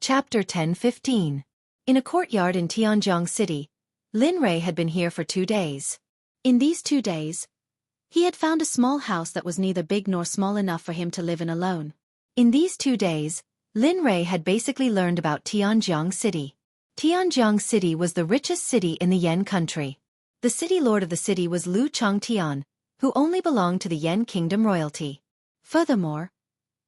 Chapter 10-15. In a courtyard in Tianjiang City, Lin Rui had been here for 2 days. In these 2 days, he had found a small house that was neither big nor small enough for him to live in alone. In these 2 days, Lin Rui had basically learned about Tianjiang City. Tianjiang City was the richest city in the Yan country. The city lord of the city was Lu Changtian, who only belonged to the Yan kingdom royalty. Furthermore,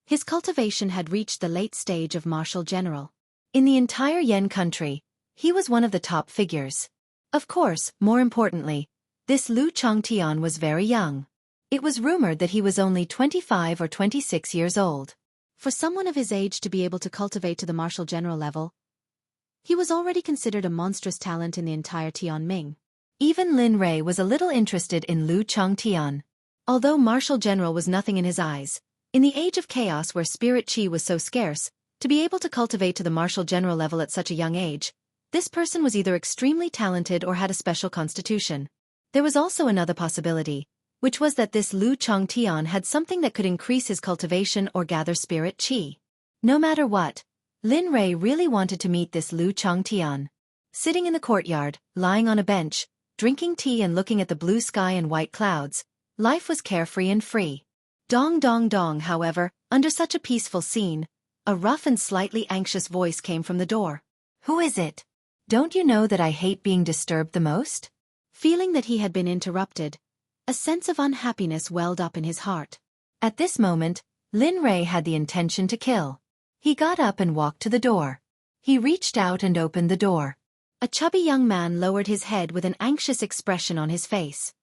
his cultivation had reached the late stage of marshal general. In the entire Yan country, he was one of the top figures. Of course, more importantly, this Lu Changtian was very young. It was rumored that he was only 25 or 26 years old. For someone of his age to be able to cultivate to the marshal general level, he was already considered a monstrous talent in the entire Tianming. Even Lin Rui was a little interested in Lu Changtian. Although marshal general was nothing in his eyes, in the age of chaos where spirit chi was so scarce, to be able to cultivate to the marshal general level at such a young age, this person was either extremely talented or had a special constitution. There was also another possibility, which was that this Lu Changtian had something that could increase his cultivation or gather spirit chi. No matter what, Lin Rui really wanted to meet this Lu Changtian. Sitting in the courtyard, lying on a bench, drinking tea and looking at the blue sky and white clouds, life was carefree and free. Dong dong dong, however, under such a peaceful scene, a rough and slightly anxious voice came from the door. "Who is it? Don't you know that I hate being disturbed the most?" Feeling that he had been interrupted, a sense of unhappiness welled up in his heart. At this moment, Lin Rui had the intention to kill. He got up and walked to the door. He reached out and opened the door. A chubby young man lowered his head with an anxious expression on his face.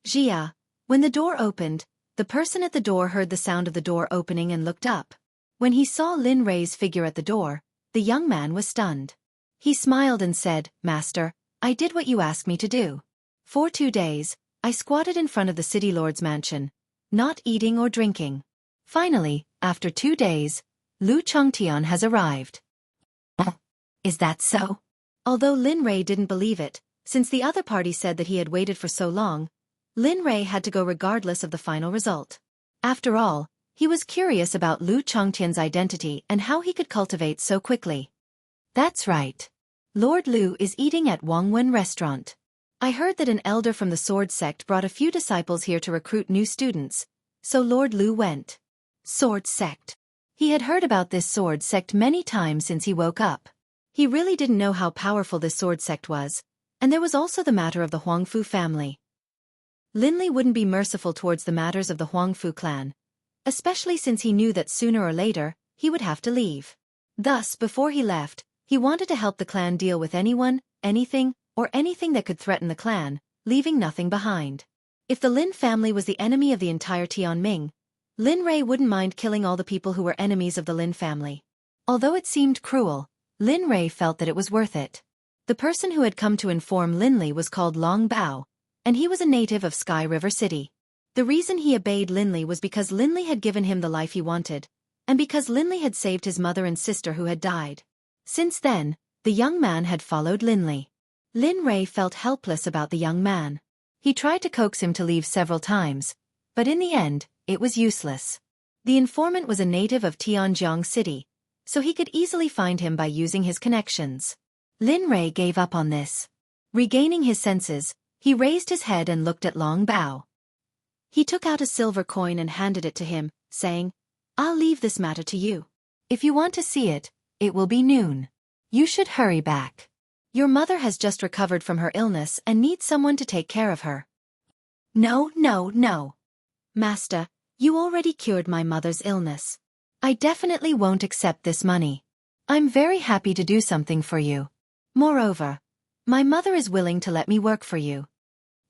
Jia. When the door opened, the person at the door heard the sound of the door opening and looked up. When he saw Lin Rui's figure at the door, the young man was stunned. He smiled and said, "Master, I did what you asked me to do. For 2 days, I squatted in front of the city lord's mansion, not eating or drinking. Finally, after 2 days, Lu Changtian has arrived." Is that so? Although Lin Rui didn't believe it, since the other party said that he had waited for so long, Lin Rui had to go regardless of the final result. After all, he was curious about Lu Changtian's identity and how he could cultivate so quickly. "That's right. Lord Lu is eating at Wangwen restaurant. I heard that an elder from the Sword Sect brought a few disciples here to recruit new students, so Lord Lu went." Sword Sect. He had heard about this Sword Sect many times since he woke up. He really didn't know how powerful this Sword Sect was, and there was also the matter of the Huangfu family. Lin Li wouldn't be merciful towards the matters of the Huangfu clan, especially since he knew that sooner or later, he would have to leave. Thus, before he left, he wanted to help the clan deal with anyone, anything that could threaten the clan, leaving nothing behind. If the Lin family was the enemy of the entire Tianming, Lin Rui wouldn't mind killing all the people who were enemies of the Lin family. Although it seemed cruel, Lin Rui felt that it was worth it. The person who had come to inform Lin Li was called Long Bao, and he was a native of Sky River City. The reason he obeyed Lin Li was because Lin Li had given him the life he wanted, and because Lin Li had saved his mother and sister who had died. Since then, the young man had followed Lin Li. Lin Rui felt helpless about the young man. He tried to coax him to leave several times, but in the end, it was useless. The informant was a native of Tianjiang City, so he could easily find him by using his connections. Lin Rui gave up on this. Regaining his senses, he raised his head and looked at Long Bao. He took out a silver coin and handed it to him, saying, "I'll leave this matter to you. If you want to see it, it will be noon. You should hurry back. Your mother has just recovered from her illness and needs someone to take care of her." "No, no, no. Master, you already cured my mother's illness. I definitely won't accept this money. I'm very happy to do something for you. Moreover, my mother is willing to let me work for you."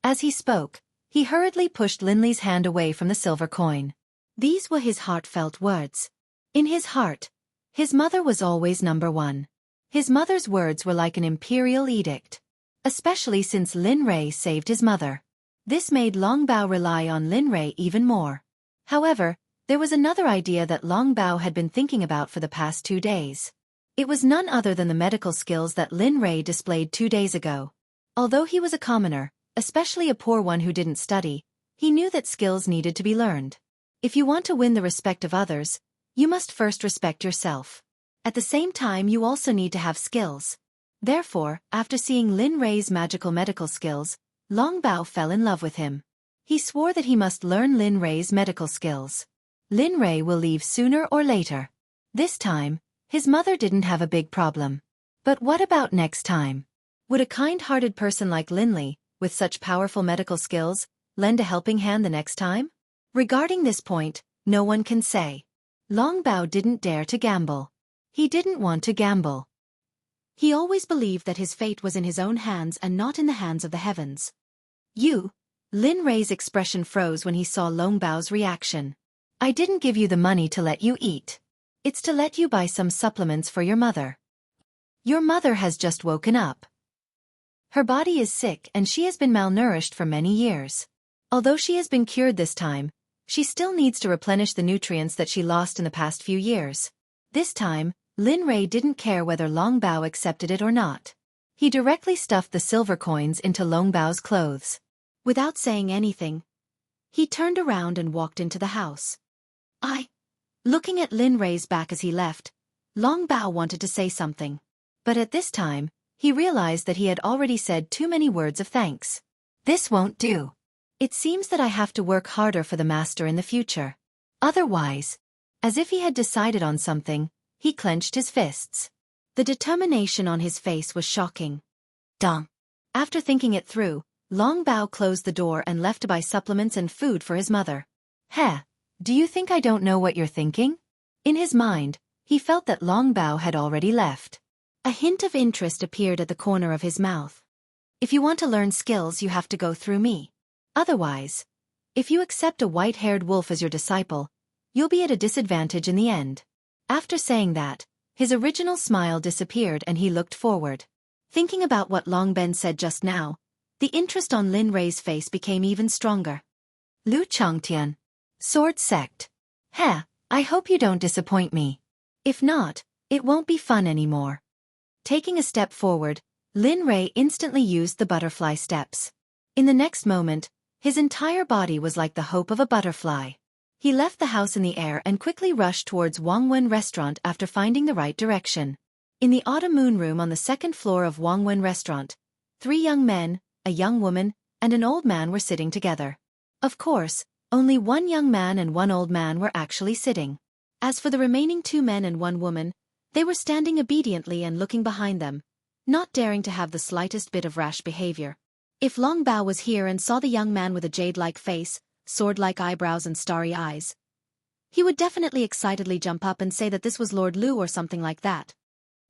As he spoke, he hurriedly pushed Lin Li's hand away from the silver coin. These were his heartfelt words. In his heart, his mother was always number one. His mother's words were like an imperial edict. Especially since Lin Rui saved his mother. This made Long Bao rely on Lin Rui even more. However, there was another idea that Long Bao had been thinking about for the past 2 days. It was none other than the medical skills that Lin Rui displayed 2 days ago. Although he was a commoner, especially a poor one who didn't study, he knew that skills needed to be learned. If you want to win the respect of others, you must first respect yourself. At the same time, you also need to have skills. Therefore, after seeing Lin Rei's magical medical skills, Long Bao fell in love with him. He swore that he must learn Lin Rei's medical skills. Lin Rei will leave sooner or later. This time, his mother didn't have a big problem. But what about next time? Would a kind-hearted person like Lin Li, with such powerful medical skills, lend a helping hand the next time? Regarding this point, no one can say. Long Bao didn't dare to gamble. He didn't want to gamble. He always believed that his fate was in his own hands and not in the hands of the heavens. Lin Rei's expression froze when he saw Long Bao's reaction. I didn't give you the money to let you eat. It's to let you buy some supplements for your mother. Your mother has just woken up. Her body is sick and she has been malnourished for many years. Although she has been cured this time, she still needs to replenish the nutrients that she lost in the past few years. This time, Lin Rei didn't care whether Long Bao accepted it or not. He directly stuffed the silver coins into Long Bao's clothes. Without saying anything, he turned around and walked into the house. Looking at Lin Rei's back as he left, Long Bao wanted to say something. But at this time, he realized that he had already said too many words of thanks. This won't do. It seems that I have to work harder for the master in the future. Otherwise, as if he had decided on something, he clenched his fists. The determination on his face was shocking. Dong. After thinking it through, Long Bao closed the door and left to buy supplements and food for his mother. Do you think I don't know what you're thinking? In his mind, he felt that Long Bao had already left. A hint of interest appeared at the corner of his mouth. If you want to learn skills, you have to go through me. Otherwise, if you accept a white-haired wolf as your disciple, you'll be at a disadvantage in the end. After saying that, his original smile disappeared and he looked forward. Thinking about what Long Ben said just now, the interest on Lin Rei's face became even stronger. Lu Changtian. Sword Sect. I hope you don't disappoint me. If not, it won't be fun anymore. Taking a step forward, Lin Rei instantly used the butterfly steps. In the next moment, his entire body was like the hope of a butterfly. He left the house in the air and quickly rushed towards Wangwen Restaurant after finding the right direction. In the autumn moon room on the second floor of Wangwen Restaurant, 3 young men, a young woman, and an old man were sitting together. Of course, only 1 young man and 1 old man were actually sitting. As for the remaining 2 men and 1 woman, they were standing obediently and looking behind them, not daring to have the slightest bit of rash behavior. If Long Bao was here and saw the young man with a jade-like face, sword-like eyebrows and starry eyes, he would definitely excitedly jump up and say that this was Lord Lu or something like that.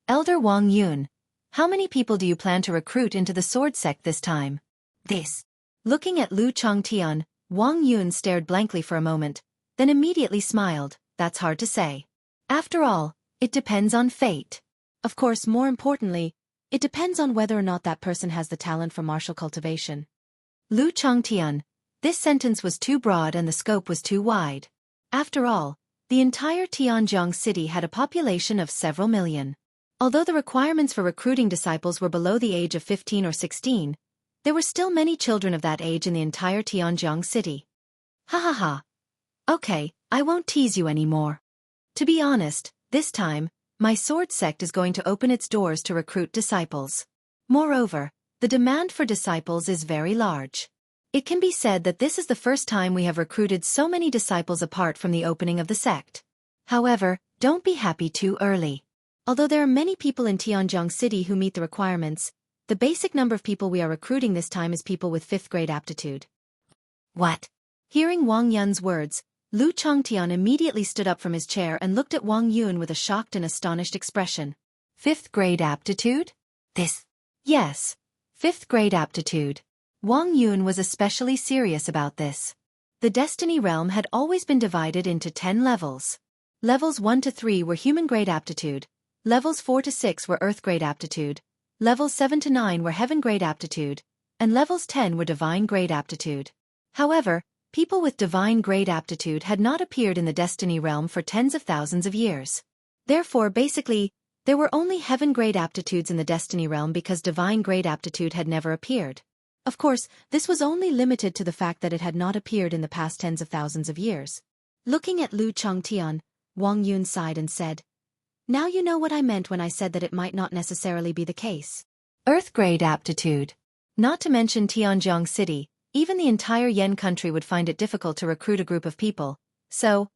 Elder Wang Yun, how many people do you plan to recruit into the sword sect this time? Looking at Lu Changtian, Wang Yun stared blankly for a moment, then immediately smiled. That's hard to say. After all, it depends on fate. Of course, more importantly, it depends on whether or not that person has the talent for martial cultivation. Lu Changtian, this sentence was too broad and the scope was too wide. After all, the entire Tianjiang city had a population of several million. Although the requirements for recruiting disciples were below the age of 15 or 16, there were still many children of that age in the entire Tianjiang city. Okay, I won't tease you anymore. To be honest, this time, my sword sect is going to open its doors to recruit disciples. Moreover, the demand for disciples is very large. It can be said that this is the first time we have recruited so many disciples apart from the opening of the sect. However, don't be happy too early. Although there are many people in Tianjiang City who meet the requirements, the basic number of people we are recruiting this time is people with 5th grade aptitude. What? Hearing Wang Yun's words, Lu Changtian immediately stood up from his chair and looked at Wang Yun with a shocked and astonished expression. 5th grade aptitude? Yes, 5th grade aptitude. Wang Yun was especially serious about this. The Destiny Realm had always been divided into 10 levels. Levels 1 to 3 were human grade aptitude, levels 4 to 6 were earth grade aptitude, levels 7 to 9 were heaven grade aptitude, and levels 10 were divine grade aptitude. However, people with divine grade aptitude had not appeared in the Destiny Realm for tens of thousands of years. Therefore, basically, there were only heaven grade aptitudes in the Destiny Realm because divine grade aptitude had never appeared. Of course, this was only limited to the fact that it had not appeared in the past tens of thousands of years. Looking at Lu Changtian, Wang Yun sighed and said, Now you know what I meant when I said that it might not necessarily be the case. Earth grade aptitude. Not to mention Tianjiang City, even the entire Yen country would find it difficult to recruit a group of people. So,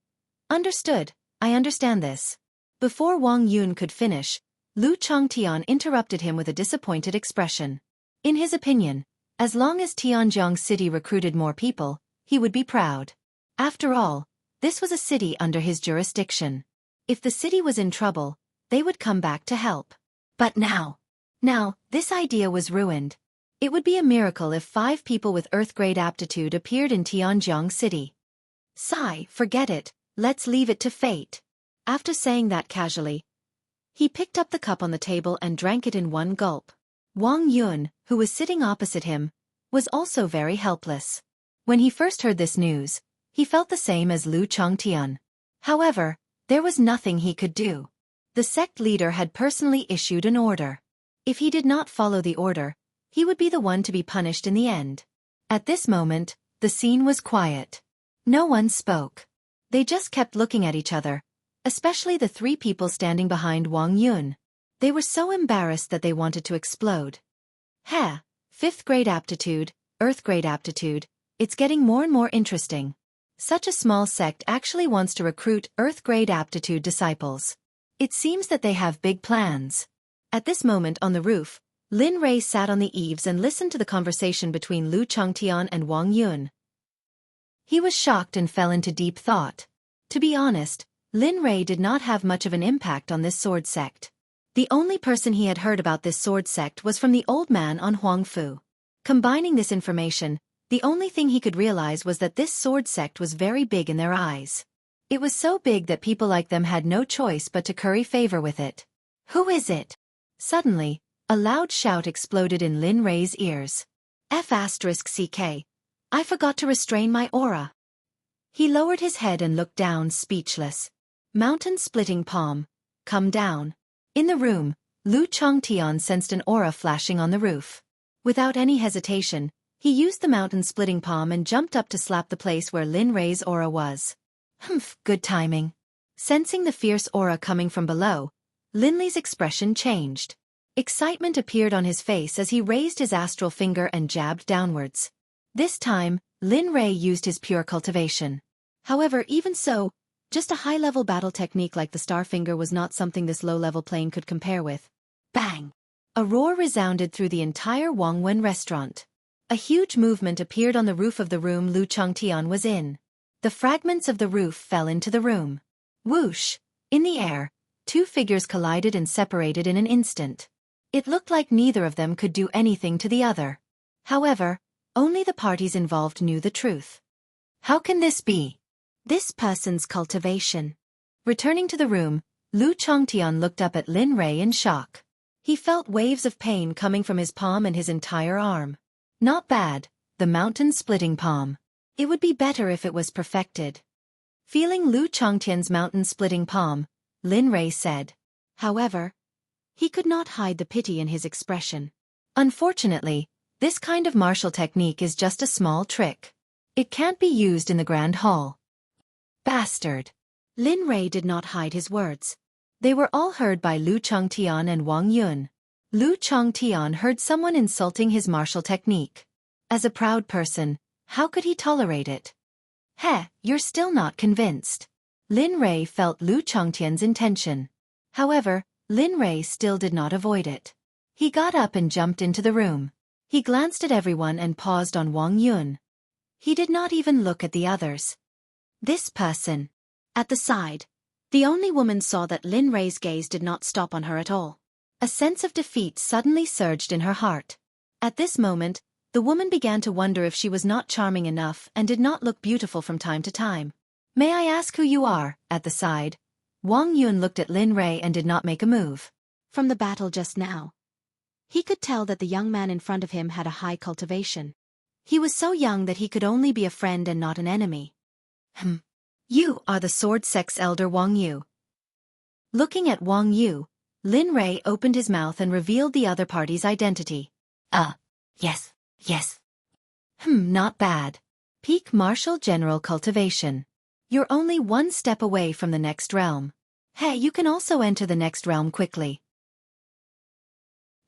understood, I understand this. Before Wang Yun could finish, Lu Changtian interrupted him with a disappointed expression. In his opinion, as long as Tianjiang City recruited more people, he would be proud. After all, this was a city under his jurisdiction. If the city was in trouble, they would come back to help. But now, this idea was ruined. It would be a miracle if 5 people with Earth-grade aptitude appeared in Tianjiang City. Sigh, forget it, let's leave it to fate. After saying that casually, he picked up the cup on the table and drank it in one gulp. Wang Yun, who was sitting opposite him, was also very helpless. When he first heard this news, he felt the same as Lu Changtian. However, there was nothing he could do. The sect leader had personally issued an order. If he did not follow the order, he would be the one to be punished in the end. At this moment, the scene was quiet. No one spoke. They just kept looking at each other, especially the 3 people standing behind Wang Yun. They were so embarrassed that they wanted to explode. Heh, 5th grade aptitude, Earth grade aptitude, it's getting more and more interesting. Such a small sect actually wants to recruit Earth grade aptitude disciples. It seems that they have big plans. At this moment on the roof, Lin Rei sat on the eaves and listened to the conversation between Lu Changtian and Wang Yun. He was shocked and fell into deep thought. To be honest, Lin Rei did not have much of an impact on this sword sect. The only person he had heard about this sword sect was from the old man on Huangfu. Combining this information, the only thing he could realize was that this sword sect was very big in their eyes. It was so big that people like them had no choice but to curry favor with it. Who is it? Suddenly, a loud shout exploded in Lin Rei's ears. F***CK. I forgot to restrain my aura. He lowered his head and looked down, speechless. Mountain-splitting palm. Come down. In the room, Lu Changtian sensed an aura flashing on the roof. Without any hesitation, he used the mountain-splitting palm and jumped up to slap the place where Lin Rei's aura was. Humph, good timing. Sensing the fierce aura coming from below, Lin Li's expression changed. Excitement appeared on his face as he raised his astral finger and jabbed downwards. This time, Lin Rei used his pure cultivation. However, even so, just a high-level battle technique like the star finger was not something this low-level plane could compare with. Bang! A roar resounded through the entire Wangwen restaurant. A huge movement appeared on the roof of the room Lu Changtian was in. The fragments of the roof fell into the room. Whoosh! In the air, 2 figures collided and separated in an instant. It looked like neither of them could do anything to the other. However, only the parties involved knew the truth. How can this be? This person's cultivation. Returning to the room, Lu Changtian looked up at Lin Rei in shock. He felt waves of pain coming from his palm and his entire arm. Not bad, the mountain-splitting palm. It would be better if it was perfected. Feeling Lu Changtian's mountain-splitting palm, Lin Rei said. However, he could not hide the pity in his expression. Unfortunately, this kind of martial technique is just a small trick. It can't be used in the Grand Hall. Bastard! Lin Rei did not hide his words. They were all heard by Lu Changtian and Wang Yun. Lu Changtian heard someone insulting his martial technique. As a proud person, how could he tolerate it? Heh, you're still not convinced. Lin Rei felt Lu Changtian's intention. However, Lin Rei still did not avoid it. He got up and jumped into the room. He glanced at everyone and paused on Wang Yun. He did not even look at the others. This person. At the side, the only woman saw that Lin Rei's gaze did not stop on her at all. A sense of defeat suddenly surged in her heart. At this moment, the woman began to wonder if she was not charming enough and did not look beautiful from time to time. May I ask who you are? At the side, Wang Yun looked at Lin Rei and did not make a move. From the battle just now, he could tell that the young man in front of him had a high cultivation. He was so young that he could only be a friend and not an enemy. You are the Sword Sect's elder Wang Yu. Looking at Wang Yu, Lin Rei opened his mouth and revealed the other party's identity. Yes. Not bad. Peak Martial General Cultivation. You're only one step away from the next realm. Hey, you can also enter the next realm quickly.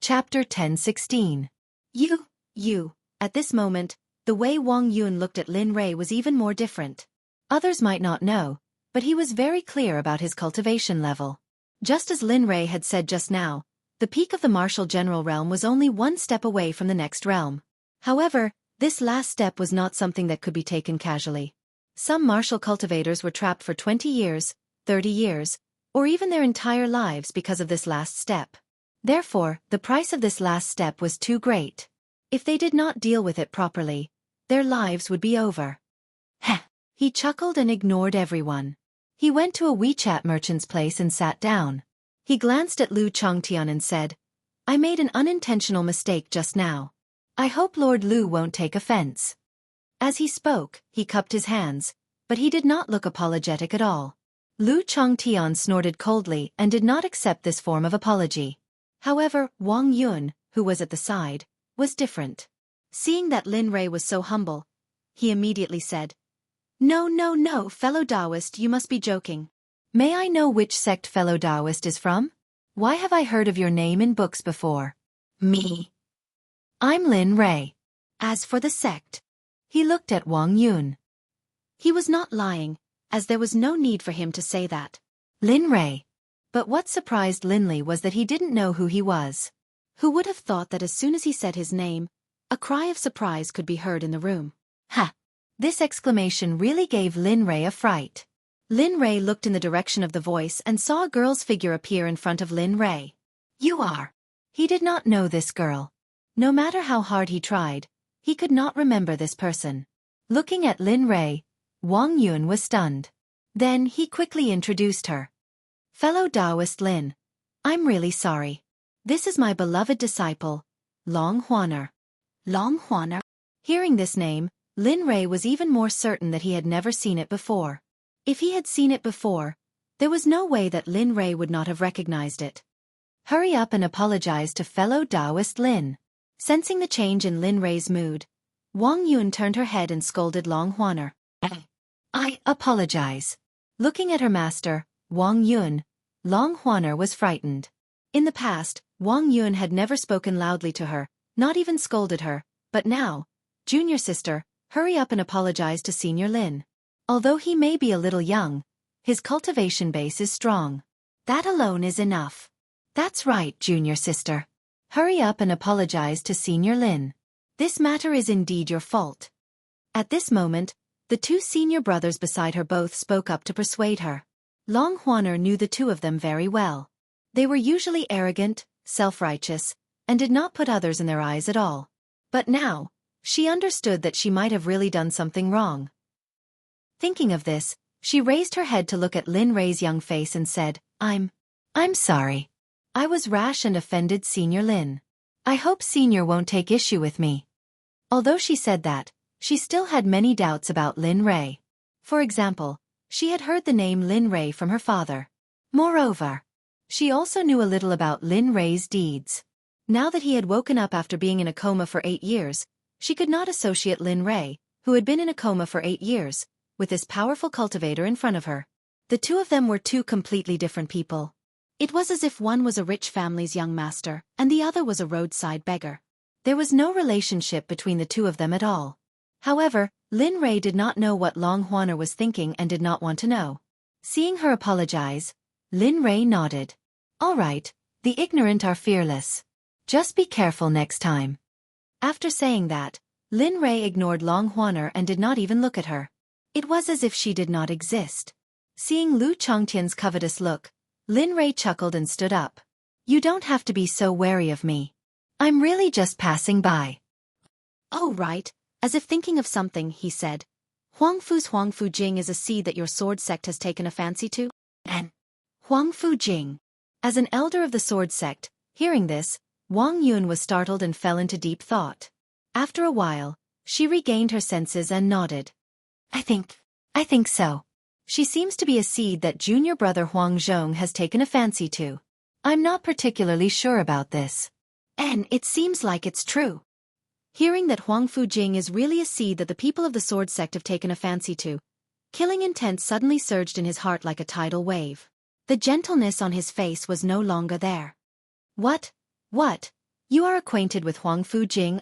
Chapter 1016. You. At this moment, the way Wang Yun looked at Lin Rei was even more different. Others might not know, but he was very clear about his cultivation level. Just as Lin Rei had said just now, the peak of the martial general realm was only one step away from the next realm. However, this last step was not something that could be taken casually. Some martial cultivators were trapped for 20 years, 30 years, or even their entire lives because of this last step. Therefore, the price of this last step was too great. If they did not deal with it properly, their lives would be over. Heh! He chuckled and ignored everyone. He went to a WeChat merchant's place and sat down. He glanced at Lu Chongtian and said, "I made an unintentional mistake just now. I hope Lord Lu won't take offense." As he spoke, he cupped his hands, but he did not look apologetic at all. Lu Chongtian snorted coldly and did not accept this form of apology. However, Wang Yun, who was at the side, was different. Seeing that Lin Rei was so humble, he immediately said, No, fellow Taoist, you must be joking. May I know which sect fellow Taoist is from? Why have I heard of your name in books before? Me. I'm Lin Rei. As for the sect, he looked at Wang Yun. He was not lying, as there was no need for him to say that. Lin Rei. But what surprised Linley was that he didn't know who he was. Who would have thought that as soon as he said his name, a cry of surprise could be heard in the room. Ha! This exclamation really gave Lin Rei a fright. Lin Rei looked in the direction of the voice and saw a girl's figure appear in front of Lin Rei. You are. He did not know this girl. No matter how hard he tried, he could not remember this person. Looking at Lin Rei, Wang Yun was stunned. Then he quickly introduced her. Fellow Taoist Lin, I'm really sorry. This is my beloved disciple, Long Huaner. Long Huaner? Hearing this name, Lin Rei was even more certain that he had never seen it before. If he had seen it before, there was no way that Lin Rei would not have recognized it. Hurry up and apologize to fellow Taoist Lin. Sensing the change in Lin Rei's mood, Wang Yun turned her head and scolded Long Huaner. I apologize. Looking at her master, Wang Yun, Long Huaner was frightened. In the past, Wang Yun had never spoken loudly to her, not even scolded her, but now, Junior sister, hurry up and apologize to Senior Lin. Although he may be a little young, his cultivation base is strong. That alone is enough. That's right, Junior sister. Hurry up and apologize to Senior Lin. This matter is indeed your fault. At this moment, the two senior brothers beside her both spoke up to persuade her. Long Huaner knew the two of them very well. They were usually arrogant, self-righteous, and did not put others in their eyes at all. But now, she understood that she might have really done something wrong. Thinking of this, she raised her head to look at Lin Rei's young face and said, I'm sorry. I was rash and offended Senior Lin. I hope Senior won't take issue with me. Although she said that, she still had many doubts about Lin Rei. For example, she had heard the name Lin Rei from her father. Moreover, she also knew a little about Lin Rei's deeds. Now that he had woken up after being in a coma for 8 years, she could not associate Lin Rei, who had been in a coma for 8 years, with this powerful cultivator in front of her. The two of them were two completely different people. It was as if one was a rich family's young master, and the other was a roadside beggar. There was no relationship between the two of them at all. However, Lin Rei did not know what Long Huaner was thinking and did not want to know. Seeing her apologize, Lin Rei nodded. All right, the ignorant are fearless. Just be careful next time. After saying that, Lin Rei ignored Long Huaner and did not even look at her. It was as if she did not exist. Seeing Lu Chongtian's covetous look, Lin Rei chuckled and stood up. You don't have to be so wary of me. I'm really just passing by. Oh right. As if thinking of something, he said, Huangfu's Huangfu Jing is a seed that your sword sect has taken a fancy to? And Huangfu Jing. As an elder of the sword sect, hearing this, Wang Yun was startled and fell into deep thought. After a while, she regained her senses and nodded. I think so. She seems to be a seed that junior brother Huang Zhong has taken a fancy to. I'm not particularly sure about this. And it seems like it's true. Hearing that Huangfu Jing is really a seed that the people of the sword sect have taken a fancy to, killing intent suddenly surged in his heart like a tidal wave. The gentleness on his face was no longer there. What? You are acquainted with Huang Fujing,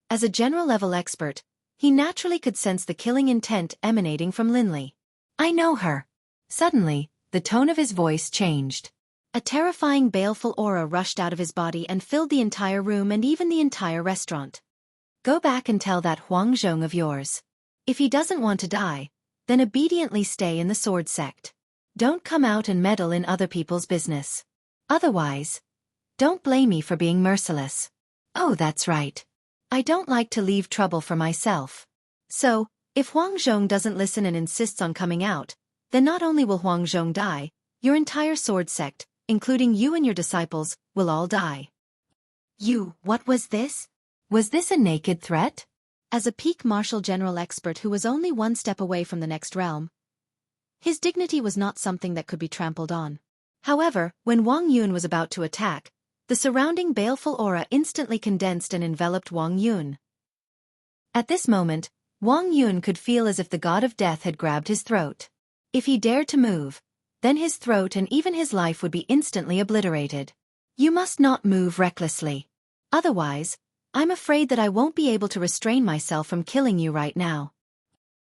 As a general-level expert, he naturally could sense the killing intent emanating from Linley. I know her. Suddenly, the tone of his voice changed. A terrifying baleful aura rushed out of his body and filled the entire room and even the entire restaurant. Go back and tell that Huang Zhong of yours. If he doesn't want to die, then obediently stay in the sword sect. Don't come out and meddle in other people's business. Otherwise, don't blame me for being merciless. Oh, that's right. I don't like to leave trouble for myself. So, if Huang Zhong doesn't listen and insists on coming out, then not only will Huang Zhong die, your entire sword sect, including you and your disciples, will all die. What was this? Was this a naked threat? As a peak martial general expert who was only one step away from the next realm, his dignity was not something that could be trampled on. However, when Wang Yun was about to attack, the surrounding baleful aura instantly condensed and enveloped Wang Yun. At this moment, Wang Yun could feel as if the god of death had grabbed his throat. If he dared to move, then his throat and even his life would be instantly obliterated. You must not move recklessly. Otherwise, I'm afraid that I won't be able to restrain myself from killing you right now.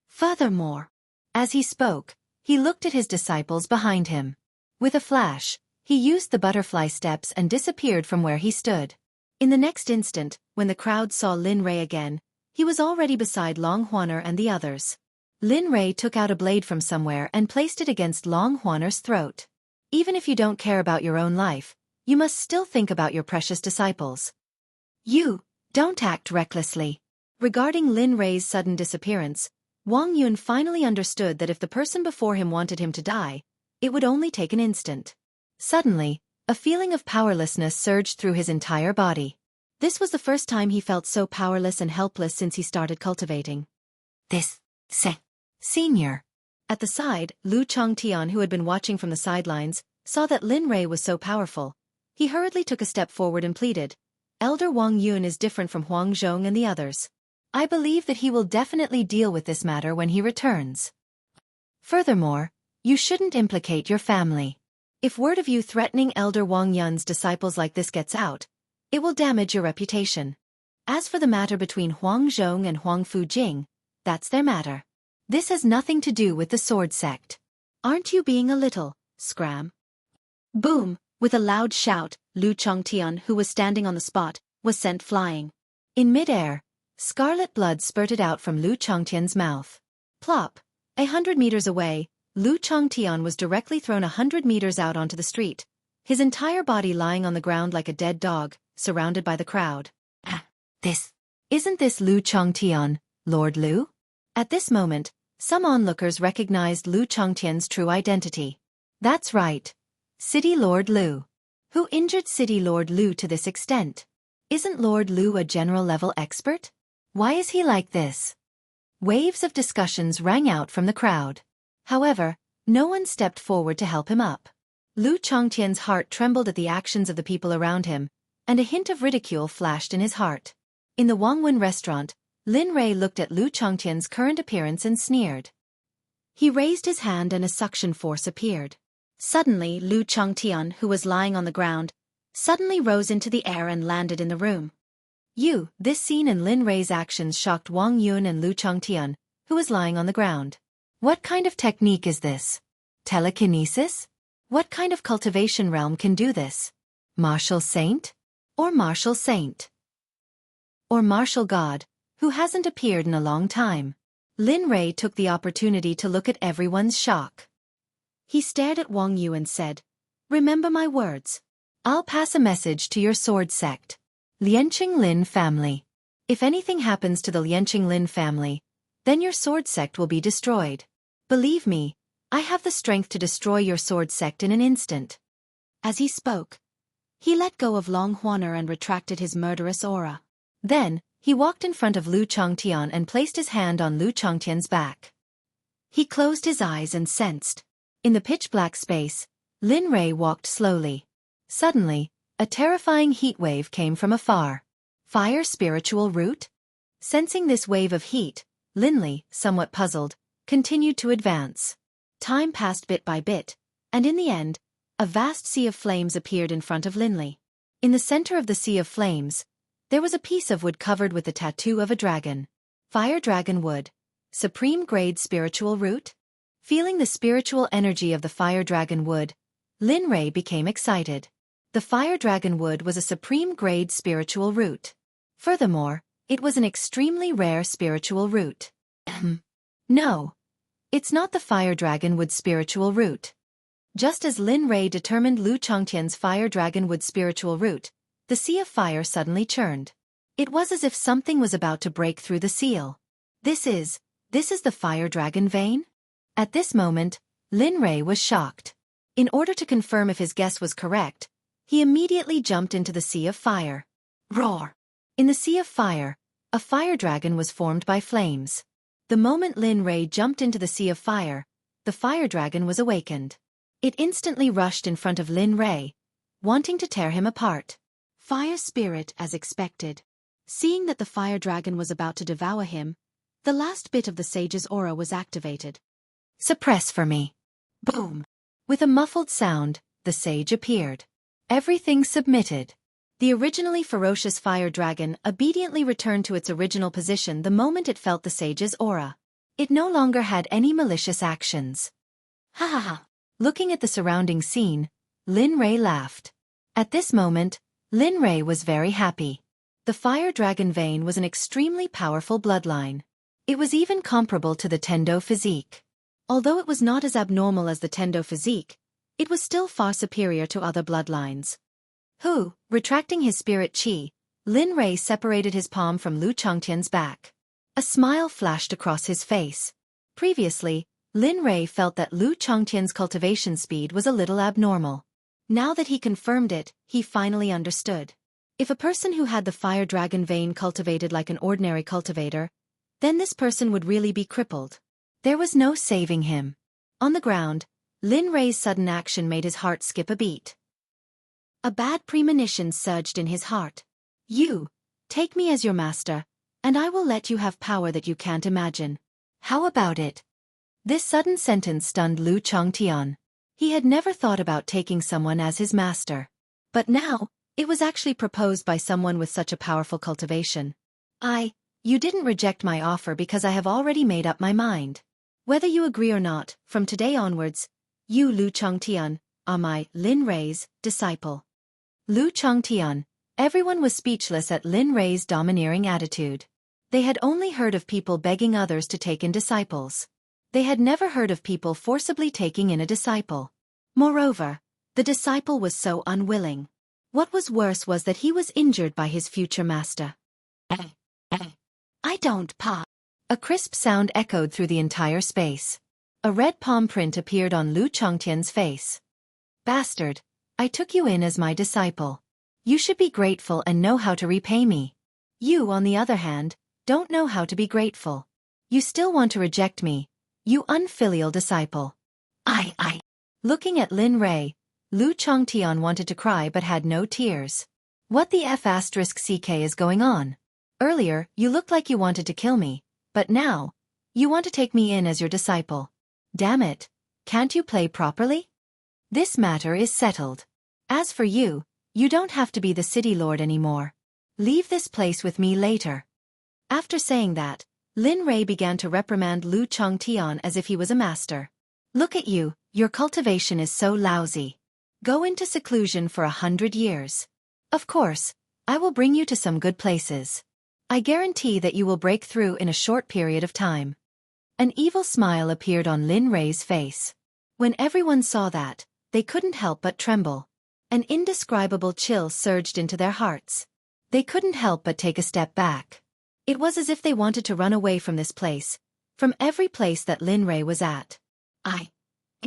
Furthermore, as he spoke, he looked at his disciples behind him. With a flash, he used the butterfly steps and disappeared from where he stood. In the next instant, when the crowd saw Lin Rei again, he was already beside Long Huaner and the others. Lin Rei took out a blade from somewhere and placed it against Long Huaner's throat. Even if you don't care about your own life, you must still think about your precious disciples. You don't act recklessly. Regarding Lin Rei's sudden disappearance, Wang Yun finally understood that if the person before him wanted him to die, it would only take an instant. Suddenly, a feeling of powerlessness surged through his entire body. This was the first time he felt so powerless and helpless since he started cultivating. This, Senior. At the side, Lu Changtian, who had been watching from the sidelines, saw that Lin Rei was so powerful. He hurriedly took a step forward and pleaded, Elder Wang Yun is different from Huang Zhong and the others. I believe that he will definitely deal with this matter when he returns. Furthermore, you shouldn't implicate your family. If word of you threatening Elder Wang Yun's disciples like this gets out, it will damage your reputation. As for the matter between Huang Zhong and Huang Fujing, that's their matter. This has nothing to do with the sword sect. Aren't you being a little, scram? Boom! With a loud shout, Lu Changtian, who was standing on the spot, was sent flying. In mid-air, scarlet blood spurted out from Lu Changtian's mouth. Plop! 100 meters away, Lu Changtian was directly thrown 100 meters out onto the street, his entire body lying on the ground like a dead dog, surrounded by the crowd. Isn't this Lu Changtian, Lord Lu? At this moment, some onlookers recognized Lu Changtian's true identity. That's right. City Lord Lu. Who injured City Lord Lu to this extent? Isn't Lord Lu a general-level expert? Why is he like this? Waves of discussions rang out from the crowd. However, no one stepped forward to help him up. Lu Changtian's heart trembled at the actions of the people around him, and a hint of ridicule flashed in his heart. In the Wangwen restaurant, Lin Rei looked at Lu Changtian's current appearance and sneered. He raised his hand and a suction force appeared. Suddenly, Lu Changtian, who was lying on the ground, suddenly rose into the air and landed in the room. This scene and Lin Rei's actions shocked Wang Yun and Lu Changtian, who was lying on the ground. What kind of technique is this? Telekinesis? What kind of cultivation realm can do this? Martial saint? Or martial saint? Or martial god, who hasn't appeared in a long time? Lin Rei took the opportunity to look at everyone's shock. He stared at Wang Yu and said, Remember my words. I'll pass a message to your sword sect. Lianqing Lin family. If anything happens to the Lianqing Lin family, then your sword sect will be destroyed. Believe me, I have the strength to destroy your sword sect in an instant. As he spoke, he let go of Long Huaner and retracted his murderous aura. Then, he walked in front of Lu Changtian and placed his hand on Lu Changtian's back. He closed his eyes and sensed. In the pitch-black space, Lin Rei walked slowly. Suddenly, a terrifying heat wave came from afar. Fire spiritual root? Sensing this wave of heat, Linley, somewhat puzzled, continued to advance. Time passed bit by bit, And in the end, a vast sea of flames appeared in front of Linley. In the center of the sea of flames, there was a piece of wood covered with the tattoo of a dragon. Fire dragon wood. Supreme grade spiritual root? Feeling the spiritual energy of the fire dragon wood, Linley became excited. The fire dragon wood was a supreme grade spiritual root. Furthermore, it was an extremely rare spiritual root. No. It's not the fire dragon wood spiritual root. Just as Linley determined Lu Chongtian's fire dragon wood spiritual root, the sea of fire suddenly churned. It was as if something was about to break through the seal. This is the fire dragon vein? At this moment, Linley was shocked. In order to confirm if his guess was correct, he immediately jumped into the sea of fire. Roar! In the sea of fire, a fire dragon was formed by flames. The moment Linley jumped into the sea of fire, the fire dragon was awakened. It instantly rushed in front of Linley, wanting to tear him apart. Fire spirit as expected. Seeing that the fire dragon was about to devour him, the last bit of the sage's aura was activated. Suppress for me. Boom! With a muffled sound, the sage appeared. Everything submitted. The originally ferocious fire dragon obediently returned to its original position the moment it felt the sage's aura. It no longer had any malicious actions. Ha ha ha! Looking at the surrounding scene, Linley laughed. At this moment, Linley was very happy. The fire dragon vein was an extremely powerful bloodline. It was even comparable to the Tendo physique. Although it was not as abnormal as the Tendo physique, it was still far superior to other bloodlines. Retracting his spirit chi, Linley separated his palm from Lu Chongtian's back. A smile flashed across his face. Previously, Linley felt that Lu Chongtian's cultivation speed was a little abnormal. Now that he confirmed it, he finally understood. If a person who had the fire dragon vein cultivated like an ordinary cultivator, then this person would really be crippled. There was no saving him. On the ground, Linley's sudden action made his heart skip a beat. A bad premonition surged in his heart. You, take me as your master, and I will let you have power that you can't imagine. How about it? This sudden sentence stunned Lu Chongtian. He had never thought about taking someone as his master. But now, it was actually proposed by someone with such a powerful cultivation. You didn't reject my offer because I have already made up my mind. Whether you agree or not, from today onwards, you Lu Chongtian are my Linley's disciple. Lu Chongtian, everyone was speechless at Linley's domineering attitude. They had only heard of people begging others to take in disciples. They had never heard of people forcibly taking in a disciple. Moreover, the disciple was so unwilling. What was worse was that he was injured by his future master. I don't pa. A crisp sound echoed through the entire space. A red palm print appeared on Lu Chongtian's face. Bastard, I took you in as my disciple. You should be grateful and know how to repay me. You, on the other hand, don't know how to be grateful. You still want to reject me, you unfilial disciple. Looking at Linley, Lu Chongtian wanted to cry but had no tears. What the F***ck is going on? Earlier, you looked like you wanted to kill me, but now, you want to take me in as your disciple. Damn it, can't you play properly? This matter is settled. As for you, you don't have to be the city lord anymore. Leave this place with me later. After saying that, Linley began to reprimand Lu Chongtian as if he was a master. Look at you, your cultivation is so lousy. Go into seclusion for 100 years. Of course, I will bring you to some good places. I guarantee that you will break through in a short period of time. An evil smile appeared on Linley's face. When everyone saw that, they couldn't help but tremble. An indescribable chill surged into their hearts. They couldn't help but take a step back. It was as if they wanted to run away from this place, from every place that Linley was at.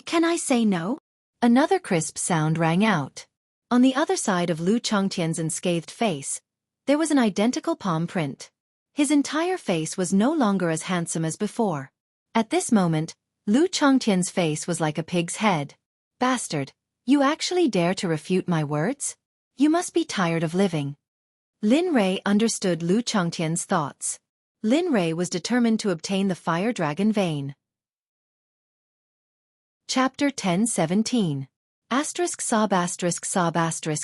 Can I say no? Another crisp sound rang out. On the other side of Lu Chongtian's unscathed face, there was an identical palm print. His entire face was no longer as handsome as before. At this moment, Lu Chongtian's face was like a pig's head. Bastard, you actually dare to refute my words? You must be tired of living. Linley understood Lu Chongtian's thoughts. Linley was determined to obtain the fire dragon vein. Chapter 10:17. Sob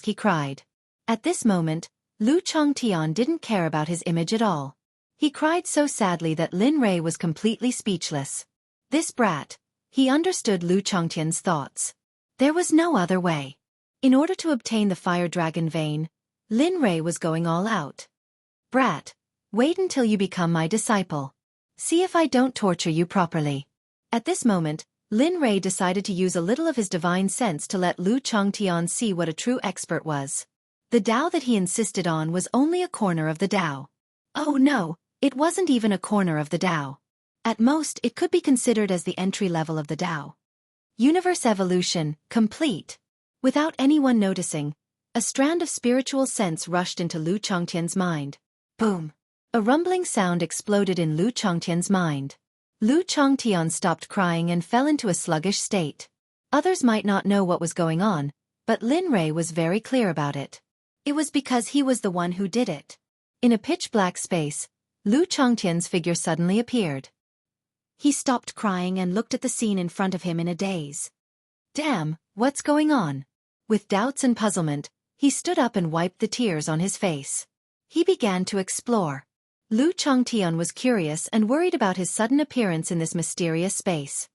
he cried. At this moment, Lu Changtian didn't care about his image at all. He cried so sadly that Lin Rei was completely speechless. This brat. He understood Lu Changtian's thoughts. There was no other way. In order to obtain the fire dragon vein, Lin Rei was going all out. Brat, wait until you become my disciple. See if I don't torture you properly. At this moment, Lin Rei decided to use a little of his divine sense to let Lu Changtian see what a true expert was. The Tao that he insisted on was only a corner of the Tao. Oh no, it wasn't even a corner of the Tao. At most, it could be considered as the entry level of the Tao. Universe evolution, complete. Without anyone noticing, a strand of spiritual sense rushed into Lu Changtian's mind. Boom! A rumbling sound exploded in Lu Changtian's mind. Lu Changtian stopped crying and fell into a sluggish state. Others might not know what was going on, but Lin Rei was very clear about it. It was because he was the one who did it. In a pitch-black space, Lu Changtian's figure suddenly appeared. He stopped crying and looked at the scene in front of him in a daze. Damn, what's going on? With doubts and puzzlement, he stood up and wiped the tears on his face. He began to explore. Lu Changtian was curious and worried about his sudden appearance in this mysterious space.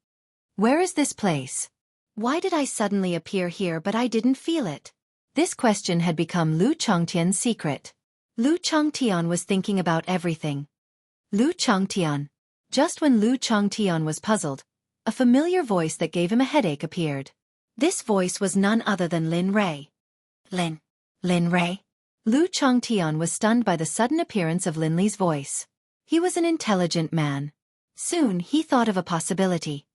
Where is this place? Why did I suddenly appear here but I didn't feel it? This question had become Lu Changtian's secret. Lu Changtian was thinking about everything. Lu Changtian. Just when Lu Changtian was puzzled, a familiar voice that gave him a headache appeared. This voice was none other than Lin Rei. Lin Rei? Lu Changtian was stunned by the sudden appearance of Lin Li's voice. He was an intelligent man. Soon he thought of a possibility.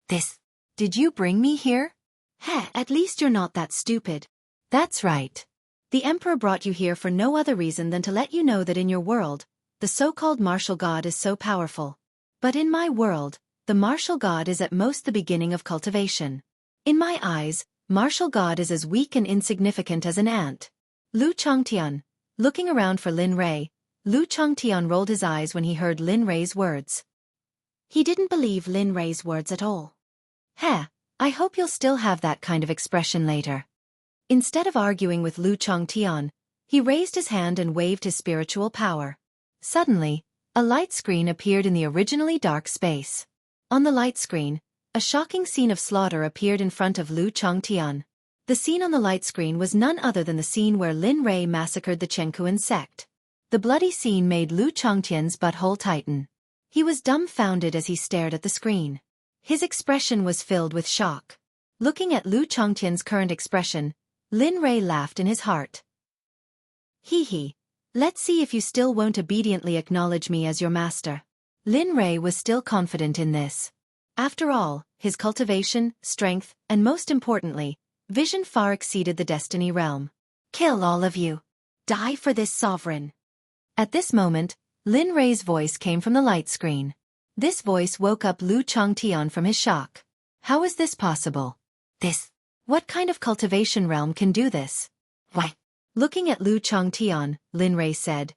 Did you bring me here? Heh, at least you're not that stupid. That's right. The Emperor brought you here for no other reason than to let you know that in your world, the so-called martial god is so powerful. But in my world, the martial god is at most the beginning of cultivation. In my eyes, martial god is as weak and insignificant as an ant. Lu Changtian, looking around for Lin Rei, Lu Changtian rolled his eyes when he heard Lin Rei's words. He didn't believe Lin Rei's words at all. Heh, I hope you'll still have that kind of expression later. Instead of arguing with Lu Changtian, he raised his hand and waved his spiritual power. Suddenly, a light screen appeared in the originally dark space. On the light screen, a shocking scene of slaughter appeared in front of Lu Changtian. The scene on the light screen was none other than the scene where Lin Rei massacred the Xueqi sect. The bloody scene made Lu Changtian's butthole tighten. He was dumbfounded as he stared at the screen. His expression was filled with shock. Looking at Lu Changtian's current expression, Lin Rei laughed in his heart. Hee. Let's see if you still won't obediently acknowledge me as your master. Lin Rei was still confident in this. After all, his cultivation, strength, and most importantly, vision far exceeded the destiny realm. Kill all of you. Die for this sovereign. At this moment, Lin Rei's voice came from the light screen. This voice woke up Lu Changtian from his shock. How is this possible? What kind of cultivation realm can do this? Why? Looking at Lu Changtian, Lin Rei said,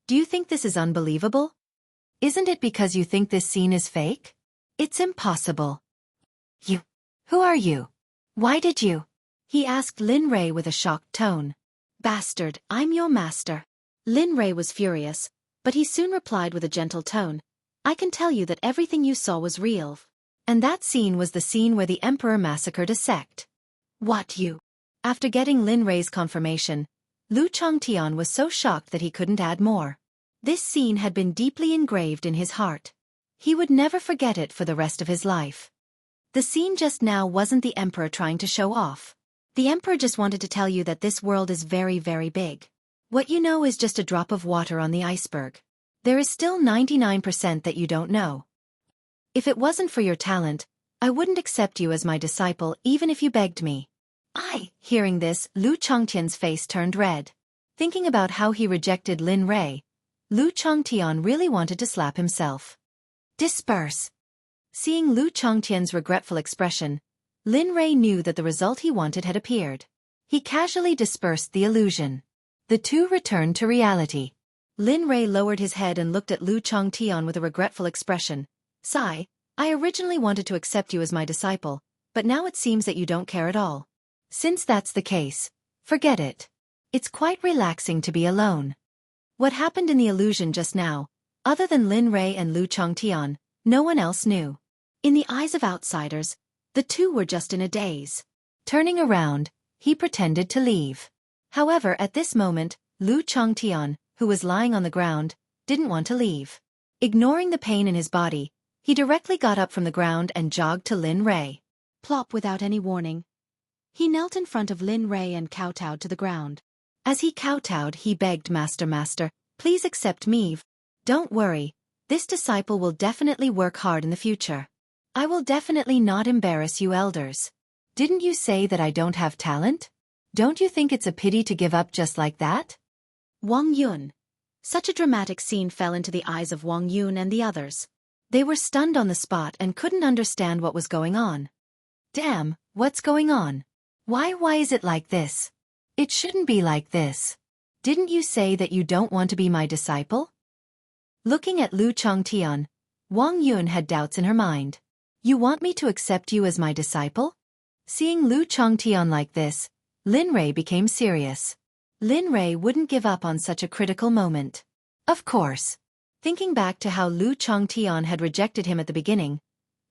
do you think this is unbelievable? Isn't it because you think this scene is fake? It's impossible. Who are you? Why did you? He asked Lin Rei with a shocked tone. Bastard, I'm your master. Lin Rei was furious, but he soon replied with a gentle tone. I can tell you that everything you saw was real. And that scene was the scene where the Emperor massacred a sect. What you? After getting Lin Rei's confirmation, Lu Changtian was so shocked that he couldn't add more. This scene had been deeply engraved in his heart. He would never forget it for the rest of his life. The scene just now wasn't the Emperor trying to show off. The Emperor just wanted to tell you that this world is very, very big. What you know is just a drop of water on the iceberg. There is still 99% that you don't know. If it wasn't for your talent, I wouldn't accept you as my disciple even if you begged me. Hearing this, Lu Changtian's face turned red. Thinking about how he rejected Lin Rei, Lu Changtian really wanted to slap himself. Disperse. Seeing Lu Changtian's regretful expression, Lin Rei knew that the result he wanted had appeared. He casually dispersed the illusion. The two returned to reality. Lin Rei lowered his head and looked at Lu Changtian with a regretful expression. Sigh, I originally wanted to accept you as my disciple, but now it seems that you don't care at all. Since that's the case, forget it. It's quite relaxing to be alone. What happened in the illusion just now, other than Lin Rei and Lu Changtian, no one else knew. In the eyes of outsiders, the two were just in a daze. Turning around, he pretended to leave. However, at this moment, Lu Changtian, who was lying on the ground, didn't want to leave. Ignoring the pain in his body, he directly got up from the ground and jogged to Lin Rei. Plop, without any warning. He knelt in front of Lin Rei and kowtowed to the ground. As he kowtowed, he begged, Master, please accept me. Don't worry, this disciple will definitely work hard in the future. I will definitely not embarrass you elders. Didn't you say that I don't have talent? Don't you think it's a pity to give up just like that? Wang Yun. Such a dramatic scene fell into the eyes of Wang Yun and the others. They were stunned on the spot and couldn't understand what was going on. Damn, what's going on? Why is it like this? It shouldn't be like this. Didn't you say that you don't want to be my disciple? Looking at Lu Changtian, Wang Yun had doubts in her mind. You want me to accept you as my disciple? Seeing Lu Changtian like this, Lin Rei became serious. Lin Rei wouldn't give up on such a critical moment. Of course. Thinking back to how Lu Changtian had rejected him at the beginning,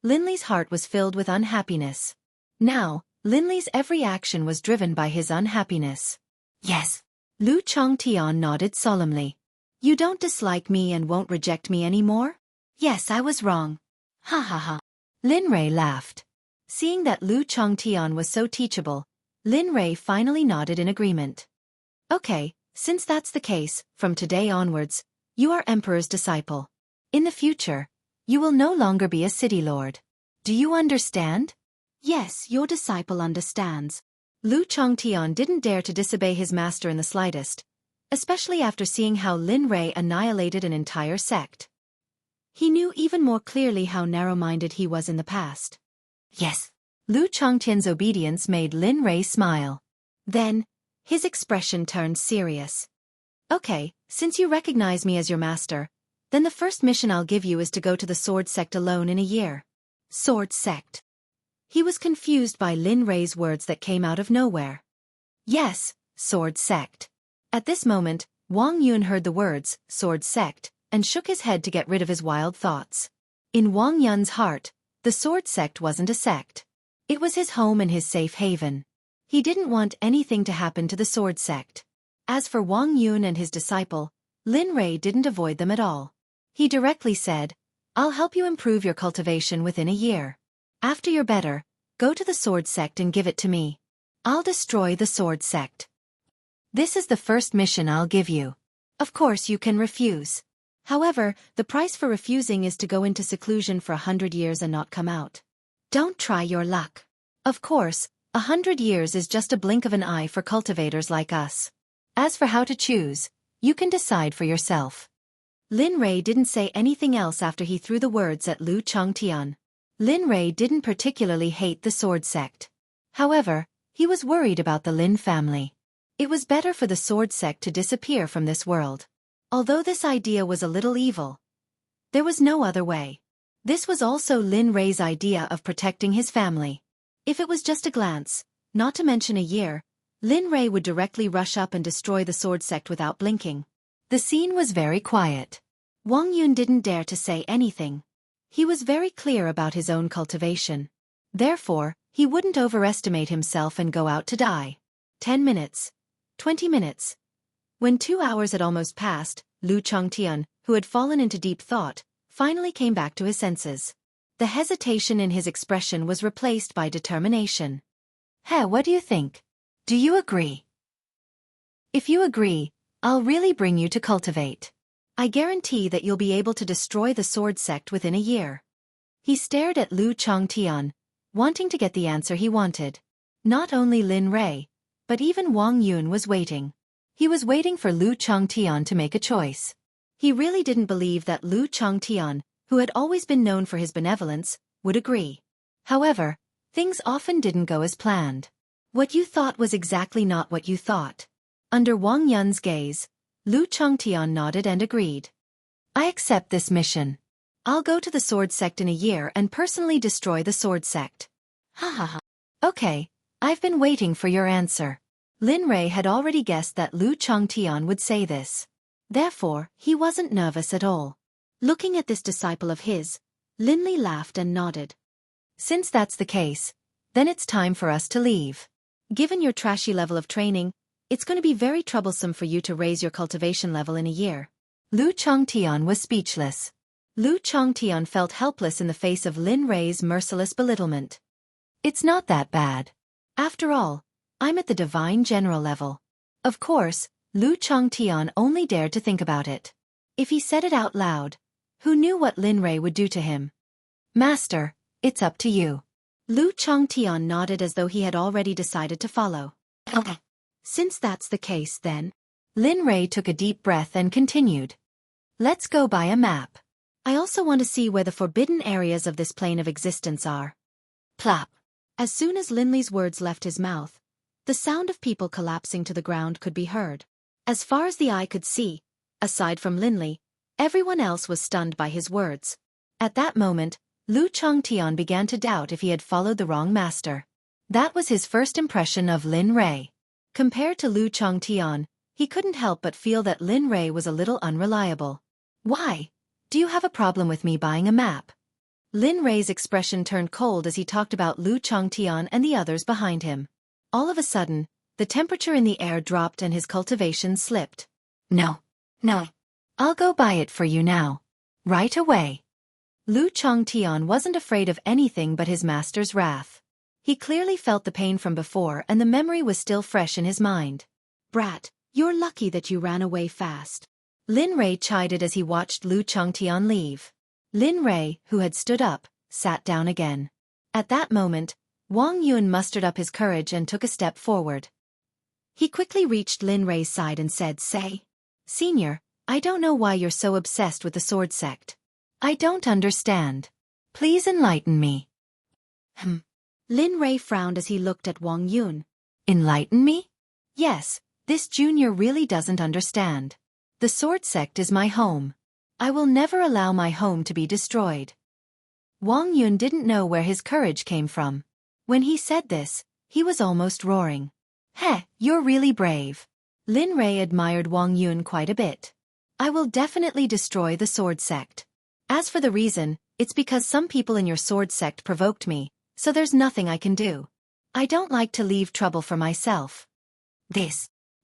Lin Li's heart was filled with unhappiness. Now, Lin Li's every action was driven by his unhappiness. Yes. Lu Changtian nodded solemnly. You don't dislike me and won't reject me anymore? Yes, I was wrong. Ha ha ha. Lin Rei laughed. Seeing that Lu Changtian was so teachable, Lin Rei finally nodded in agreement. Okay, since that's the case, from today onwards, you are Emperor's disciple. In the future, you will no longer be a city lord. Do you understand? Yes, your disciple understands. Lu Changtian didn't dare to disobey his master in the slightest, especially after seeing how Lin Rei annihilated an entire sect. He knew even more clearly how narrow-minded he was in the past. Yes. Lu Changtian's obedience made Lin Rei smile. Then, his expression turned serious. Okay, since you recognize me as your master, then the first mission I'll give you is to go to the Sword Sect alone in a year. Sword Sect. He was confused by Lin Rei's words that came out of nowhere. Yes, Sword Sect. At this moment, Wang Yun heard the words, Sword Sect, and shook his head to get rid of his wild thoughts. In Wang Yun's heart, the Sword Sect wasn't a sect. It was his home and his safe haven. He didn't want anything to happen to the Sword Sect. As for Wang Yun and his disciple, Lin Rei didn't avoid them at all. He directly said, I'll help you improve your cultivation within a year. After you're better, go to the Sword Sect and give it to me. I'll destroy the Sword Sect. This is the first mission I'll give you. Of course you can refuse. However, the price for refusing is to go into seclusion for 100 years and not come out. Don't try your luck. Of course, 100 years is just a blink of an eye for cultivators like us. As for how to choose, you can decide for yourself. Lin Rei didn't say anything else after he threw the words at Lu Changtian. Lin Rei didn't particularly hate the Sword Sect. However, he was worried about the Lin family. It was better for the Sword Sect to disappear from this world. Although this idea was a little evil, there was no other way. This was also Lin Rei's idea of protecting his family. If it was just a glance, not to mention a year, Lin Rei would directly rush up and destroy the Sword Sect without blinking. The scene was very quiet. Wang Yun didn't dare to say anything. He was very clear about his own cultivation. Therefore, he wouldn't overestimate himself and go out to die. 10 minutes. 20 minutes. When 2 hours had almost passed, Lu Changtian, who had fallen into deep thought, finally came back to his senses. The hesitation in his expression was replaced by determination. Hey, what do you think? Do you agree? If you agree, I'll really bring you to cultivate. I guarantee that you'll be able to destroy the Sword Sect within a year. He stared at Lu Changtian, wanting to get the answer he wanted. Not only Lin Rei, but even Wang Yun was waiting. He was waiting for Lu Changtian to make a choice. He really didn't believe that Lu Changtian, who had always been known for his benevolence, would agree. However, things often didn't go as planned. What you thought was exactly not what you thought. Under Wang Yun's gaze, Lu Changtian nodded and agreed. I accept this mission. I'll go to the Sword Sect in a year and personally destroy the Sword Sect. Ha ha ha. Okay, I've been waiting for your answer. Lin Rei had already guessed that Lu Changtian would say this. Therefore, he wasn't nervous at all. Looking at this disciple of his, Lin Li laughed and nodded. Since that's the case, then it's time for us to leave. Given your trashy level of training, it's going to be very troublesome for you to raise your cultivation level in a year. Lu Changtian was speechless. Lu Changtian felt helpless in the face of Lin Rei's merciless belittlement. It's not that bad. After all, I'm at the divine general level. Of course, Lu Changtian only dared to think about it. If he said it out loud, who knew what Lin Rei would do to him? Master, it's up to you. Lu Changtian nodded as though he had already decided to follow. Okay. Since that's the case then. Lin Rei took a deep breath and continued. Let's go buy a map. I also want to see where the forbidden areas of this plane of existence are. Plop. As soon as Lin Li's words left his mouth, the sound of people collapsing to the ground could be heard. As far as the eye could see, aside from Lin Li, everyone else was stunned by his words. At that moment, Lu Changtian began to doubt if he had followed the wrong master. That was his first impression of Lin Rei. Compared to Lu Changtian, he couldn't help but feel that Lin Rei was a little unreliable. Why? Do you have a problem with me buying a map? Lin Rei's expression turned cold as he talked about Lu Changtian and the others behind him. All of a sudden, the temperature in the air dropped and his cultivation slipped. No. I'll go buy it for you now. Right away. Lu Changtian wasn't afraid of anything but his master's wrath. He clearly felt the pain from before and the memory was still fresh in his mind. Brat, you're lucky that you ran away fast. Lin Rei chided as he watched Lu Changtian leave. Lin Rei, who had stood up, sat down again. At that moment, Wang Yun mustered up his courage and took a step forward. He quickly reached Lin Rei's side and said, Senior, I don't know why you're so obsessed with the sword sect. I don't understand. Please enlighten me. Lin Rei frowned as he looked at Wang Yun. Enlighten me? Yes, this junior really doesn't understand. The sword sect is my home. I will never allow my home to be destroyed. Wang Yun didn't know where his courage came from. When he said this, he was almost roaring. You're really brave. Lin Rei admired Wang Yun quite a bit. I will definitely destroy the sword sect. As for the reason, it's because some people in your sword sect provoked me, so there's nothing I can do. I don't like to leave trouble for myself.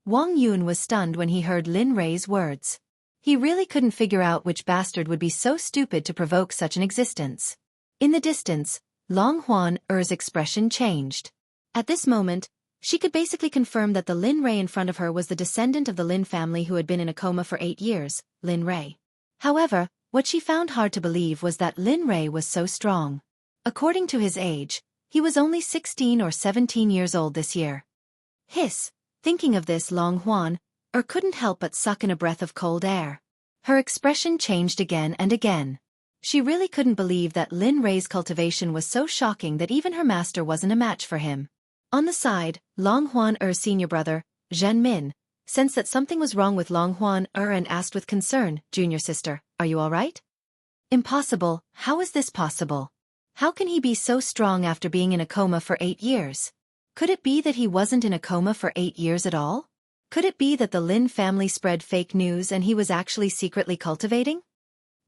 Wang Yun was stunned when he heard Lin Rei's words. He really couldn't figure out which bastard would be so stupid to provoke such an existence. In the distance, Long Huan Er's expression changed. At this moment, she could basically confirm that the Lin Rei in front of her was the descendant of the Lin family who had been in a coma for 8 years, Lin Rei. However, what she found hard to believe was that Lin Rei was so strong. According to his age, he was only 16 or 17 years old this year. Thinking of this, Long Huan couldn't help but suck in a breath of cold air. Her expression changed again and again. She really couldn't believe that Lin Rei's cultivation was so shocking that even her master wasn't a match for him. On the side, Long Huan senior brother, Zhen Min, sensed that something was wrong with Long Huan and asked with concern, Junior sister, are you all right? Impossible, how is this possible? How can he be so strong after being in a coma for 8 years? Could it be that he wasn't in a coma for 8 years at all? Could it be that the Lin family spread fake news and he was actually secretly cultivating?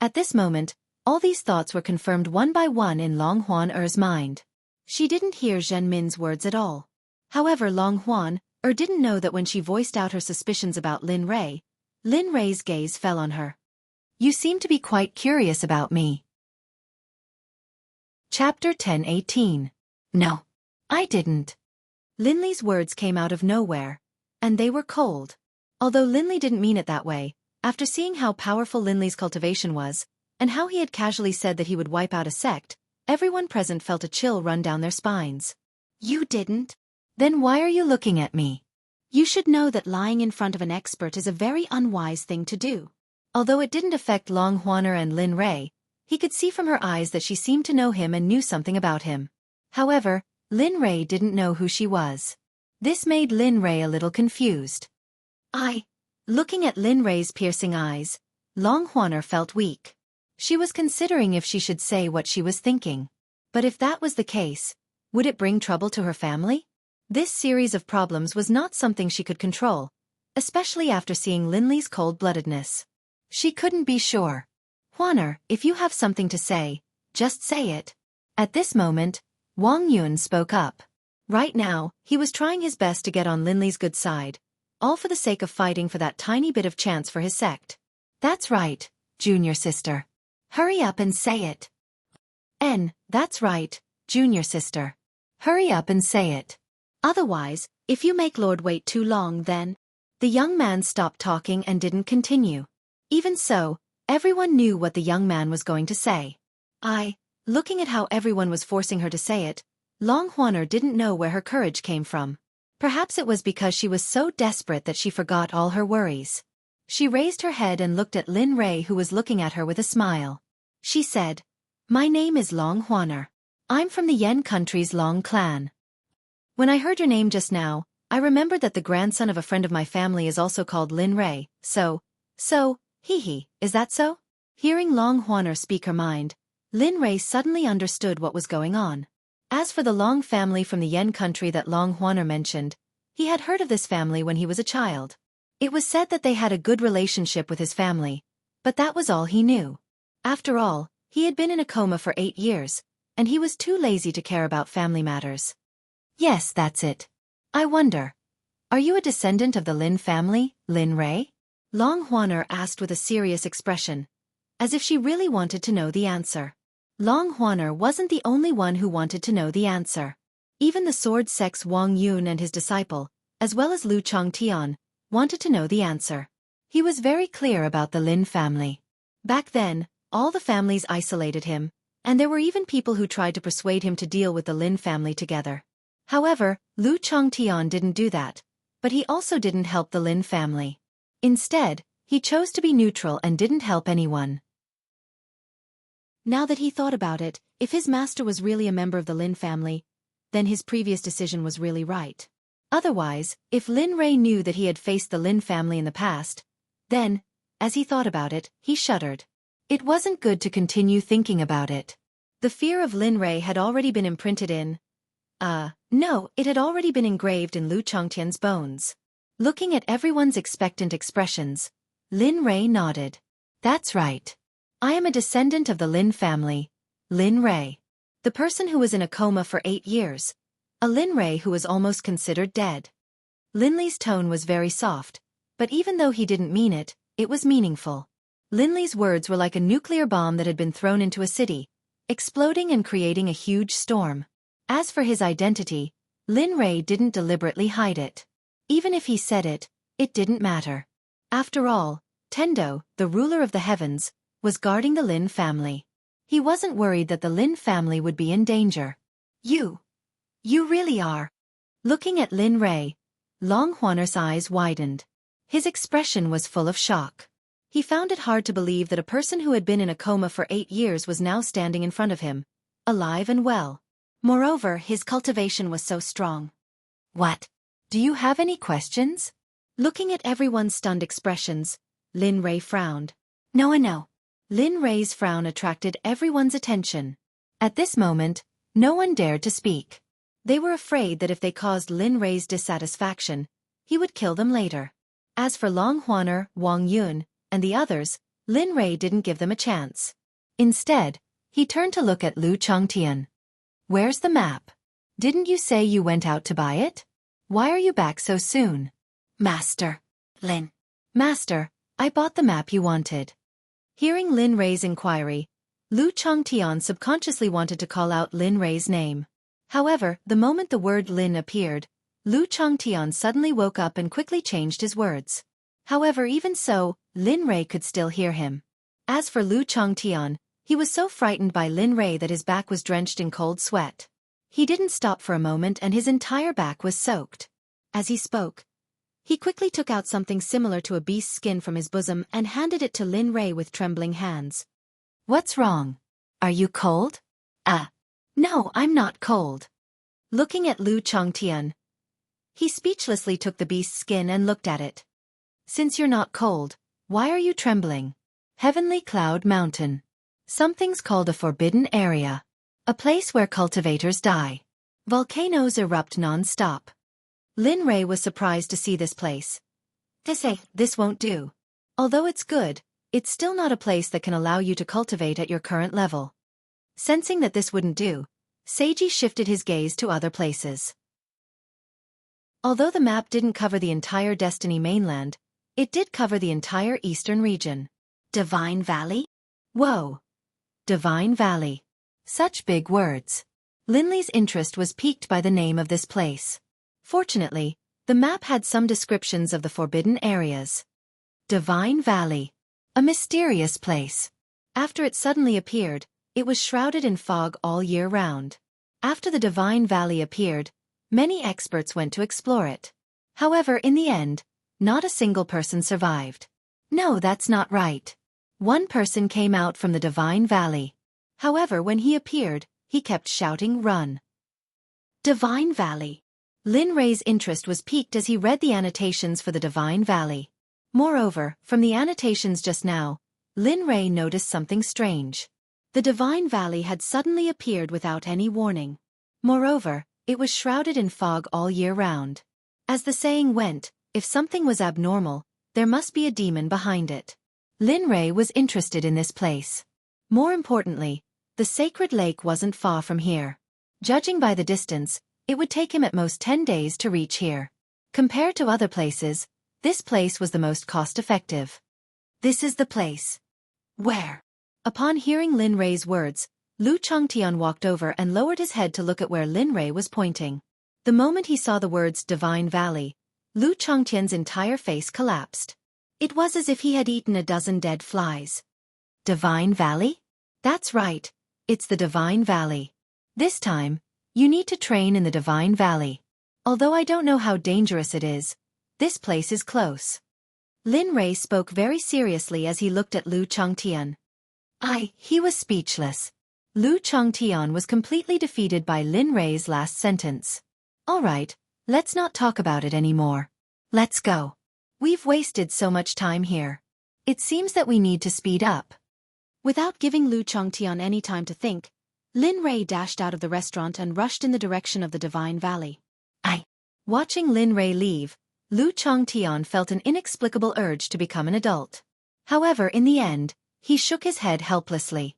At this moment, all these thoughts were confirmed one by one in Long Huan mind. She didn't hear Zhen Min's words at all. However, Long Huan didn't know that when she voiced out her suspicions about Lin Rei's gaze fell on her. You seem to be quite curious about me. Chapter 1018. No, I didn't. Lin Li's words came out of nowhere, and they were cold. Although Lin Li didn't mean it that way, after seeing how powerful Lin Li's cultivation was, and how he had casually said that he would wipe out a sect, everyone present felt a chill run down their spines. You didn't? Then why are you looking at me? You should know that lying in front of an expert is a very unwise thing to do. Although it didn't affect Long Huaner and Lin Rei, he could see from her eyes that she seemed to know him and knew something about him. However, Lin Rei didn't know who she was. This made Lin Rei a little confused. Looking at Lin Rei's piercing eyes, Long Huaner felt weak. She was considering if she should say what she was thinking. But if that was the case, Would it bring trouble to her family? This series of problems was not something she could control, especially after seeing Linley's cold-bloodedness. She couldn't be sure. Huaner, if you have something to say, just say it. At this moment, Wang Yun spoke up. Right now, he was trying his best to get on Linley's good side, all for the sake of fighting for that tiny bit of chance for his sect. That's right, junior sister. Hurry up and say it. That's right, junior sister. Hurry up and say it. Otherwise, if you make Lord wait too long then... The young man stopped talking and didn't continue. Even so, everyone knew what the young man was going to say. Looking at how everyone was forcing her to say it, Long Huaner didn't know where her courage came from. Perhaps it was because she was so desperate that she forgot all her worries. She raised her head and looked at Lin Rei, who was looking at her with a smile. She said, "My name is Long Huaner. I'm from the Yen country's Long clan. When I heard your name just now, I remembered that the grandson of a friend of my family is also called Lin Rei, so, is that so?" Hearing Long Huaner speak her mind, Lin Rei suddenly understood what was going on. As for the Long family from the Yen country that Long Huaner mentioned, he had heard of this family when he was a child. It was said that they had a good relationship with his family, but that was all he knew. After all, he had been in a coma for 8 years, and he was too lazy to care about family matters. Yes, that's it. I wonder, are you a descendant of the Lin family, Lin Rei? Long Huaner asked with a serious expression, as if she really wanted to know the answer. Long Huaner wasn't the only one who wanted to know the answer. Even the Sword Sect's Wang Yun and his disciple, as well as Lu Changtian, wanted to know the answer. He was very clear about the Lin family. Back then, all the families isolated him, and there were even people who tried to persuade him to deal with the Lin family together. However, Lu Changtian didn't do that, but he also didn't help the Lin family. Instead, he chose to be neutral and didn't help anyone. Now that he thought about it, if his master was really a member of the Lin family, then his previous decision was really right. Otherwise, if Lin Rei knew that he had faced the Lin family in the past, then, as he thought about it, he shuddered. It wasn't good to continue thinking about it. The fear of Lin Rei had already been imprinted in... No, it had already been engraved in Lu Changtian's bones. Looking at everyone's expectant expressions, Lin Rei nodded. That's right. I am a descendant of the Lin family, Lin Rei. The person who was in a coma for 8 years. A Lin Rei who was almost considered dead. Linley's tone was very soft, but even though he didn't mean it, it was meaningful. Linley's words were like a nuclear bomb that had been thrown into a city, exploding and creating a huge storm. As for his identity, Lin Rei didn't deliberately hide it. Even if he said it, it didn't matter. After all, Tendo, the ruler of the heavens, was guarding the Lin family. He wasn't worried that the Lin family would be in danger. You really are. Looking at Lin Rei, Long Huaner's eyes widened. His expression was full of shock. He found it hard to believe that a person who had been in a coma for 8 years was now standing in front of him, alive and well. Moreover, his cultivation was so strong. What? Do you have any questions? Looking at everyone's stunned expressions, Lin Rei frowned. No. Lin Rei's frown attracted everyone's attention. At this moment, no one dared to speak. They were afraid that if they caused Lin Rei's dissatisfaction, he would kill them later. As for Long Huaner, Wang Yun, and the others, Lin Rei didn't give them a chance. Instead, he turned to look at Lu Changtian. Where's the map? Didn't you say you went out to buy it? Why are you back so soon? Master, I bought the map you wanted. Hearing Lin Rei's inquiry, Lu Changtian subconsciously wanted to call out Lin Rei's name. However, the moment the word Lin appeared, Lu Changtian suddenly woke up and quickly changed his words. However, even so, Lin Rei could still hear him. As for Lu Changtian, he was so frightened by Lin Rei that his back was drenched in cold sweat. He didn't stop for a moment and his entire back was soaked. As he spoke, he quickly took out something similar to a beast's skin from his bosom and handed it to Lin Rei with trembling hands. What's wrong? Are you cold? No, I'm not cold. Looking at Lu Changtian, he speechlessly took the beast's skin and looked at it. Since you're not cold, why are you trembling? Heavenly Cloud Mountain. Something's called a forbidden area. A place where cultivators die. Volcanoes erupt non-stop. Lin Rei was surprised to see this place. This won't do. Although it's good, it's still not a place that can allow you to cultivate at your current level. Sensing that this wouldn't do, Seiji shifted his gaze to other places. Although the map didn't cover the entire Destiny mainland, it did cover the entire eastern region. Divine Valley? Whoa! Divine Valley. Such big words. Linley's interest was piqued by the name of this place. Fortunately, the map had some descriptions of the forbidden areas. Divine Valley. A mysterious place. After it suddenly appeared, it was shrouded in fog all year round. After the Divine Valley appeared, many experts went to explore it. However, in the end, not a single person survived. No, that's not right. One person came out from the Divine Valley. However, when he appeared, he kept shouting, "Run!" Divine Valley. Lin Rei's interest was piqued as he read the annotations for the Divine Valley. Moreover, from the annotations just now, Lin Rei noticed something strange. The Divine Valley had suddenly appeared without any warning. Moreover, it was shrouded in fog all year round. As the saying went, if something was abnormal, there must be a demon behind it. Lin Rei was interested in this place. More importantly, the sacred lake wasn't far from here. Judging by the distance, it would take him at most 10 days to reach here. Compared to other places, this place was the most cost-effective. This is the place. Where? Upon hearing Lin Rei's words, Lu Chongtian walked over and lowered his head to look at where Lin Rei was pointing. The moment he saw the words Divine Valley, Lu Chongtian's entire face collapsed. It was as if he had eaten a dozen dead flies. Divine Valley? That's right, it's the Divine Valley. This time, you need to train in the Divine Valley. Although I don't know how dangerous it is, this place is close. Lin Rei spoke very seriously as he looked at Lu Chongtian. He was speechless. Lu Chongtian was completely defeated by Lin Rei's last sentence. Alright, let's not talk about it anymore. Let's go. We've wasted so much time here. It seems that we need to speed up. Without giving Lu Chongtian any time to think, Lin Rei dashed out of the restaurant and rushed in the direction of the Divine Valley. Watching Lin Rei leave, Lu Chongtian felt an inexplicable urge to become an adult. However, in the end, he shook his head helplessly.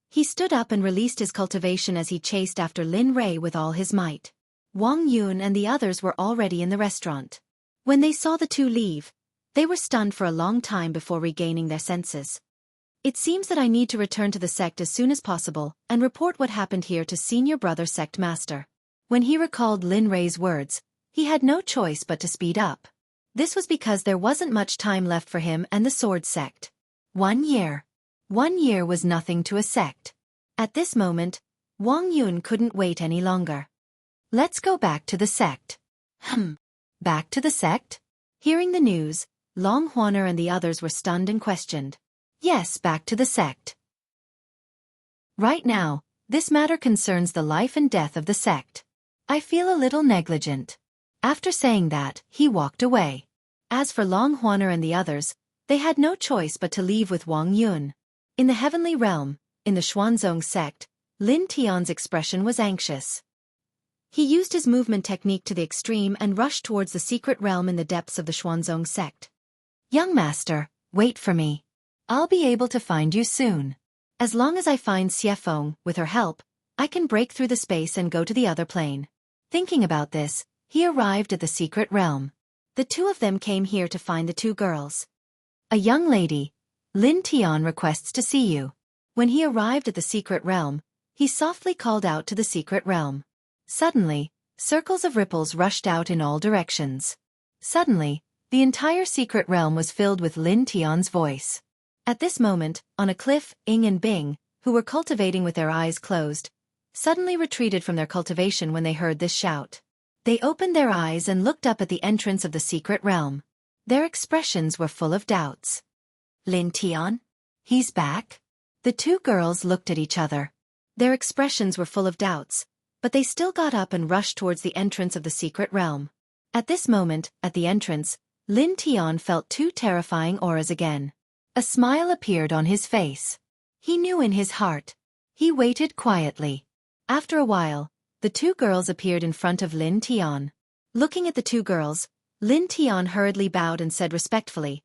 He stood up and released his cultivation as he chased after Lin Rei with all his might. Wang Yun and the others were already in the restaurant. When they saw the two leave, they were stunned for a long time before regaining their senses. It seems that I need to return to the sect as soon as possible and report what happened here to Senior Brother Sect Master. When he recalled Lin Rei's words, he had no choice but to speed up. This was because there wasn't much time left for him and the Sword Sect. 1 year. 1 year was nothing to a sect. At this moment, Wang Yun couldn't wait any longer. Let's go back to the sect. Back to the sect? Hearing the news, Long Huaner and the others were stunned and questioned. Yes, back to the sect. Right now, this matter concerns the life and death of the sect. I feel a little negligent. After saying that, he walked away. As for Long Huaner and the others, they had no choice but to leave with Wang Yun. In the heavenly realm, in the Xuanzong sect, Lin Tian's expression was anxious. He used his movement technique to the extreme and rushed towards the secret realm in the depths of the Xuanzong sect. Young master, wait for me. I'll be able to find you soon. As long as I find Xiefeng, with her help, I can break through the space and go to the other plane. Thinking about this, he arrived at the secret realm. The two of them came here to find the two girls. A young lady, Lin Tian, requests to see you. When he arrived at the secret realm, he softly called out to the secret realm. Suddenly, circles of ripples rushed out in all directions. Suddenly, the entire secret realm was filled with Lin Tian's voice. At this moment, on a cliff, Ying and Bing, who were cultivating with their eyes closed, suddenly retreated from their cultivation when they heard this shout. They opened their eyes and looked up at the entrance of the secret realm. Their expressions were full of doubts. Lin Tian? He's back? The two girls looked at each other. Their expressions were full of doubts, but they still got up and rushed towards the entrance of the secret realm. At this moment, at the entrance, Lin Tian felt two terrifying auras again. A smile appeared on his face. He knew in his heart. He waited quietly. After a while, the two girls appeared in front of Lin Tian. Looking at the two girls, Lin Tian hurriedly bowed and said respectfully,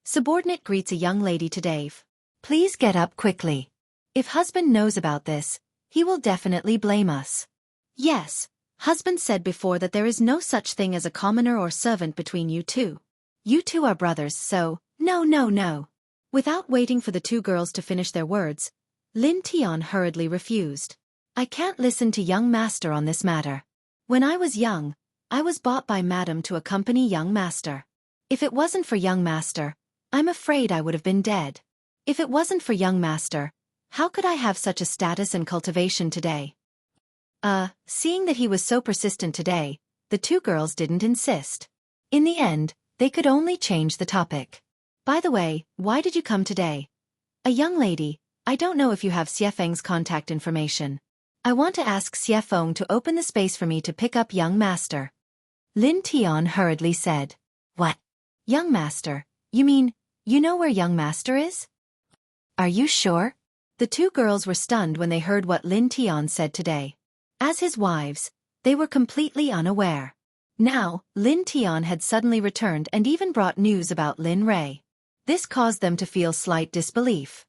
"Subordinate greets a young lady to Dave. Please get up quickly. If husband knows about this, he will definitely blame us." "Yes, husband said before that there is no such thing as a commoner or servant between you two. You two are brothers, so, no. Without waiting for the two girls to finish their words, Lin Tian hurriedly refused. "I can't listen to young master on this matter. When I was young, I was bought by madam to accompany young master. If it wasn't for young master, I'm afraid I would have been dead. If it wasn't for young master, how could I have such a status and cultivation today?" Seeing that he was so persistent today, the two girls didn't insist. In the end, they could only change the topic. "By the way, why did you come today?" "A young lady, I don't know if you have Xiefeng's contact information. I want to ask Xiefeng to open the space for me to pick up young master." Lin Tian hurriedly said. "What? Young master? You mean, you know where young master is?" "Are you sure?" The two girls were stunned when they heard what Lin Tian said today. As his wives, they were completely unaware. Now, Lin Tian had suddenly returned and even brought news about Lin Rei. This caused them to feel slight disbelief.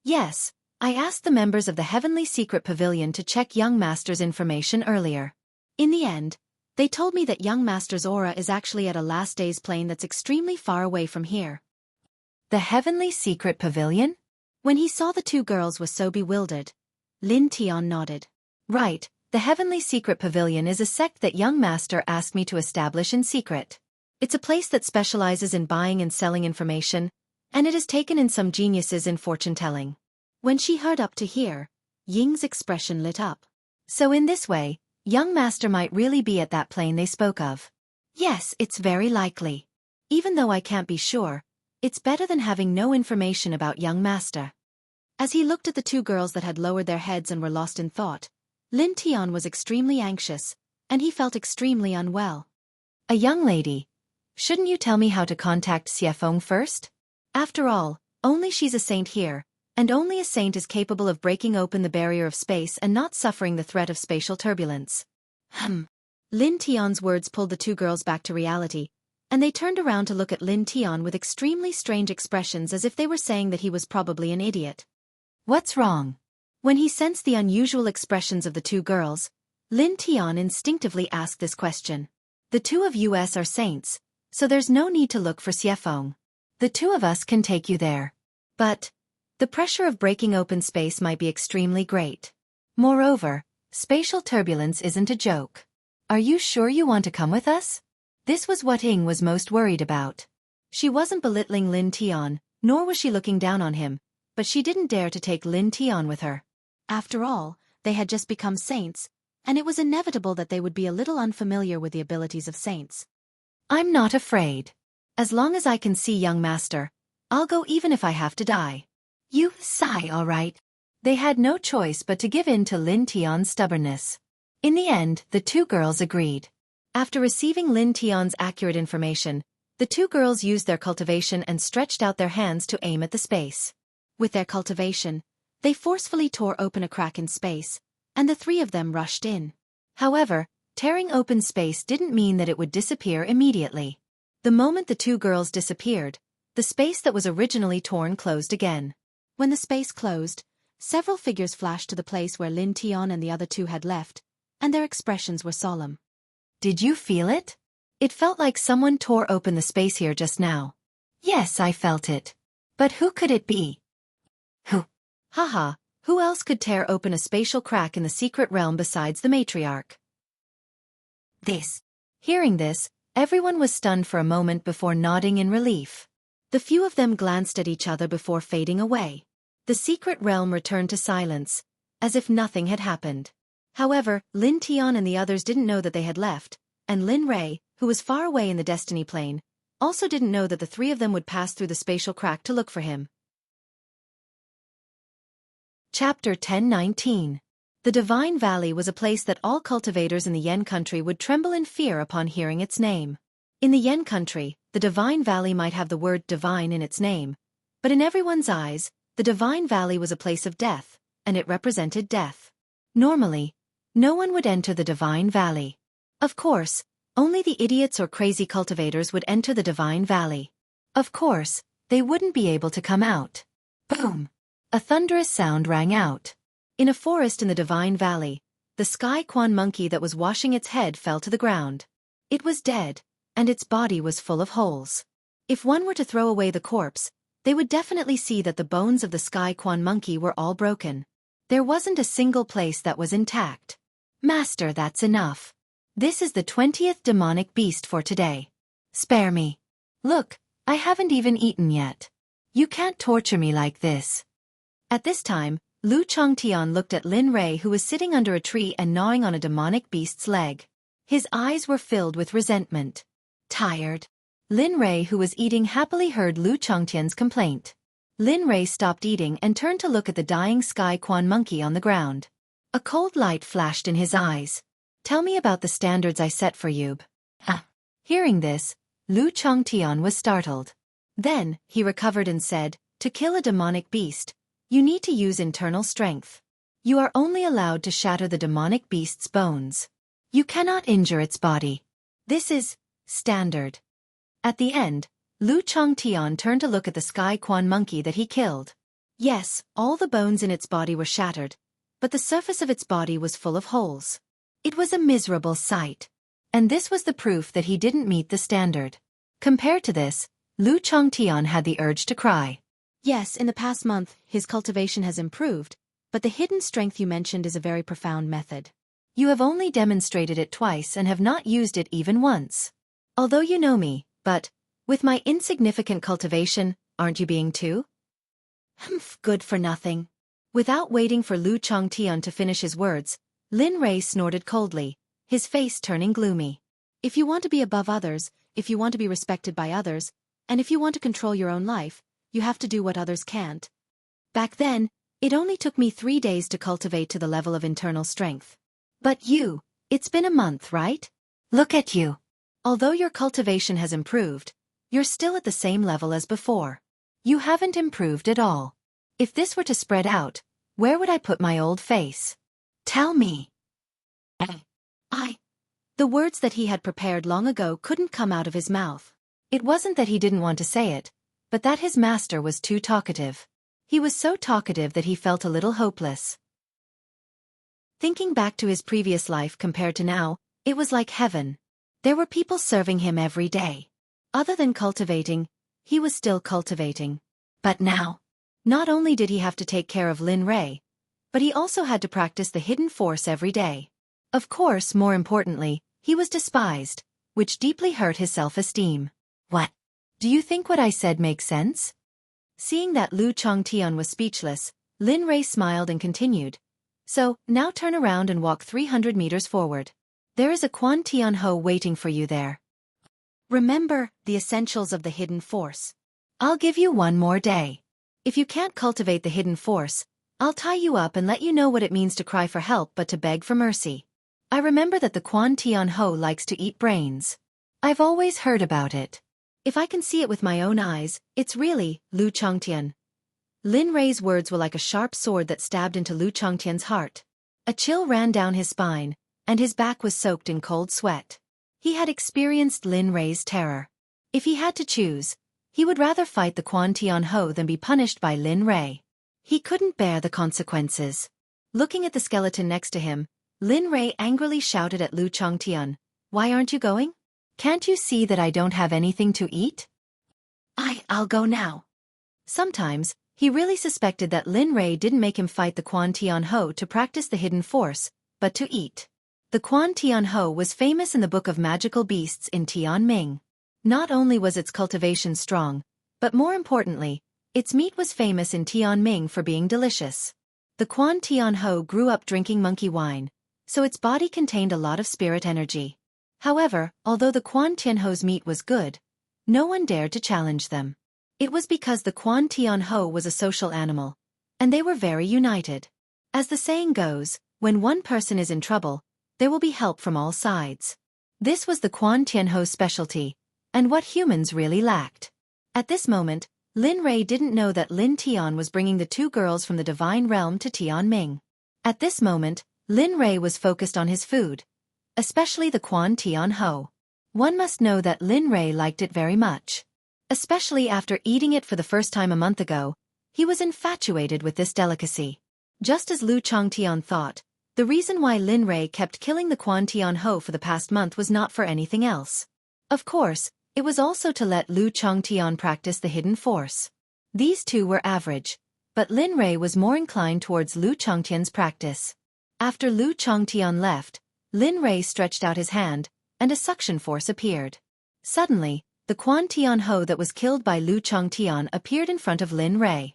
"Yes, I asked the members of the Heavenly Secret Pavilion to check young master's information earlier. In the end, they told me that young master's aura is actually at a last days plane that's extremely far away from here." "The Heavenly Secret Pavilion?" When he saw the two girls was so bewildered, Lin Tian nodded. "Right, the Heavenly Secret Pavilion is a sect that young master asked me to establish in secret. It's a place that specializes in buying and selling information, and it has taken in some geniuses in fortune-telling." When she heard up to here, Ying's expression lit up. So in this way, young master might really be at that plane they spoke of. "Yes, it's very likely. Even though I can't be sure, it's better than having no information about young master." As he looked at the two girls that had lowered their heads and were lost in thought, Lin Tian was extremely anxious, and he felt extremely unwell. "A young lady. Shouldn't you tell me how to contact Xiefeng first? After all, only she's a saint here, and only a saint is capable of breaking open the barrier of space and not suffering the threat of spatial turbulence." Lin Tian's words pulled the two girls back to reality, and they turned around to look at Lin Tian with extremely strange expressions as if they were saying that he was probably an idiot. "What's wrong?" When he sensed the unusual expressions of the two girls, Lin Tian instinctively asked this question. "The two of us are saints, so there's no need to look for Xiefeng. The two of us can take you there. But the pressure of breaking open space might be extremely great. Moreover, spatial turbulence isn't a joke. Are you sure you want to come with us?" This was what Ying was most worried about. She wasn't belittling Lin Tian, nor was she looking down on him, but she didn't dare to take Lin Tian with her. After all, they had just become saints, and it was inevitable that they would be a little unfamiliar with the abilities of saints. "I'm not afraid. As long as I can see young master, I'll go even if I have to die." "You sigh, all right." They had no choice but to give in to Lin Tian's stubbornness. In the end, the two girls agreed. After receiving Lin Tian's accurate information, the two girls used their cultivation and stretched out their hands to aim at the space. With their cultivation, they forcefully tore open a crack in space, and the three of them rushed in. However, tearing open space didn't mean that it would disappear immediately. The moment the two girls disappeared, the space that was originally torn closed again. When the space closed, several figures flashed to the place where Lin Tian and the other two had left, and their expressions were solemn. "Did you feel it? It felt like someone tore open the space here just now." "Yes, I felt it. But who could it be?" "Who?" "Haha, who else could tear open a spatial crack in the secret realm besides the matriarch?" "This." Hearing this, everyone was stunned for a moment before nodding in relief. The few of them glanced at each other before fading away. The secret realm returned to silence, as if nothing had happened. However, Lin Tian and the others didn't know that they had left, and Lin Rei, who was far away in the destiny plane, also didn't know that the three of them would pass through the spatial crack to look for him. Chapter 1019. The Divine Valley was a place that all cultivators in the Yen country would tremble in fear upon hearing its name. In the Yen country, the Divine Valley might have the word divine in its name, but in everyone's eyes, the Divine Valley was a place of death, and it represented death. Normally, no one would enter the Divine Valley. Of course, only the idiots or crazy cultivators would enter the Divine Valley. Of course, they wouldn't be able to come out. Boom! A thunderous sound rang out. In a forest in the Divine Valley, the sky quan monkey that was washing its head fell to the ground. It was dead, and its body was full of holes. If one were to throw away the corpse, they would definitely see that the bones of the sky quan monkey were all broken. There wasn't a single place that was intact. Master, that's enough. This is the 20th demonic beast for today. Spare me. Look, I haven't even eaten yet. You can't torture me like this. At this time, Lu Chongtian looked at Lin Rei, who was sitting under a tree and gnawing on a demonic beast's leg. His eyes were filled with resentment. Tired. Lin Rei, who was eating happily, heard Lu Chongtian's complaint. Lin Rei stopped eating and turned to look at the dying sky quan monkey on the ground. A cold light flashed in his eyes. Tell me about the standards I set for you. Hearing this, Lu Chongtian was startled. Then, he recovered and said, to kill a demonic beast, you need to use internal strength. You are only allowed to shatter the demonic beast's bones. You cannot injure its body. This is standard. At the end, Lu Chongtian turned to look at the sky quan monkey that he killed. Yes, all the bones in its body were shattered, but the surface of its body was full of holes. It was a miserable sight. And this was the proof that he didn't meet the standard. Compared to this, Lu Chongtian had the urge to cry. Yes, in the past month, his cultivation has improved, but the hidden strength you mentioned is a very profound method. You have only demonstrated it twice and have not used it even once. Although you know me, but, with my insignificant cultivation, aren't you being too? Good for nothing. Without waiting for Lu Chongtian to finish his words, Lin Rei snorted coldly, his face turning gloomy. If you want to be above others, if you want to be respected by others, and if you want to control your own life, you have to do what others can't. Back then, it only took me 3 days to cultivate to the level of internal strength. But you, it's been a month, right? Look at you. Although your cultivation has improved, you're still at the same level as before. You haven't improved at all. If this were to spread out, where would I put my old face? Tell me. The words that he had prepared long ago couldn't come out of his mouth. It wasn't that he didn't want to say it, but that his master was too talkative. He was so talkative that he felt a little hopeless. Thinking back to his previous life compared to now, it was like heaven. There were people serving him every day. Other than cultivating, he was still cultivating. But now, not only did he have to take care of Lin Rei, but he also had to practice the hidden force every day. Of course, more importantly, he was despised, which deeply hurt his self-esteem. What? Do you think what I said makes sense? Seeing that Lu Chongtian was speechless, Lin Rei smiled and continued. So, now turn around and walk 300 meters forward. There is a Quan Tian Ho waiting for you there. Remember the essentials of the hidden force. I'll give you one more day. If you can't cultivate the hidden force, I'll tie you up and let you know what it means to cry for help but to beg for mercy. I remember that the Quan Tian Ho likes to eat brains. I've always heard about it. If I can see it with my own eyes, it's really, Lu Chongtian. Lin Rei's words were like a sharp sword that stabbed into Lu Chongtian's heart. A chill ran down his spine, and his back was soaked in cold sweat. He had experienced Lin Rei's terror. If he had to choose, he would rather fight the Quan Tian Ho than be punished by Lin Rei. He couldn't bear the consequences. Looking at the skeleton next to him, Lin Rei angrily shouted at Lu Chongtian, "Why aren't you going? Can't you see that I don't have anything to eat?" I'll go now. Sometimes, he really suspected that Lin Rei didn't make him fight the Quan Tian Ho to practice the hidden force, but to eat. The Quan Tian Ho was famous in the Book of Magical Beasts in Tianming. Not only was its cultivation strong, but more importantly, its meat was famous in Tianming for being delicious. The Quan Tian Ho grew up drinking monkey wine, so its body contained a lot of spirit energy. However, although the Quan Tian Ho's meat was good, no one dared to challenge them. It was because the Quan Tian Ho was a social animal, and they were very united. As the saying goes, when one person is in trouble, there will be help from all sides. This was the Quan Tian Ho's specialty, and what humans really lacked. At this moment, Lin Rei didn't know that Lin Tian was bringing the 2 girls from the divine realm to Tianming. At this moment, Lin Rei was focused on his food, especially the Quan Tian Ho. One must know that Lin Rei liked it very much. Especially after eating it for the first time a month ago, he was infatuated with this delicacy. Just as Lu Changtian thought, the reason why Lin Rei kept killing the Quan Tian Ho for the past month was not for anything else. Of course, it was also to let Lu Changtian practice the hidden force. These two were average, but Lin Rei was more inclined towards Lu Changtian's practice. After Lu Changtian left, Lin Rei stretched out his hand, and a suction force appeared. Suddenly, the Quan Tian Ho that was killed by Lu Changtian appeared in front of Lin Rei.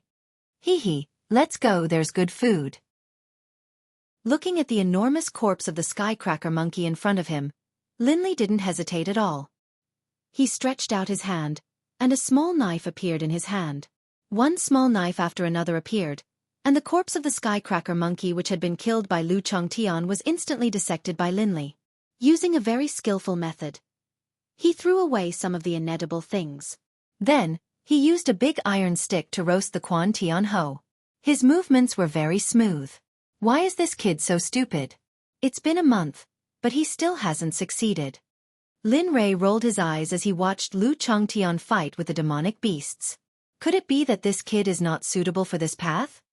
Hee, let's go, there's good food. Looking at the enormous corpse of the skycracker monkey in front of him, Lin Li didn't hesitate at all. He stretched out his hand, and a small knife appeared in his hand. One small knife after another appeared, and the corpse of the skycracker monkey which had been killed by Lu Changtian was instantly dissected by Lin Li. Using a very skillful method, he threw away some of the inedible things. Then, he used a big iron stick to roast the Quan Tian Ho. His movements were very smooth. Why is this kid so stupid? It's been a month, but he still hasn't succeeded. Lin Rei rolled his eyes as he watched Lu Changtian fight with the demonic beasts. Could it be that this kid is not suitable for this path?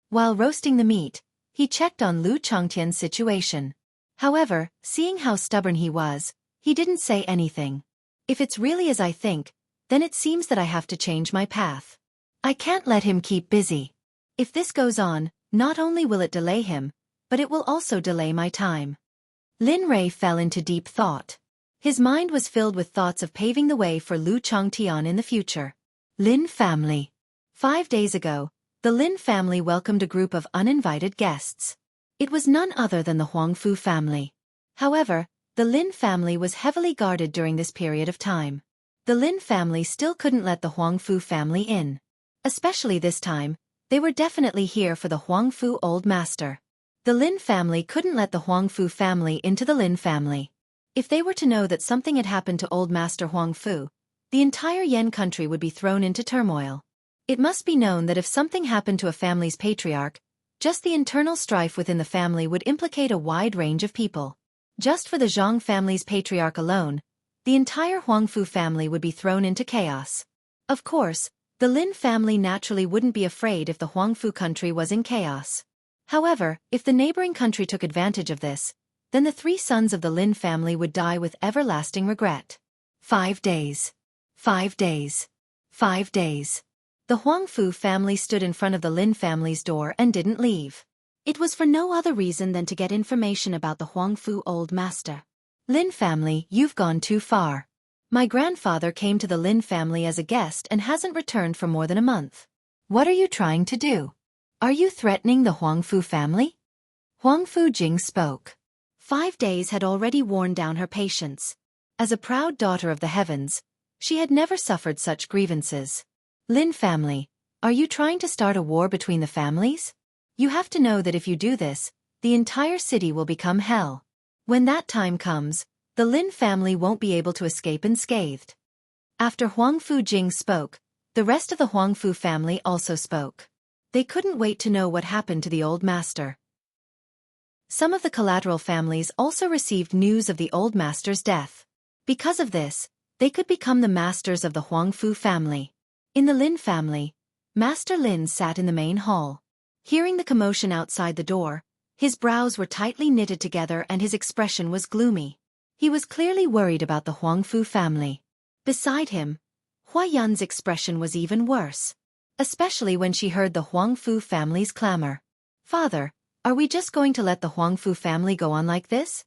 While roasting the meat, he checked on Lu Changtian's situation. However, seeing how stubborn he was, he didn't say anything. If it's really as I think, then it seems that I have to change my path. I can't let him keep busy. If this goes on, not only will it delay him, but it will also delay my time. Lin Rei fell into deep thought. His mind was filled with thoughts of paving the way for Lu Changtian in the future. Lin family. 5 days ago, the Lin family welcomed a group of uninvited guests. It was none other than the Huangfu family. However, the Lin family was heavily guarded during this period of time. The Lin family still couldn't let the Huangfu family in. Especially this time, they were definitely here for the Huangfu old master. The Lin family couldn't let the Huangfu family into the Lin family. If they were to know that something had happened to old master Huangfu, the entire Yan country would be thrown into turmoil. It must be known that if something happened to a family's patriarch, just the internal strife within the family would implicate a wide range of people. Just for the Zhang family's patriarch alone, the entire Huangfu family would be thrown into chaos. Of course, the Lin family naturally wouldn't be afraid if the Huangfu country was in chaos. However, if the neighboring country took advantage of this, then the 3 sons of the Lin family would die with everlasting regret. 5 days. 5 days. 5 days. The Huangfu family stood in front of the Lin family's door and didn't leave. It was for no other reason than to get information about the Huangfu old master. Lin family, you've gone too far. My grandfather came to the Lin family as a guest and hasn't returned for more than a month. What are you trying to do? Are you threatening the Huangfu family? Huangfu Jing spoke. 5 days had already worn down her patience. As a proud daughter of the heavens, she had never suffered such grievances. Lin family, are you trying to start a war between the families? You have to know that if you do this, the entire city will become hell. When that time comes, the Lin family won't be able to escape unscathed. After Huangfu Jing spoke, the rest of the Huangfu family also spoke. They couldn't wait to know what happened to the old master. Some of the collateral families also received news of the old master's death. Because of this, they could become the masters of the Huangfu family. In the Lin family, Master Lin sat in the main hall. Hearing the commotion outside the door, his brows were tightly knitted together and his expression was gloomy. He was clearly worried about the Huangfu family. Beside him, Hua Yun's expression was even worse, especially when she heard the Huangfu family's clamor. Father, are we just going to let the Huangfu family go on like this?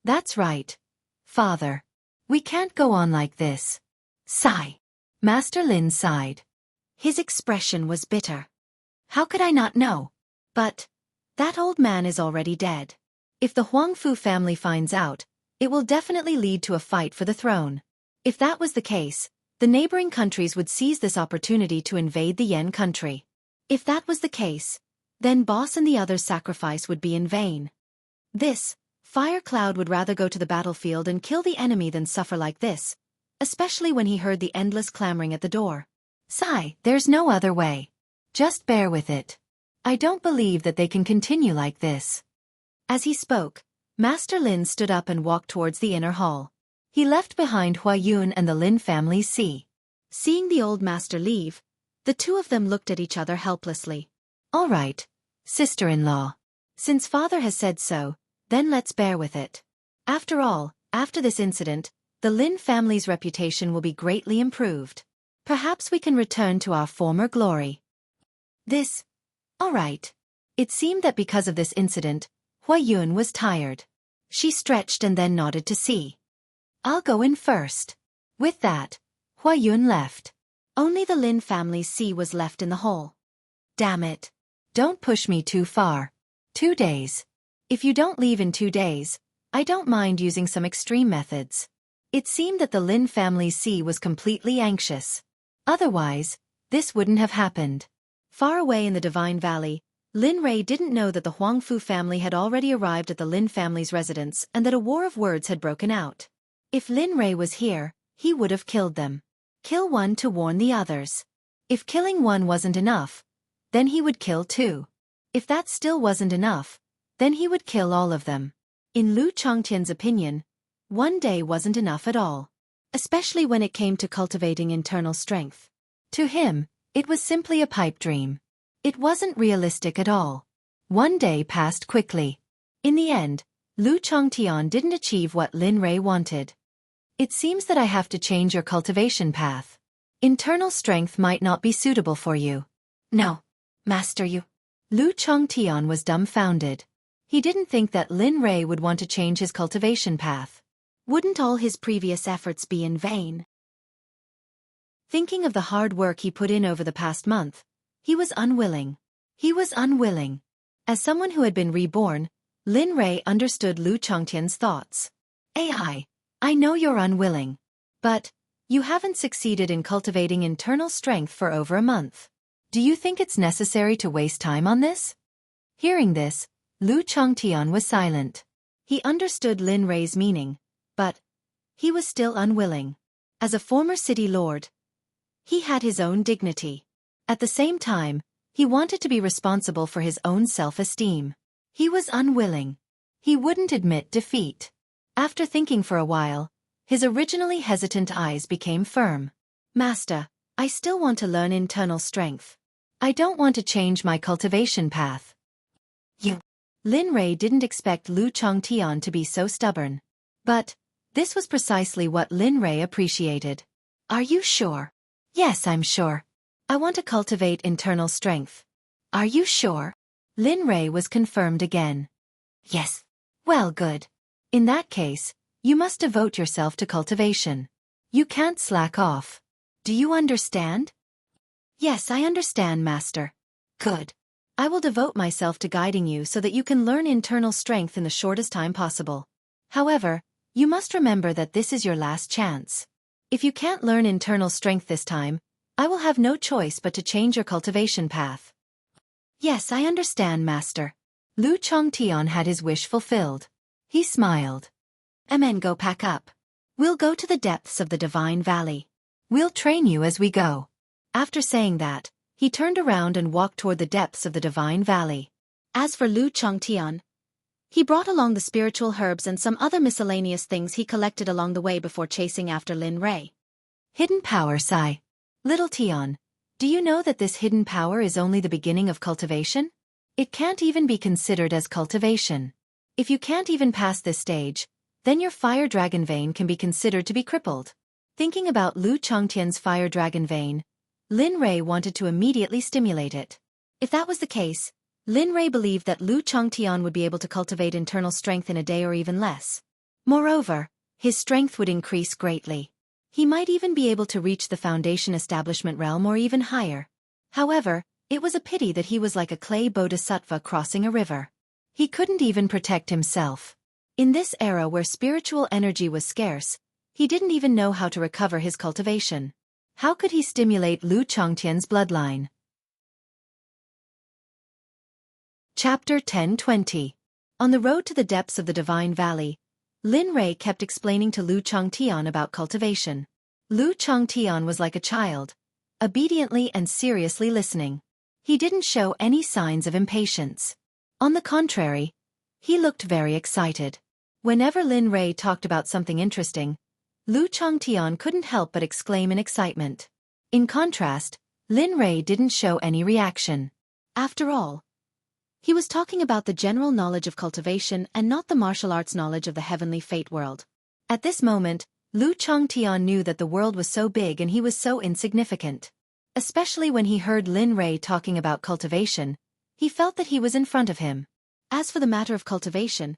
That's right. Father. We can't go on like this. Sigh. Master Lin sighed. His expression was bitter. How could I not know? But that old man is already dead. If the Huangfu family finds out, it will definitely lead to a fight for the throne. If that was the case, the neighboring countries would seize this opportunity to invade the Yan country. If that was the case, then Boss and the others' sacrifice would be in vain. This Fire Cloud would rather go to the battlefield and kill the enemy than suffer like this, especially when he heard the endless clamoring at the door. Sigh, there's no other way. Just bear with it. I don't believe that they can continue like this. As he spoke, Master Lin stood up and walked towards the inner hall. He left behind Huayun and the Lin family's sea. Seeing the old master leave, the two of them looked at each other helplessly. All right, sister-in-law. Since father has said so, then let's bear with it. After all, after this incident, the Lin family's reputation will be greatly improved. Perhaps we can return to our former glory. All right. It seemed that because of this incident, Huayun was tired. She stretched and then nodded to see. I'll go in first. With that, Huayun left. Only the Lin family's sea was left in the hole. Damn it. Don't push me too far. 2 days. If you don't leave in 2 days, I don't mind using some extreme methods. It seemed that the Lin family's sea was completely anxious. Otherwise, this wouldn't have happened. Far away in the Divine Valley, Lin Rei didn't know that the Huangfu family had already arrived at the Lin family's residence and that a war of words had broken out. If Lin Rei was here, he would have killed them. Kill one to warn the others. If killing one wasn't enough, then he would kill 2. If that still wasn't enough, then he would kill all of them. In Lu Chongtian's opinion, 1 day wasn't enough at all. Especially when it came to cultivating internal strength. To him, it was simply a pipe dream. It wasn't realistic at all. 1 day passed quickly. In the end, Lu Chongtian didn't achieve what Lin Rei wanted. It seems that I have to change your cultivation path. Internal strength might not be suitable for you. No, master, you. Lu Chongtian was dumbfounded. He didn't think that Lin Rei would want to change his cultivation path. Wouldn't all his previous efforts be in vain? Thinking of the hard work he put in over the past month, he was unwilling. As someone who had been reborn, Lin Rei understood Lu Chongtian's thoughts. I know you're unwilling. But you haven't succeeded in cultivating internal strength for over a month. Do you think it's necessary to waste time on this? Hearing this, Lu Chongtian was silent. He understood Lin Rei's meaning, but he was still unwilling. As a former city lord, he had his own dignity. At the same time, he wanted to be responsible for his own self-esteem. He was unwilling. He wouldn't admit defeat. After thinking for a while, his originally hesitant eyes became firm. Master, I still want to learn internal strength. I don't want to change my cultivation path. Lin Rei didn't expect Lu Chongtian to be so stubborn. But this was precisely what Lin Rei appreciated. Are you sure? Yes, I'm sure. I want to cultivate internal strength. Are you sure? Lin Rei was confirmed again. Yes. Well, good. In that case, you must devote yourself to cultivation. You can't slack off. Do you understand? Yes, I understand, Master. Good. I will devote myself to guiding you so that you can learn internal strength in the shortest time possible. However, you must remember that this is your last chance. If you can't learn internal strength this time, I will have no choice but to change your cultivation path. Yes, I understand, Master. Lu Chongtian had his wish fulfilled. He smiled. Amen, go pack up. We'll go to the depths of the Divine Valley. We'll train you as we go. After saying that, he turned around and walked toward the depths of the Divine Valley. As for Lu Chongtian, he brought along the spiritual herbs and some other miscellaneous things he collected along the way before chasing after Lin Rei. Hidden power, Sai. Little Tian, do you know that this hidden power is only the beginning of cultivation? It can't even be considered as cultivation. If you can't even pass this stage, then your fire dragon vein can be considered to be crippled. Thinking about Lu Chongtian's fire dragon vein, Lin Rei wanted to immediately stimulate it. If that was the case, Lin Rei believed that Lu Chongtian would be able to cultivate internal strength in a day or even less. Moreover, his strength would increase greatly. He might even be able to reach the foundation establishment realm or even higher. However, it was a pity that he was like a clay bodhisattva crossing a river. He couldn't even protect himself. In this era where spiritual energy was scarce, he didn't even know how to recover his cultivation. How could he stimulate Lu Chongtian's bloodline? Chapter 10-20. On the road to the depths of the Divine Valley, Lin Rei kept explaining to Lu Chongtian about cultivation. Lu Chongtian was like a child, obediently and seriously listening. He didn't show any signs of impatience. On the contrary, He looked very excited. Whenever Lin Rei talked about something interesting, Lu Changtian couldn't help but exclaim in excitement. In contrast, Lin Rei didn't show any reaction. After all, he was talking about the general knowledge of cultivation and not the martial arts knowledge of the heavenly fate world. At this moment, Lu Changtian knew that the world was so big and he was so insignificant. Especially when he heard Lin Rei talking about cultivation, he felt that he was in front of him. As for the matter of cultivation,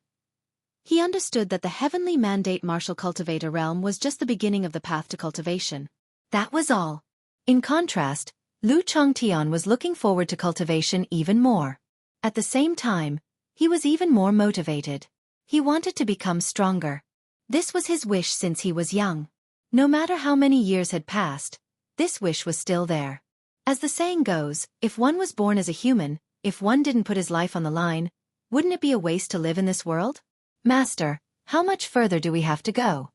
he understood that the heavenly mandate martial cultivator realm was just the beginning of the path to cultivation. That was all. In contrast, Lu Changtian was looking forward to cultivation even more. At the same time, he was even more motivated. He wanted to become stronger. This was his wish since he was young. No matter how many years had passed, this wish was still there. As the saying goes, if one was born as a human, if one didn't put his life on the line, wouldn't it be a waste to live in this world? Master, how much further do we have to go?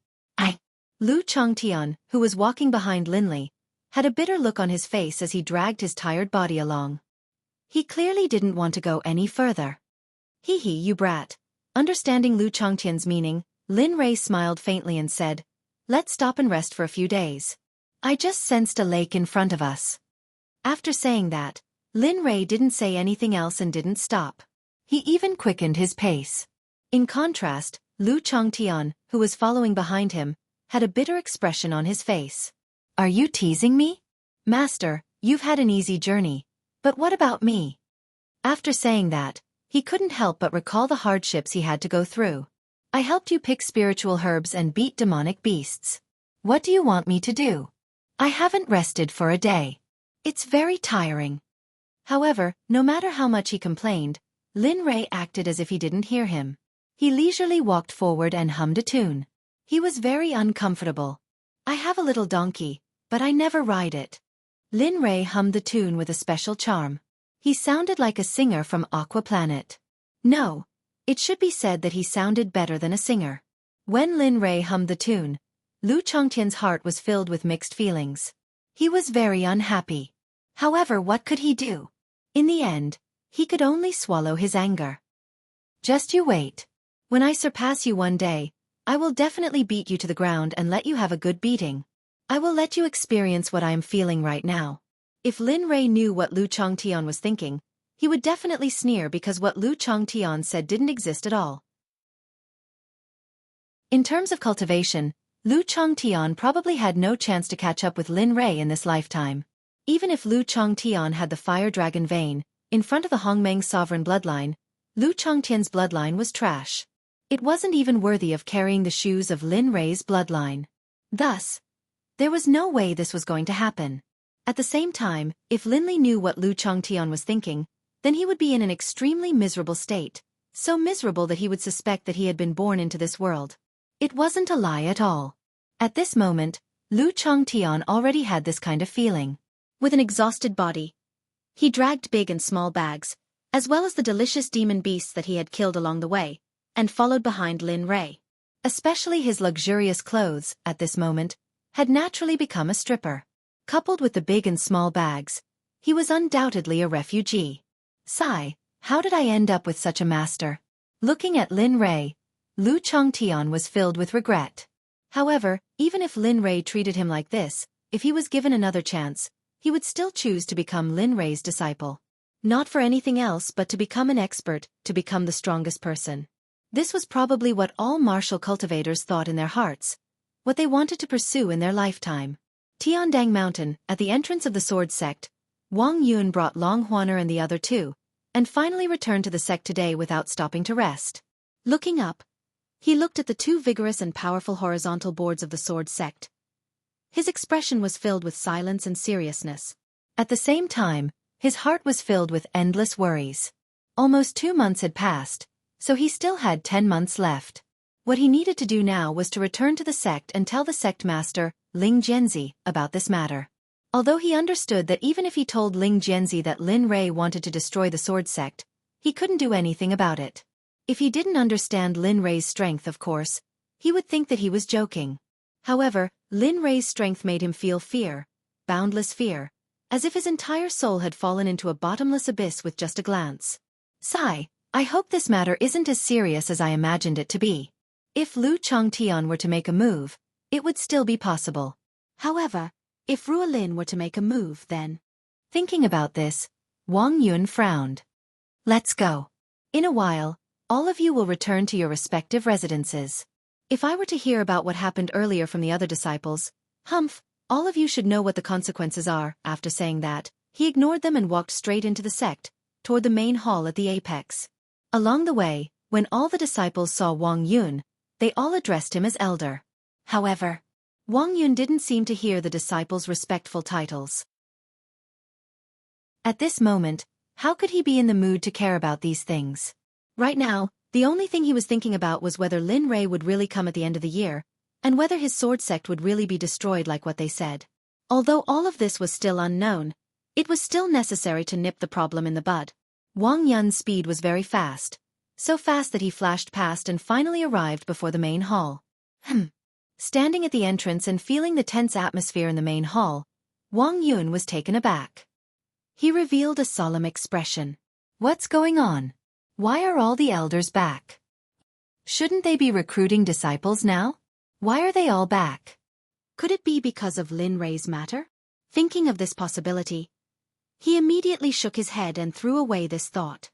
Lu Changtian, who was walking behind Linley, had a bitter look on his face as he dragged his tired body along. He clearly didn't want to go any further. Hee hee, you brat. Understanding Lu Changtian's meaning, Lin Rei smiled faintly and said, let's stop and rest for a few days. I just sensed a lake in front of us. After saying that, Lin Rei didn't say anything else and didn't stop. He even quickened his pace. In contrast, Lu Changtian, who was following behind him, had a bitter expression on his face. Are you teasing me? Master, you've had an easy journey, but what about me? After saying that, he couldn't help but recall the hardships he had to go through. I helped you pick spiritual herbs and beat demonic beasts. What do you want me to do? I haven't rested for a day. It's very tiring. However, no matter how much he complained, Lin Rei acted as if he didn't hear him. He leisurely walked forward and hummed a tune. He was very uncomfortable. I have a little donkey, but I never ride it. Lin Rei hummed the tune with a special charm. He sounded like a singer from Aqua Planet. No, it should be said that he sounded better than a singer. When Lin Rei hummed the tune, Lu Changtian's heart was filled with mixed feelings. He was very unhappy. However, what could he do? In the end, he could only swallow his anger. Just you wait. When I surpass you one day, I will definitely beat you to the ground and let you have a good beating. I will let you experience what I am feeling right now. If Lin Rei knew what Lu Changtian was thinking, he would definitely sneer because what Lu Changtian said didn't exist at all. In terms of cultivation, Lu Changtian probably had no chance to catch up with Lin Rei in this lifetime. Even if Lu Changtian had the fire dragon vein, in front of the Hongmeng sovereign bloodline, Lu Changtian's bloodline was trash. It wasn't even worthy of carrying the shoes of Lin Rei's bloodline. Thus, there was no way this was going to happen. At the same time, if Linley knew what Lu Changtian was thinking, then he would be in an extremely miserable state, so miserable that he would suspect that he had been born into this world. It wasn't a lie at all. At this moment, Lu Changtian already had this kind of feeling. With an exhausted body, he dragged big and small bags, as well as the delicious demon beasts that he had killed along the way, and followed behind Lin Rei. Especially his luxurious clothes, at this moment, had naturally become a stripper. Coupled with the big and small bags, he was undoubtedly a refugee. Sigh, how did I end up with such a master? Looking at Lin Rei, Lu Changtian was filled with regret. However, even if Lin Rei treated him like this, if he was given another chance, he would still choose to become Lin Rei's disciple. Not for anything else but to become an expert, to become the strongest person. This was probably what all martial cultivators thought in their hearts, what they wanted to pursue in their lifetime. Tiandang Mountain, at the entrance of the Sword Sect, Wang Yun brought Long Huaner and the other two, and finally returned to the sect today without stopping to rest. Looking up, he looked at the two vigorous and powerful horizontal boards of the Sword Sect. His expression was filled with silence and seriousness. At the same time, his heart was filled with endless worries. Almost 2 months had passed, so he still had 10 months left. What he needed to do now was to return to the sect and tell the sect master, Ling Jianzi, about this matter. Although he understood that even if he told Ling Jianzi that Lin Rei wanted to destroy the Sword Sect, he couldn't do anything about it. If he didn't understand Lin Rei's strength, of course, he would think that he was joking. However, Lin Rei's strength made him feel fear, boundless fear, as if his entire soul had fallen into a bottomless abyss with just a glance. Sigh, I hope this matter isn't as serious as I imagined it to be. If Lu Changtian were to make a move, it would still be possible. However, if Ruolin were to make a move then... Thinking about this, Wang Yun frowned. Let's go. In a while, all of you will return to your respective residences. If I were to hear about what happened earlier from the other disciples, humph, all of you should know what the consequences are. After saying that, he ignored them and walked straight into the sect, toward the main hall at the apex. Along the way, when all the disciples saw Wang Yun, they all addressed him as elder. However, Wang Yun didn't seem to hear the disciples' respectful titles. At this moment, how could he be in the mood to care about these things? Right now, the only thing he was thinking about was whether Lin Rui would really come at the end of the year, and whether his sword sect would really be destroyed like what they said. Although all of this was still unknown, it was still necessary to nip the problem in the bud. Wang Yun's speed was very fast, so fast that he flashed past and finally arrived before the main hall. Standing at the entrance and feeling the tense atmosphere in the main hall, Wang Yun was taken aback. He revealed a solemn expression. What's going on? Why are all the elders back? Shouldn't they be recruiting disciples now? Why are they all back? Could it be because of Lin Rui's matter? Thinking of this possibility, he immediately shook his head and threw away this thought.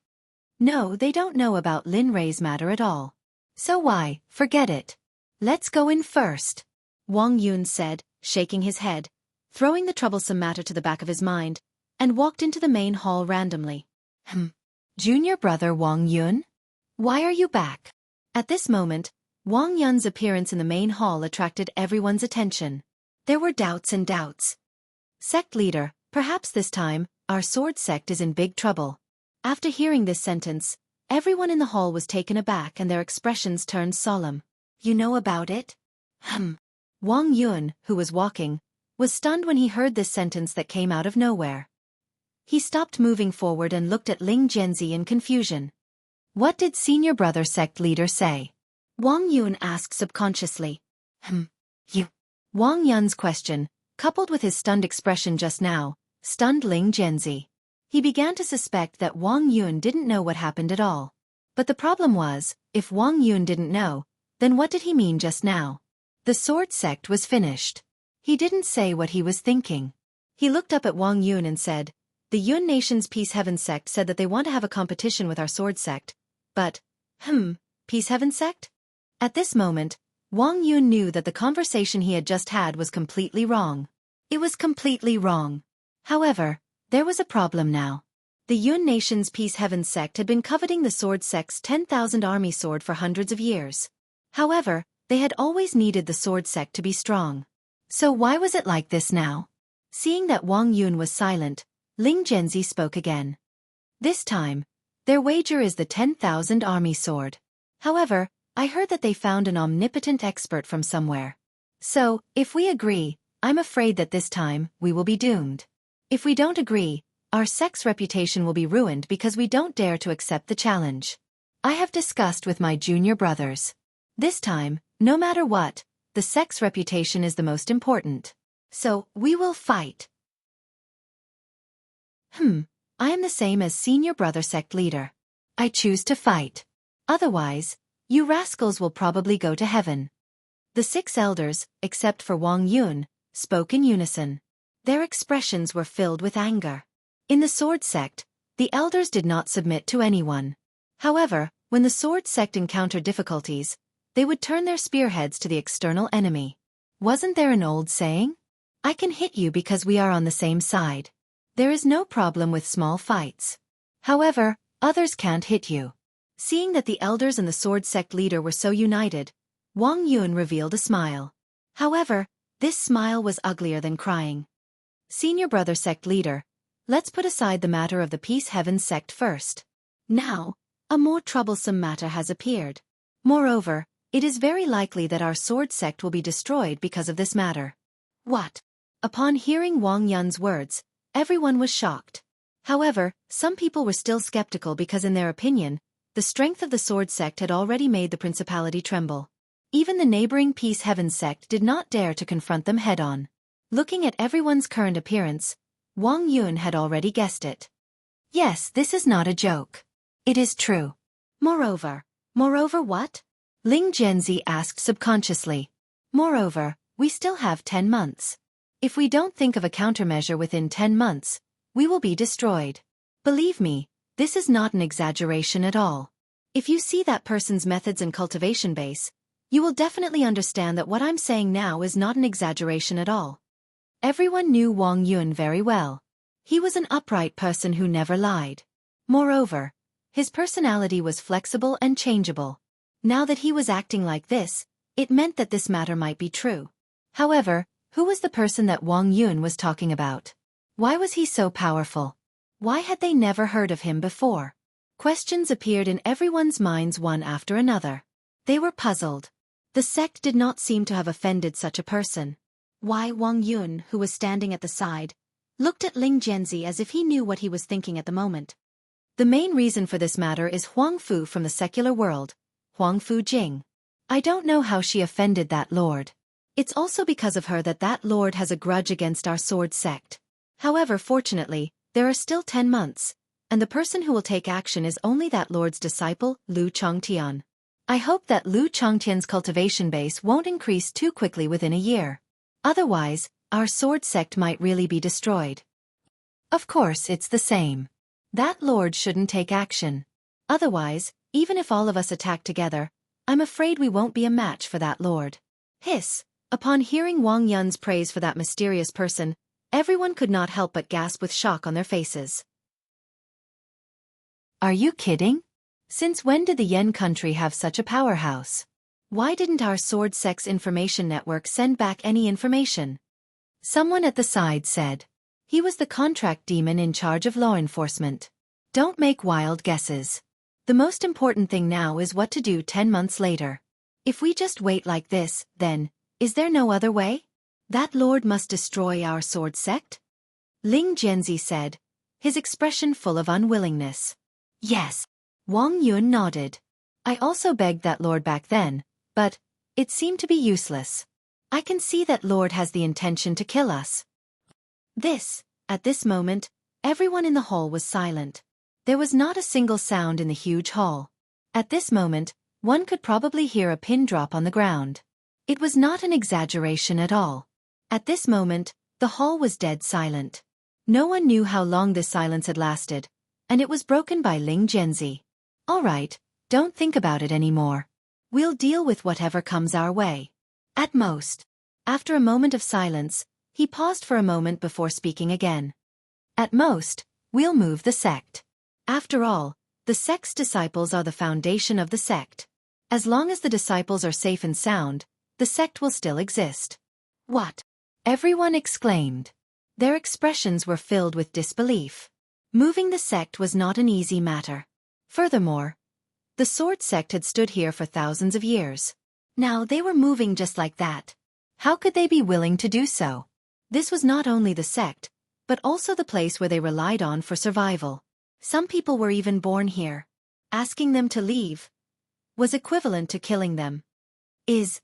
No, they don't know about Lin Rui's matter at all. So why, forget it. Let's go in first, Wang Yun said, shaking his head, throwing the troublesome matter to the back of his mind, and walked into the main hall randomly. Junior brother Wang Yun? Why are you back? At this moment, Wang Yun's appearance in the main hall attracted everyone's attention. There were doubts and doubts. Sect leader, perhaps this time, our sword sect is in big trouble. After hearing this sentence, everyone in the hall was taken aback and their expressions turned solemn. You know about it? Wang Yun, who was walking, was stunned when he heard this sentence that came out of nowhere. He stopped moving forward and looked at Ling Zhenzi in confusion. What did senior brother sect leader say? Wang Yun asked subconsciously. You. Wang Yun's question, coupled with his stunned expression just now, stunned Ling Zhenzi. He began to suspect that Wang Yun didn't know what happened at all. But the problem was, if Wang Yun didn't know, then what did he mean just now? The sword sect was finished. He didn't say what he was thinking. He looked up at Wang Yun and said, the Yun Nation's Peace Heaven sect said that they want to have a competition with our sword sect. But, Peace Heaven sect? At this moment, Wang Yun knew that the conversation he had just had was completely wrong. It was completely wrong. However, there was a problem now. The Yun Nation's Peace Heaven sect had been coveting the sword sect's 10,000 army sword for hundreds of years. However, they had always needed the sword sect to be strong. So why was it like this now? Seeing that Wang Yun was silent, Ling Zhenzi spoke again. This time, their wager is the 10,000 army sword. However, I heard that they found an omnipotent expert from somewhere. So, if we agree, I'm afraid that this time, we will be doomed. If we don't agree, our sect's reputation will be ruined because we don't dare to accept the challenge. I have discussed with my junior brothers. This time, no matter what, the sect's reputation is the most important. So, we will fight. I am the same as senior brother sect leader. I choose to fight. Otherwise, you rascals will probably go to heaven. The 6 elders, except for Wang Yun, spoke in unison. Their expressions were filled with anger. In the sword sect, the elders did not submit to anyone. However, when the sword sect encountered difficulties, they would turn their spearheads to the external enemy. Wasn't there an old saying? I can hit you because we are on the same side. There is no problem with small fights. However, others can't hit you. Seeing that the elders and the sword sect leader were so united, Wang Yun revealed a smile. However, this smile was uglier than crying. Senior brother sect leader, let's put aside the matter of the Peace Heaven sect first. Now, a more troublesome matter has appeared. Moreover, it is very likely that our sword sect will be destroyed because of this matter. What? Upon hearing Wang Yun's words, everyone was shocked. However, some people were still skeptical because in their opinion, the strength of the sword sect had already made the principality tremble. Even the neighboring Peace Heaven sect did not dare to confront them head-on. Looking at everyone's current appearance, Wang Yun had already guessed it. Yes, this is not a joke. It is true. Moreover what? Ling Zhenzi asked subconsciously. Moreover, we still have 10 months. If we don't think of a countermeasure within 10 months, we will be destroyed. Believe me, this is not an exaggeration at all. If you see that person's methods and cultivation base, you will definitely understand that what I'm saying now is not an exaggeration at all. Everyone knew Wang Yun very well. He was an upright person who never lied. Moreover, his personality was flexible and changeable. Now that he was acting like this, it meant that this matter might be true. However, who was the person that Wang Yun was talking about? Why was he so powerful? Why had they never heard of him before? Questions appeared in everyone's minds one after another. They were puzzled. The sect did not seem to have offended such a person. Why Wang Yun, who was standing at the side, looked at Ling Zhenzi as if he knew what he was thinking at the moment. The main reason for this matter is Huang Fu from the secular world, Huang Fu Jing. I don't know how she offended that lord. It's also because of her that lord has a grudge against our sword sect. However, fortunately, there are still 10 months, and the person who will take action is only that lord's disciple, Lu Chongtian. I hope that Lu Chongtian's cultivation base won't increase too quickly within a year. Otherwise, our sword sect might really be destroyed. Of course, it's the same. That lord shouldn't take action. Otherwise, even if all of us attack together, I'm afraid we won't be a match for that lord. Hiss. Upon hearing Wang Yun's praise for that mysterious person, everyone could not help but gasp with shock on their faces. Are you kidding? Since when did the Yen country have such a powerhouse? Why didn't our sword sect's information network send back any information? Someone at the side said. He was the contract demon in charge of law enforcement. Don't make wild guesses. The most important thing now is what to do 10 months later. If we just wait like this, then, is there no other way? That lord must destroy our sword sect? Ling Zhenzi said, his expression full of unwillingness. Yes. Wang Yun nodded. I also begged that lord back then, but it seemed to be useless. I can see that lord has the intention to kill us. At this moment, everyone in the hall was silent. There was not a single sound in the huge hall. At this moment, one could probably hear a pin drop on the ground. It was not an exaggeration at all. At this moment, the hall was dead silent. No one knew how long this silence had lasted, and it was broken by Ling Zhenzi. All right, don't think about it anymore. We'll deal with whatever comes our way. At most. After a moment of silence, he paused for a moment before speaking again. At most, we'll move the sect. After all, the sect's disciples are the foundation of the sect. As long as the disciples are safe and sound, the sect will still exist. What? Everyone exclaimed. Their expressions were filled with disbelief. Moving the sect was not an easy matter. Furthermore, the sword sect had stood here for thousands of years. Now they were moving just like that. How could they be willing to do so? This was not only the sect, but also the place where they relied on for survival. Some people were even born here. Asking them to leave was equivalent to killing them. Is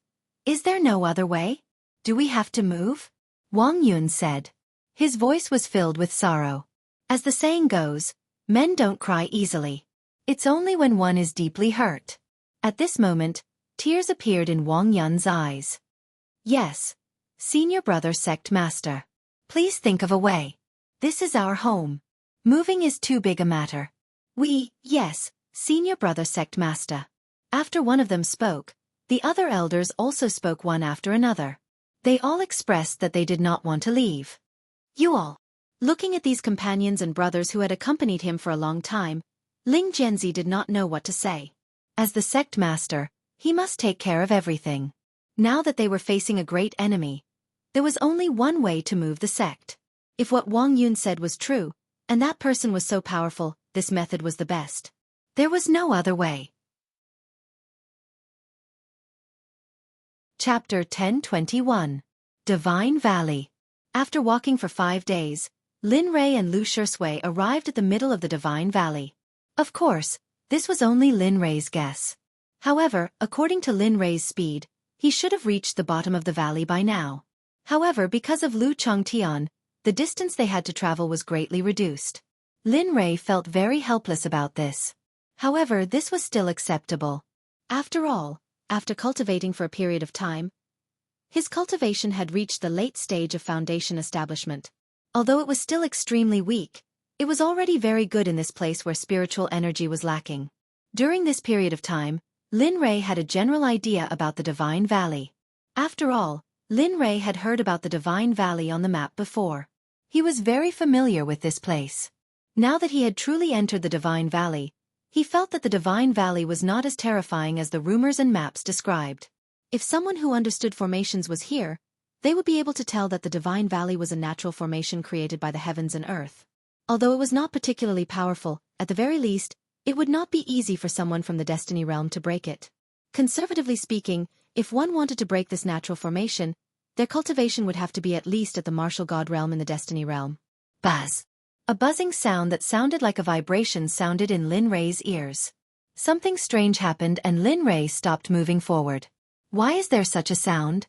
there no other way? Do we have to move? Wang Yun said. His voice was filled with sorrow. As the saying goes, men don't cry easily. It's only when one is deeply hurt. At this moment, tears appeared in Wang Yun's eyes. Yes, senior brother sect master. Please think of a way. This is our home. Moving is too big a matter. Yes, senior brother sect master. After one of them spoke, the other elders also spoke one after another. They all expressed that they did not want to leave. You all. Looking at these companions and brothers who had accompanied him for a long time, Ling Zhenzi did not know what to say. As the sect master, he must take care of everything. Now that they were facing a great enemy, there was only one way to move the sect. If what Wang Yun said was true, and that person was so powerful, this method was the best. There was no other way. Chapter 1021. Divine Valley. After walking for 5 days, Lin Rei and Lu Xueqi arrived at the middle of the Divine Valley. Of course, this was only Lin Rei's guess. However, according to Lin Rei's speed, he should have reached the bottom of the valley by now. However, because of Lu Chongtian, the distance they had to travel was greatly reduced. Lin Rei felt very helpless about this. However, this was still acceptable. After all, after cultivating for a period of time, his cultivation had reached the late stage of foundation establishment. Although it was still extremely weak, it was already very good in this place where spiritual energy was lacking. During this period of time, Lin Rei had a general idea about the Divine Valley. After all, Lin Rei had heard about the Divine Valley on the map before. He was very familiar with this place. Now that he had truly entered the Divine Valley, he felt that the Divine Valley was not as terrifying as the rumors and maps described. If someone who understood formations was here, they would be able to tell that the Divine Valley was a natural formation created by the heavens and earth. Although it was not particularly powerful, at the very least, it would not be easy for someone from the Destiny realm to break it. Conservatively speaking, if one wanted to break this natural formation, their cultivation would have to be at least at the martial god realm in the Destiny realm. Buzz. A buzzing sound that sounded like a vibration sounded in Lin Rei's ears. Something strange happened and Lin Rei stopped moving forward. Why is there such a sound?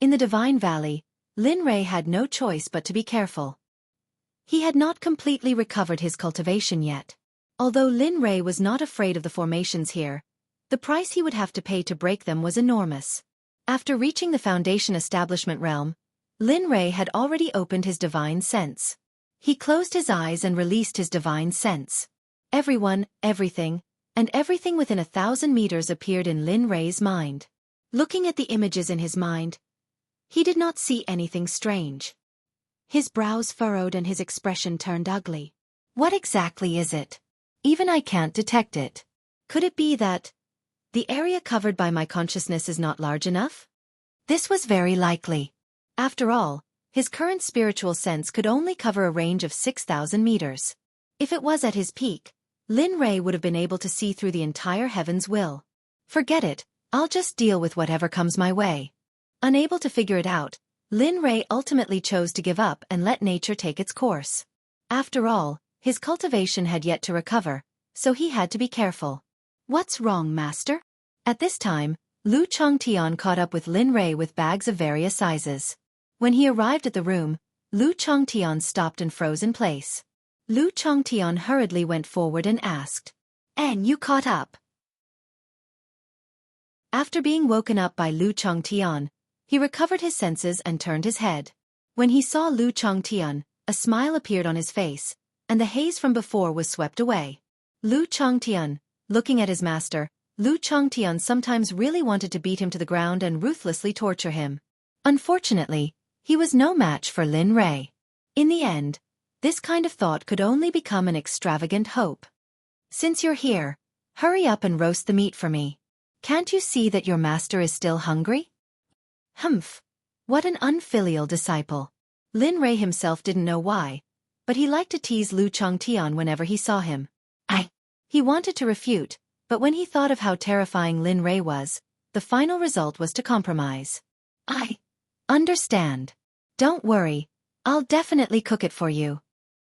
In the Divine Valley, Lin Rei had no choice but to be careful. He had not completely recovered his cultivation yet. Although Lin Rei was not afraid of the formations here, the price he would have to pay to break them was enormous. After reaching the Foundation Establishment realm, Lin Rei had already opened his divine sense. He closed his eyes and released his divine sense. Everyone, everything, and everything within 1,000 meters appeared in Lin Rei's mind. Looking at the images in his mind, he did not see anything strange. His brows furrowed and his expression turned ugly. What exactly is it? Even I can't detect it. Could it be that the area covered by my consciousness is not large enough? This was very likely. After all, his current spiritual sense could only cover a range of 6,000 meters. If it was at his peak, Lin Rei would have been able to see through the entire heaven's will. Forget it, I'll just deal with whatever comes my way. Unable to figure it out, Lin Rei ultimately chose to give up and let nature take its course. After all, his cultivation had yet to recover, so he had to be careful. What's wrong, master? At this time, Lu Changtian caught up with Lin Rei with bags of various sizes. When he arrived at the room, Lu Changtian stopped and froze in place. Lu Changtian hurriedly went forward and asked, "And you caught up?" After being woken up by Lu Changtian, he recovered his senses and turned his head. When he saw Lu Changtian, a smile appeared on his face, and the haze from before was swept away. Lu Changtian, looking at his master, Lu Changtian sometimes really wanted to beat him to the ground and ruthlessly torture him. Unfortunately, he was no match for Lin Rei. In the end, this kind of thought could only become an extravagant hope. Since you're here, hurry up and roast the meat for me. Can't you see that your master is still hungry? Humph! What an unfilial disciple. Lin Rei himself didn't know why, but he liked to tease Lu Changtian whenever he saw him. He wanted to refute, but when he thought of how terrifying Lin Rei was, the final result was to compromise. I understand. Don't worry, I'll definitely cook it for you.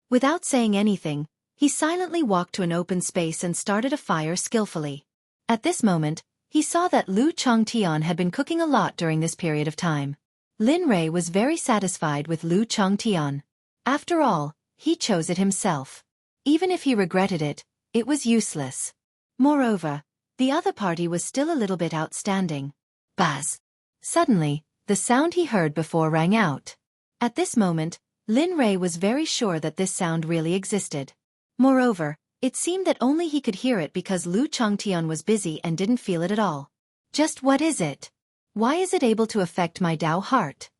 Without saying anything, he silently walked to an open space and started a fire skillfully. At this moment, he saw that Lu Changtian had been cooking a lot during this period of time. Lin Rei was very satisfied with Lu Changtian. After all, he chose it himself. Even if he regretted it, it was useless. Moreover, the other party was still a little bit outstanding. Buzz! Suddenly, the sound he heard before rang out. At this moment, Lin Rei was very sure that this sound really existed. Moreover, it seemed that only he could hear it because Lu Changtian was busy and didn't feel it at all. Just what is it? Why is it able to affect my Tao heart?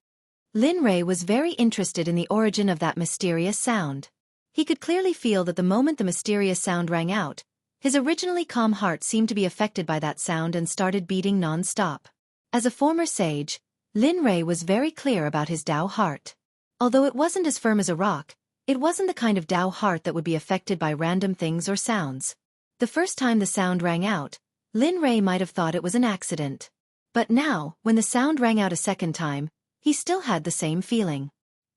Lin Rei was very interested in the origin of that mysterious sound. He could clearly feel that the moment the mysterious sound rang out, his originally calm heart seemed to be affected by that sound and started beating non-stop. As a former sage, Lin Rei was very clear about his Tao heart. Although it wasn't as firm as a rock, it wasn't the kind of Tao heart that would be affected by random things or sounds. The first time the sound rang out, Lin Rei might have thought it was an accident. But now, when the sound rang out a second time, he still had the same feeling.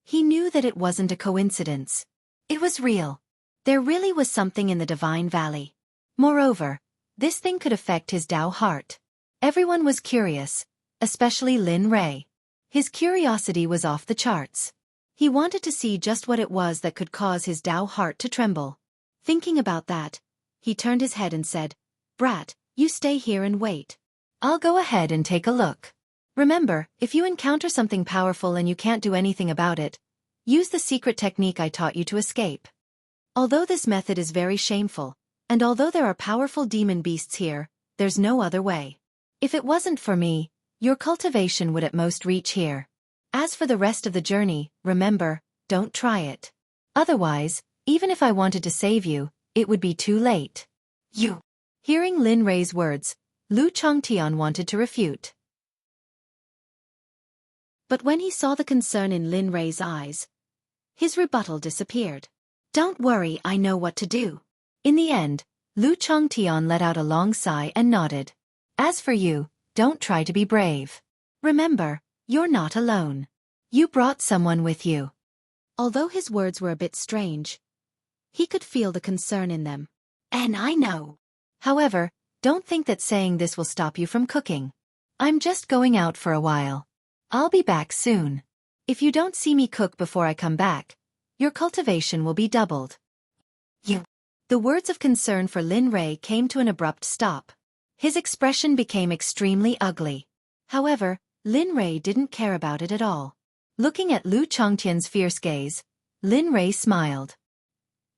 He knew that it wasn't a coincidence. It was real. There really was something in the Divine Valley. Moreover, this thing could affect his Tao heart. Everyone was curious, especially Lin Rei. His curiosity was off the charts. He wanted to see just what it was that could cause his Tao heart to tremble. Thinking about that, he turned his head and said, "Brat, you stay here and wait. I'll go ahead and take a look. Remember, if you encounter something powerful and you can't do anything about it, use the secret technique I taught you to escape." Although this method is very shameful, and although there are powerful demon beasts here, there's no other way. If it wasn't for me, your cultivation would at most reach here. As for the rest of the journey, remember, don't try it. Otherwise, even if I wanted to save you, it would be too late. You. Hearing Lin Rei's words, Lu Chongtian wanted to refute. But when he saw the concern in Lin Rei's eyes, his rebuttal disappeared. "Don't worry, I know what to do." In the end, Lu Chongtian let out a long sigh and nodded. "As for you, don't try to be brave. Remember, you're not alone. You brought someone with you." Although his words were a bit strange, he could feel the concern in them. "And I know. However, don't think that saying this will stop you from cooking. I'm just going out for a while. I'll be back soon. If you don't see me cook before I come back, your cultivation will be doubled." You. The words of concern for Lin Rei came to an abrupt stop. His expression became extremely ugly. However, Lin Rei didn't care about it at all. Looking at Lu Chongtian's fierce gaze, Lin Rei smiled.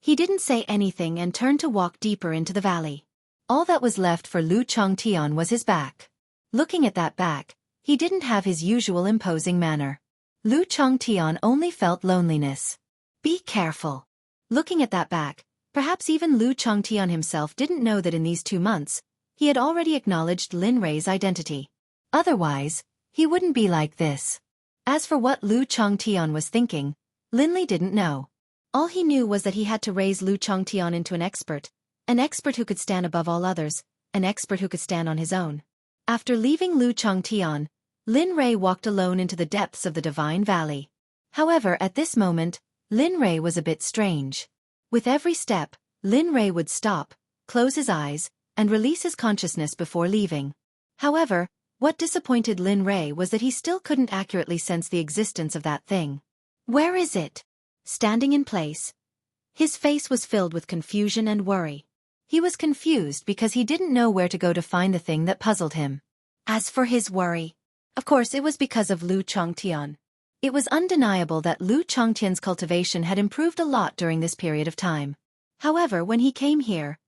He didn't say anything and turned to walk deeper into the valley. All that was left for Lu Chongtian was his back. Looking at that back, he didn't have his usual imposing manner. Lu Chongtian only felt loneliness. Be careful. Looking at that back, perhaps even Lu Chongtian himself didn't know that in these 2 months, he had already acknowledged Lin Rei's identity. Otherwise, he wouldn't be like this. As for what Lu Chongtian was thinking, Lin Li didn't know. All he knew was that he had to raise Lu Chongtian into an expert who could stand above all others, an expert who could stand on his own. After leaving Lu Chongtian, Lin Rei walked alone into the depths of the Divine Valley. However, at this moment, Lin Rei was a bit strange. With every step, Lin Rei would stop, close his eyes, and release his consciousness before leaving. However, what disappointed Lin Rei was that he still couldn't accurately sense the existence of that thing. Where is it? Standing in place, his face was filled with confusion and worry. He was confused because he didn't know where to go to find the thing that puzzled him. As for his worry, of course it was because of Lu Chongtian. It was undeniable that Lu Chongtian's cultivation had improved a lot during this period of time. However, when he came here,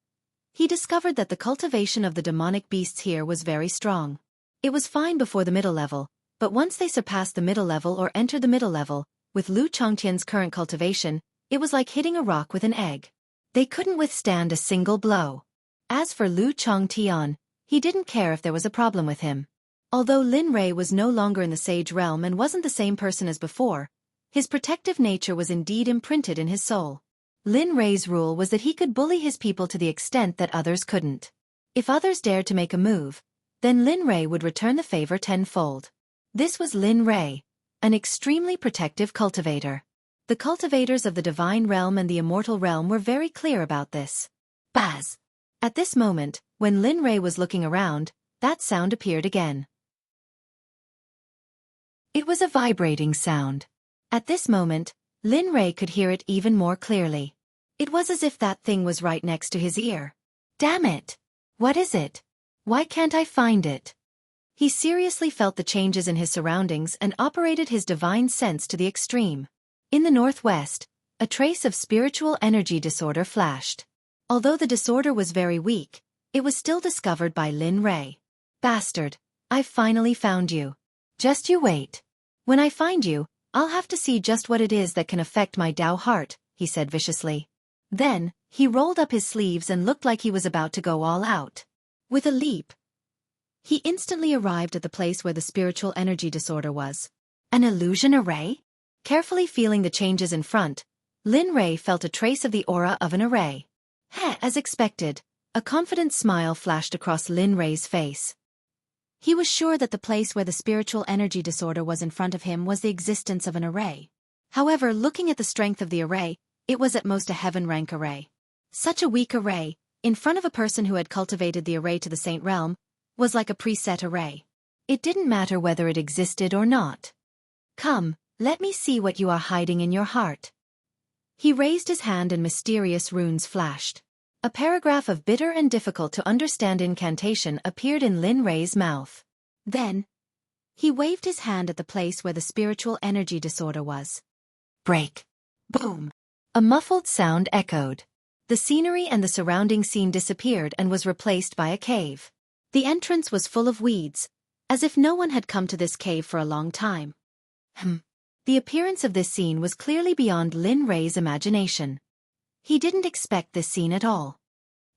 he discovered that the cultivation of the demonic beasts here was very strong. It was fine before the middle level, but once they surpassed the middle level or entered the middle level, with Lu Chongtian's current cultivation, it was like hitting a rock with an egg. They couldn't withstand a single blow. As for Lu Chongtian, he didn't care if there was a problem with him. Although Lin Rei was no longer in the sage realm and wasn't the same person as before, his protective nature was indeed imprinted in his soul. Lin Rei's rule was that he could bully his people to the extent that others couldn't. If others dared to make a move, then Lin Rei would return the favor tenfold. This was Lin Rei, an extremely protective cultivator. The cultivators of the divine realm and the immortal realm were very clear about this. Baz! At this moment, when Lin Rei was looking around, that sound appeared again. It was a vibrating sound. At this moment, Lin Rei could hear it even more clearly. It was as if that thing was right next to his ear. Damn it! What is it? Why can't I find it? He seriously felt the changes in his surroundings and operated his divine sense to the extreme. In the northwest, a trace of spiritual energy disorder flashed. Although the disorder was very weak, it was still discovered by Lin Rei. Bastard, I've finally found you. Just you wait. When I find you, I'll have to see just what it is that can affect my Dao heart, he said viciously. Then, he rolled up his sleeves and looked like he was about to go all out. With a leap, he instantly arrived at the place where the spiritual energy disorder was. An illusion array? Carefully feeling the changes in front, Lin Rei felt a trace of the aura of an array. As expected, a confident smile flashed across Lin Rei's face. He was sure that the place where the spiritual energy disorder was in front of him was the existence of an array. However, looking at the strength of the array, it was at most a heaven-rank array. Such a weak array, in front of a person who had cultivated the array to the saint realm, was like a preset array. It didn't matter whether it existed or not. Come, let me see what you are hiding in your heart. He raised his hand and mysterious runes flashed. A paragraph of bitter and difficult-to-understand incantation appeared in Lin Rei's mouth. Then, he waved his hand at the place where the spiritual energy disorder was. Break. Boom. A muffled sound echoed. The scenery and the surrounding scene disappeared and was replaced by a cave. The entrance was full of weeds, as if no one had come to this cave for a long time. The appearance of this scene was clearly beyond Lin Rei's imagination. He didn't expect this scene at all.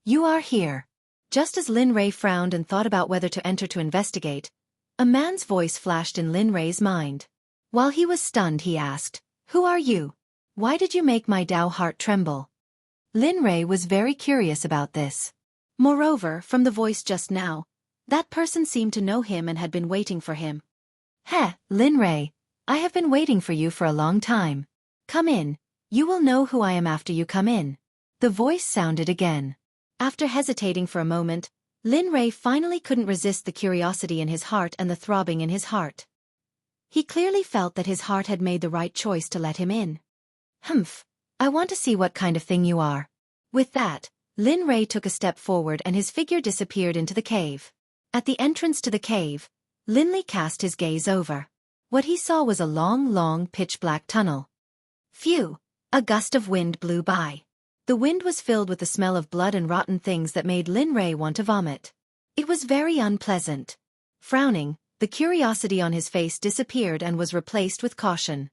You are here. Just as Lin Rei frowned and thought about whether to enter to investigate, a man's voice flashed in Lin Rei's mind. While he was stunned, he asked, "Who are you? Why did you make my Dao heart tremble?" Lin Rei was very curious about this. Moreover, from the voice just now, that person seemed to know him and had been waiting for him. "Heh, Lin Rei, I have been waiting for you for a long time. Come in, you will know who I am after you come in." The voice sounded again. After hesitating for a moment, Lin Rei finally couldn't resist the curiosity in his heart and the throbbing in his heart. He clearly felt that his heart had made the right choice to let him in. I want to see what kind of thing you are." With that, Lin Rei took a step forward and his figure disappeared into the cave. At the entrance to the cave, Lin Li cast his gaze over. What he saw was a long, pitch-black tunnel. Phew! A gust of wind blew by. The wind was filled with the smell of blood and rotten things that made Lin Rei want to vomit. It was very unpleasant. Frowning, the curiosity on his face disappeared and was replaced with caution.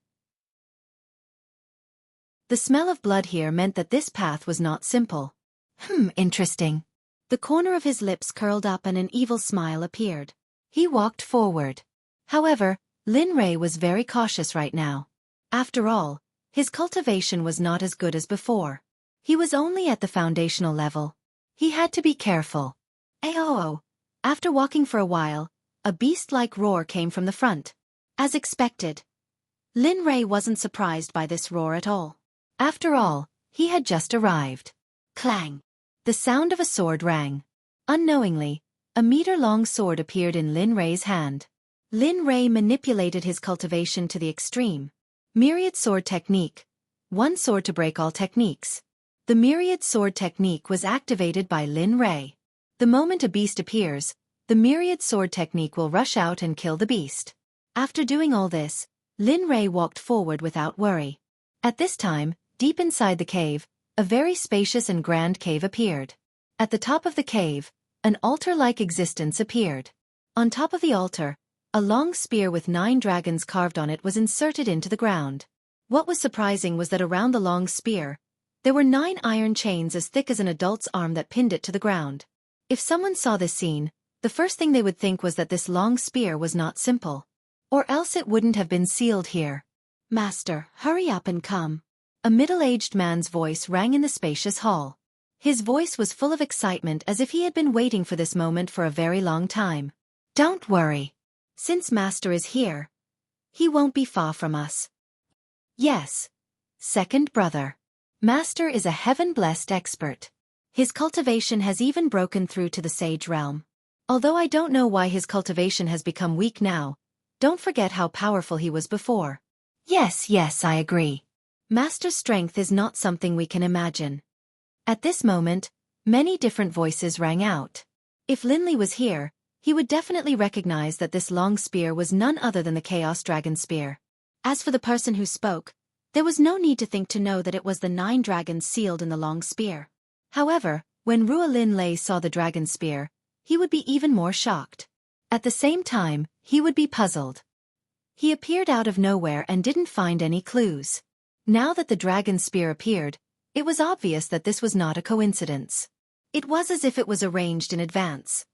The smell of blood here meant that this path was not simple. Interesting. The corner of his lips curled up and an evil smile appeared. He walked forward. However, Lin Rei was very cautious right now. After all, his cultivation was not as good as before. He was only at the foundational level. He had to be careful. Ayo! After walking for a while, a beast-like roar came from the front. As expected, Lin Rei wasn't surprised by this roar at all. After all, he had just arrived. Clang! The sound of a sword rang. Unknowingly, a meter-long sword appeared in Lin Rei's hand. Lin Rei manipulated his cultivation to the extreme. Myriad sword technique. One sword to break all techniques. The myriad sword technique was activated by Lin Rei. The moment a beast appears, the myriad sword technique will rush out and kill the beast. After doing all this, Lin Rei walked forward without worry. At this time, deep inside the cave, a very spacious and grand cave appeared. At the top of the cave, an altar-like existence appeared. On top of the altar, a long spear with 9 dragons carved on it was inserted into the ground. What was surprising was that around the long spear, there were 9 iron chains as thick as an adult's arm that pinned it to the ground. If someone saw this scene, the first thing they would think was that this long spear was not simple. Or else it wouldn't have been sealed here. "Master, hurry up and come." A middle-aged man's voice rang in the spacious hall. His voice was full of excitement as if he had been waiting for this moment for a very long time. "Don't worry. Since Master is here, he won't be far from us." "Yes. Second brother. Master is a heaven-blessed expert. His cultivation has even broken through to the sage realm. Although I don't know why his cultivation has become weak now, don't forget how powerful he was before." Yes, I agree. Master's strength is not something we can imagine." At this moment, many different voices rang out. If Lin Li was here, he would definitely recognize that this long spear was none other than the Chaos Dragon Spear. As for the person who spoke, there was no need to think to know that it was the 9 dragons sealed in the long spear. However, when Rua Lin Lei saw the dragon spear, he would be even more shocked. At the same time, he would be puzzled. He appeared out of nowhere and didn't find any clues. Now that the dragon spear appeared, it was obvious that this was not a coincidence. It was as if it was arranged in advance.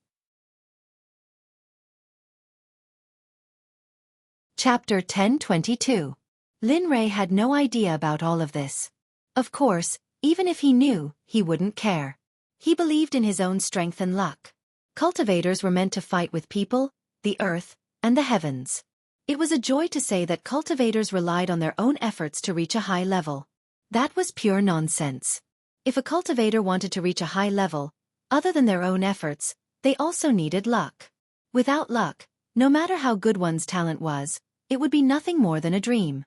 Chapter 1022. Lin Rei had no idea about all of this. Of course, even if he knew, he wouldn't care. He believed in his own strength and luck. Cultivators were meant to fight with people, the earth, and the heavens. It was a joy to say that cultivators relied on their own efforts to reach a high level. That was pure nonsense. If a cultivator wanted to reach a high level, other than their own efforts, they also needed luck. Without luck, no matter how good one's talent was, it would be nothing more than a dream.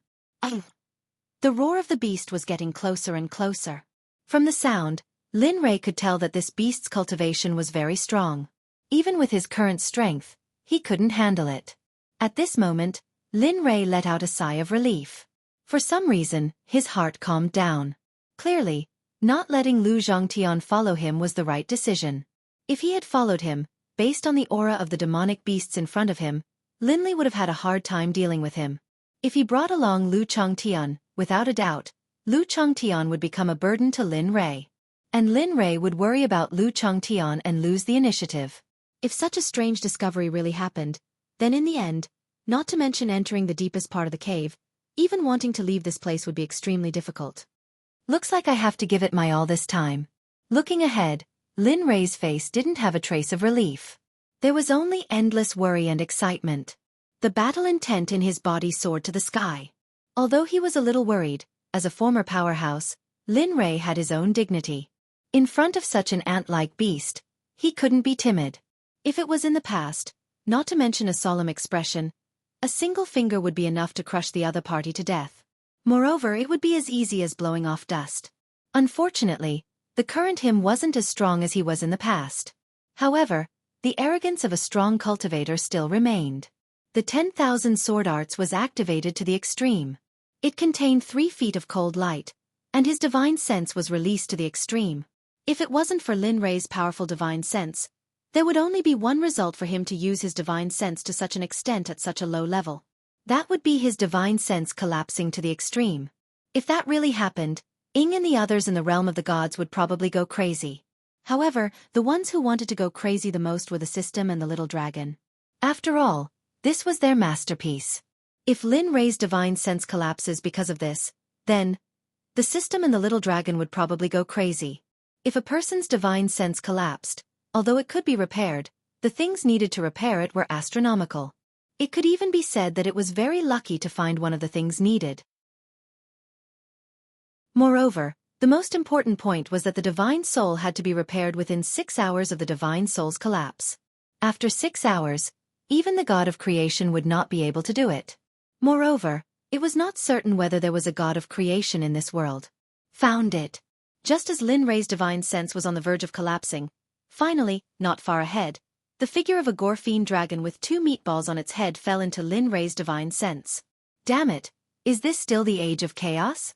The roar of the beast was getting closer and closer. From the sound, Lin Rei could tell that this beast's cultivation was very strong. Even with his current strength, he couldn't handle it. At this moment, Lin Rei let out a sigh of relief. For some reason, his heart calmed down. Clearly, not letting Lu Zhongtian follow him was the right decision. If he had followed him, based on the aura of the demonic beasts in front of him, Lin Li would have had a hard time dealing with him. If he brought along Lu Chongtian, without a doubt, Lu Chongtian would become a burden to Lin Rei. And Lin Rei would worry about Lu Chongtian and lose the initiative. If such a strange discovery really happened, then in the end, not to mention entering the deepest part of the cave, even wanting to leave this place would be extremely difficult. Looks like I have to give it my all this time. Looking ahead, Lin Rei's face didn't have a trace of relief. There was only endless worry and excitement. The battle intent in his body soared to the sky. Although he was a little worried, as a former powerhouse, Lin Rei had his own dignity. In front of such an ant-like beast, he couldn't be timid. If it was in the past, not to mention a solemn expression, a single finger would be enough to crush the other party to death. Moreover, it would be as easy as blowing off dust. Unfortunately, the current him wasn't as strong as he was in the past. However, the arrogance of a strong cultivator still remained. The 10,000 sword arts was activated to the extreme. It contained 3 feet of cold light, and his divine sense was released to the extreme. If it wasn't for Lin Rei's powerful divine sense, there would only be one result for him to use his divine sense to such an extent at such a low level. That would be his divine sense collapsing to the extreme. If that really happened, Ying and the others in the realm of the gods would probably go crazy. However, the ones who wanted to go crazy the most were the system and the little dragon. After all, this was their masterpiece. If Lin Rei's divine sense collapses because of this, then the system and the little dragon would probably go crazy. If a person's divine sense collapsed, although it could be repaired, the things needed to repair it were astronomical. It could even be said that it was very lucky to find one of the things needed. Moreover, the most important point was that the divine soul had to be repaired within 6 hours of the divine soul's collapse. After 6 hours, even the god of creation would not be able to do it. Moreover, it was not certain whether there was a god of creation in this world. Found it. Just as Lin Rei's divine sense was on the verge of collapsing, finally, not far ahead, the figure of a gore-fiend dragon with 2 meatballs on its head fell into Lin Rei's divine sense. Damn it, is this still the age of chaos?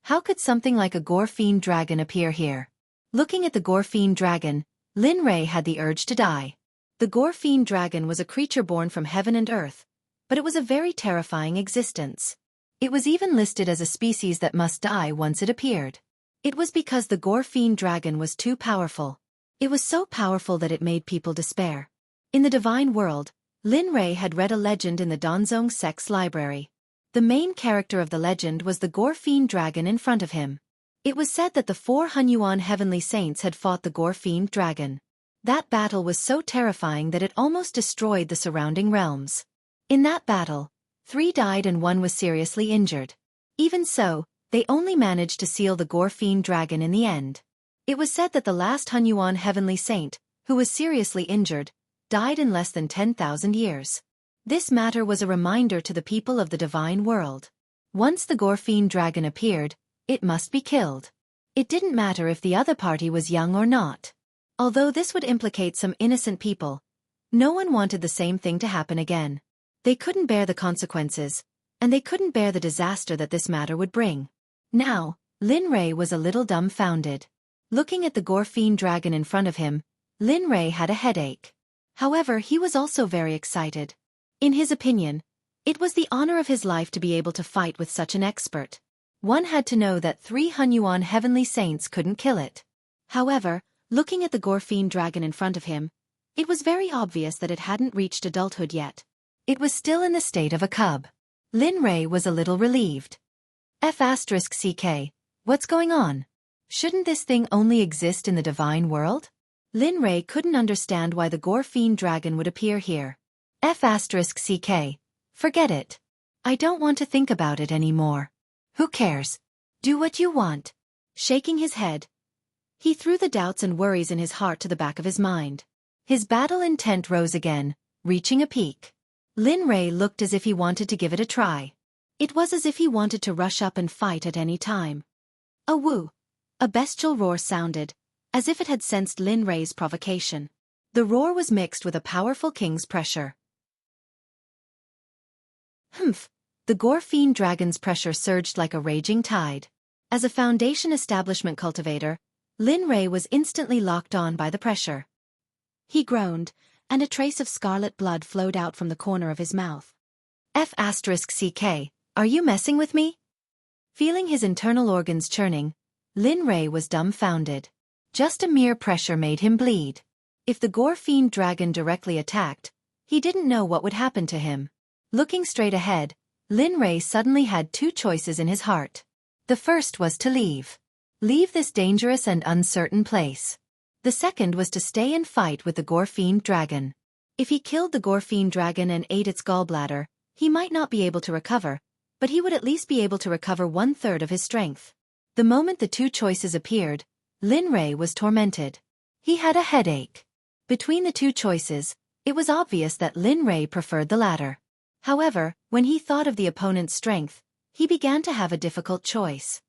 How could something like a gore-fiend dragon appear here? Looking at the gore-fiend dragon, Lin Rei had the urge to die. The gore-fiend dragon was a creature born from heaven and earth, but it was a very terrifying existence. It was even listed as a species that must die once it appeared. It was because the gore-fiend dragon was too powerful. It was so powerful that it made people despair. In the divine world, Lin Rei had read a legend in the Danzong Sect's library. The main character of the legend was the gore-fiend dragon in front of him. It was said that the 4 Hunyuan heavenly saints had fought the gore-fiend dragon. That battle was so terrifying that it almost destroyed the surrounding realms. In that battle, 3 died and 1 was seriously injured. Even so, they only managed to seal the gore-fiend dragon in the end. It was said that the last Hunyuan heavenly saint, who was seriously injured, died in less than 10,000 years. This matter was a reminder to the people of the divine world. Once the gore-fiend dragon appeared, it must be killed. It didn't matter if the other party was young or not. Although this would implicate some innocent people, no one wanted the same thing to happen again. They couldn't bear the consequences, and they couldn't bear the disaster that this matter would bring. Now, Lin Rei was a little dumbfounded. Looking at the gore-fiend dragon in front of him, Lin Rei had a headache. However, he was also very excited. In his opinion, it was the honor of his life to be able to fight with such an expert. One had to know that 3 Hunyuan heavenly saints couldn't kill it. However, looking at the gore-fiend dragon in front of him, it was very obvious that it hadn't reached adulthood yet. It was still in the state of a cub. Lin Rei was a little relieved. **CK, what's going on? Shouldn't this thing only exist in the divine world? Lin Rei couldn't understand why the gore-fiend dragon would appear here. **CK, forget it. I don't want to think about it anymore. Who cares? Do what you want. Shaking his head, he threw the doubts and worries in his heart to the back of his mind. His battle intent rose again, reaching a peak. Lin Rei looked as if he wanted to give it a try. It was as if he wanted to rush up and fight at any time. A woo! A bestial roar sounded, as if it had sensed Lin Rei's provocation. The roar was mixed with a powerful king's pressure. Humph! The Gore-fiend dragon's pressure surged like a raging tide. As a Foundation establishment cultivator, Lin Rei was instantly locked on by the pressure. He groaned, and a trace of scarlet blood flowed out from the corner of his mouth. F***CK, are you messing with me? Feeling his internal organs churning, Lin Rei was dumbfounded. Just a mere pressure made him bleed. If the Gore-fiend dragon directly attacked, he didn't know what would happen to him. Looking straight ahead, Lin Rei suddenly had two choices in his heart. The first was to leave. Leave this dangerous and uncertain place. The second was to stay and fight with the Gore-fiend dragon. If he killed the Gore-fiend dragon and ate its gallbladder, he might not be able to recover, but he would at least be able to recover 1/3 of his strength. The moment the two choices appeared, Lin Rei was tormented. He had a headache. Between the two choices, it was obvious that Lin Rei preferred the latter. However, when he thought of the opponent's strength, he began to have a difficult choice.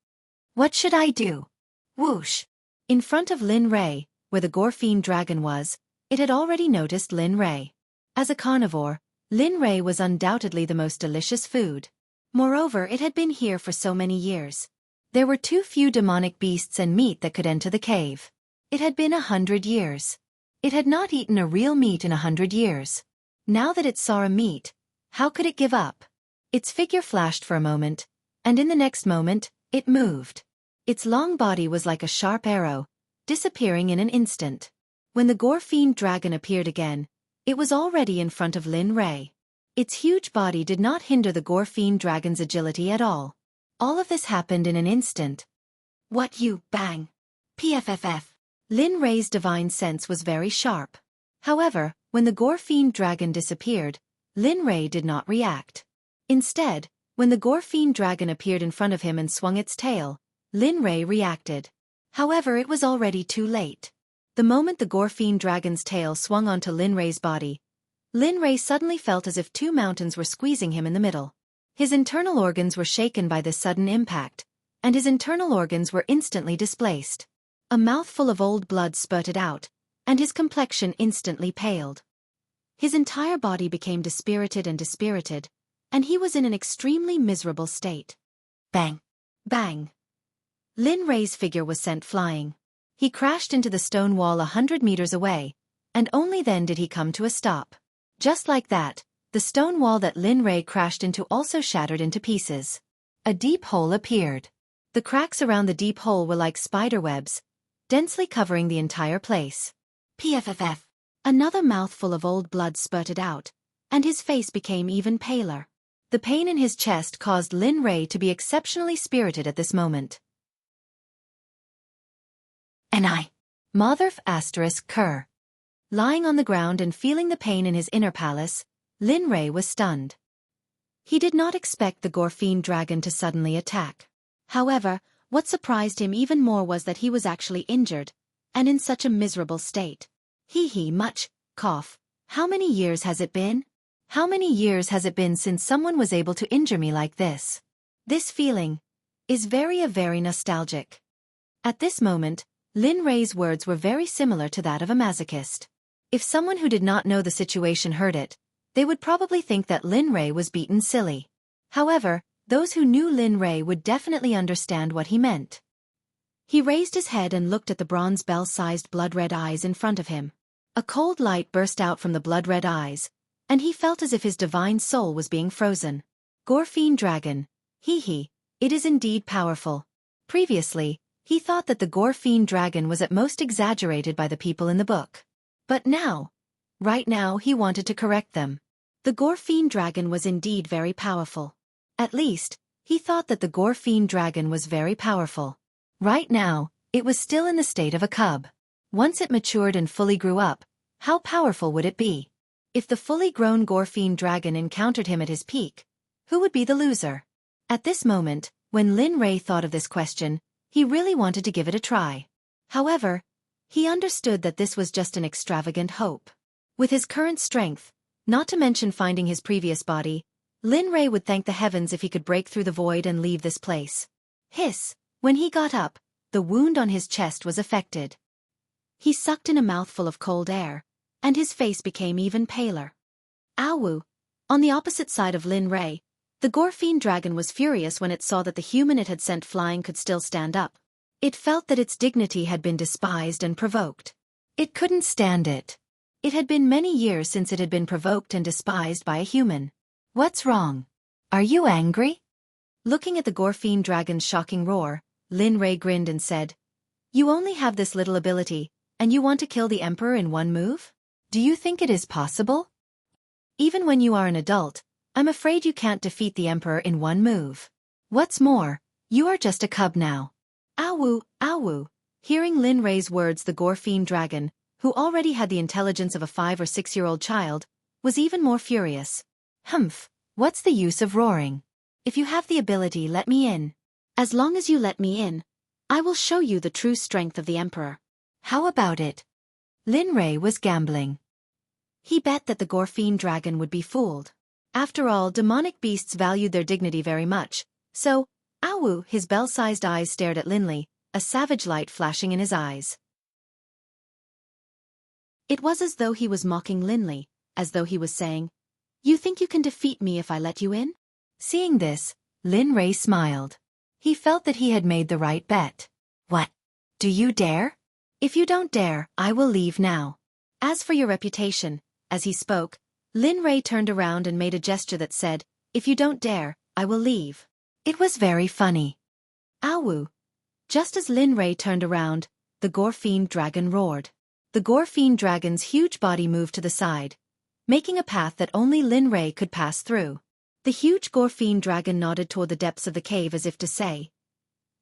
What should I do? Whoosh! In front of Lin Rei, where the Gore-fiend dragon was, it had already noticed Lin Rei. As a carnivore, Lin Rei was undoubtedly the most delicious food. Moreover, it had been here for so many years. There were too few demonic beasts and meat that could enter the cave. It had been 100 years. It had not eaten a real meat in 100 years. Now that it saw a meat, how could it give up? Its figure flashed for a moment, and in the next moment, it moved. Its long body was like a sharp arrow, disappearing in an instant. When the Gore-fiend dragon appeared again, it was already in front of Lin Rei. Its huge body did not hinder the Gore-fiend dragon's agility at all. All of this happened in an instant. What you bang? PFFF. Lin Rei's divine sense was very sharp. However, when the Gore-fiend dragon disappeared, Lin Rei did not react. Instead, when the Gore-fiend dragon appeared in front of him and swung its tail, Lin Rei reacted. However, it was already too late. The moment the Gore-fiend dragon's tail swung onto Lin Rei's body, Lin Rei suddenly felt as if two mountains were squeezing him in the middle. His internal organs were shaken by this sudden impact, and his internal organs were instantly displaced. A mouthful of old blood spurted out, and his complexion instantly paled. His entire body became dispirited, and he was in an extremely miserable state. Bang! Bang! Lin Rei's figure was sent flying. He crashed into the stone wall 100 meters away, and only then did he come to a stop. Just like that, the stone wall that Lin Rei crashed into also shattered into pieces. A deep hole appeared. The cracks around the deep hole were like spider webs, densely covering the entire place. PFFF. Another mouthful of old blood spurted out, and his face became even paler. The pain in his chest caused Lin Rei to be exceptionally spirited at this moment. And Motherf ****. Lying on the ground and feeling the pain in his inner palace, Lin Rei was stunned. He did not expect the Gore-fiend dragon to suddenly attack. However, what surprised him even more was that he was actually injured, and in such a miserable state. Much, cough. How many years has it been? How many years has it been since someone was able to injure me like this? This feeling is very nostalgic. At this moment, Lin Rei's words were very similar to that of a masochist. If someone who did not know the situation heard it, they would probably think that Lin Rei was beaten silly. However, those who knew Lin Rei would definitely understand what he meant. He raised his head and looked at the bronze bell-sized blood-red eyes in front of him. A cold light burst out from the blood-red eyes, and he felt as if his divine soul was being frozen. Gore-fiend dragon. It is indeed powerful. Previously, he thought that the Gore-fiend dragon was at most exaggerated by the people in the book. But right now he wanted to correct them. The Gore-fiend dragon was indeed very powerful. At least, he thought that the Gore-fiend dragon was very powerful. Right now, it was still in the state of a cub. Once it matured and fully grew up, how powerful would it be? If the fully grown Gore-fiend dragon encountered him at his peak, who would be the loser? At this moment, when Lin Rei thought of this question, he really wanted to give it a try. However, he understood that this was just an extravagant hope. With his current strength, not to mention finding his previous body, Lin Rei would thank the heavens if he could break through the void and leave this place. Hiss! When he got up, the wound on his chest was affected. He sucked in a mouthful of cold air, and his face became even paler. Awu. On the opposite side of Lin Rei, the Gorfine dragon was furious when it saw that the human it had sent flying could still stand up. It felt that its dignity had been despised and provoked. It couldn't stand it. It had been many years since it had been provoked and despised by a human. What's wrong? Are you angry? Looking at the Gorfine dragon's shocking roar, Lin Rei grinned and said, You only have this little ability, and you want to kill the Emperor in one move? Do you think it is possible? Even when you are an adult, I'm afraid you can't defeat the Emperor in one move. What's more, you are just a cub now. Awu, Awu. Hearing Lin Rei's words, the Gorfine dragon, who already had the intelligence of a 5 or 6-year-old child, was even more furious. Humph, what's the use of roaring? If you have the ability, let me in. As long as you let me in, I will show you the true strength of the Emperor. How about it? Lin Rei was gambling. He bet that the Gorfine dragon would be fooled. After all, demonic beasts valued their dignity very much, so, Awu, his bell-sized eyes stared at Linley, a savage light flashing in his eyes. It was as though he was mocking Linley, as though he was saying, You think you can defeat me if I let you in? Seeing this, Lin Rei smiled. He felt that he had made the right bet. What? Do you dare? If you don't dare, I will leave now. As for your reputation, as he spoke, Lin Rei turned around and made a gesture that said, If you don't dare, I will leave. It was very funny. Awu. Just as Lin Rei turned around, the Gorfine dragon roared. The Gorfine dragon's huge body moved to the side, making a path that only Lin Rei could pass through. The huge Gorfine dragon nodded toward the depths of the cave as if to say,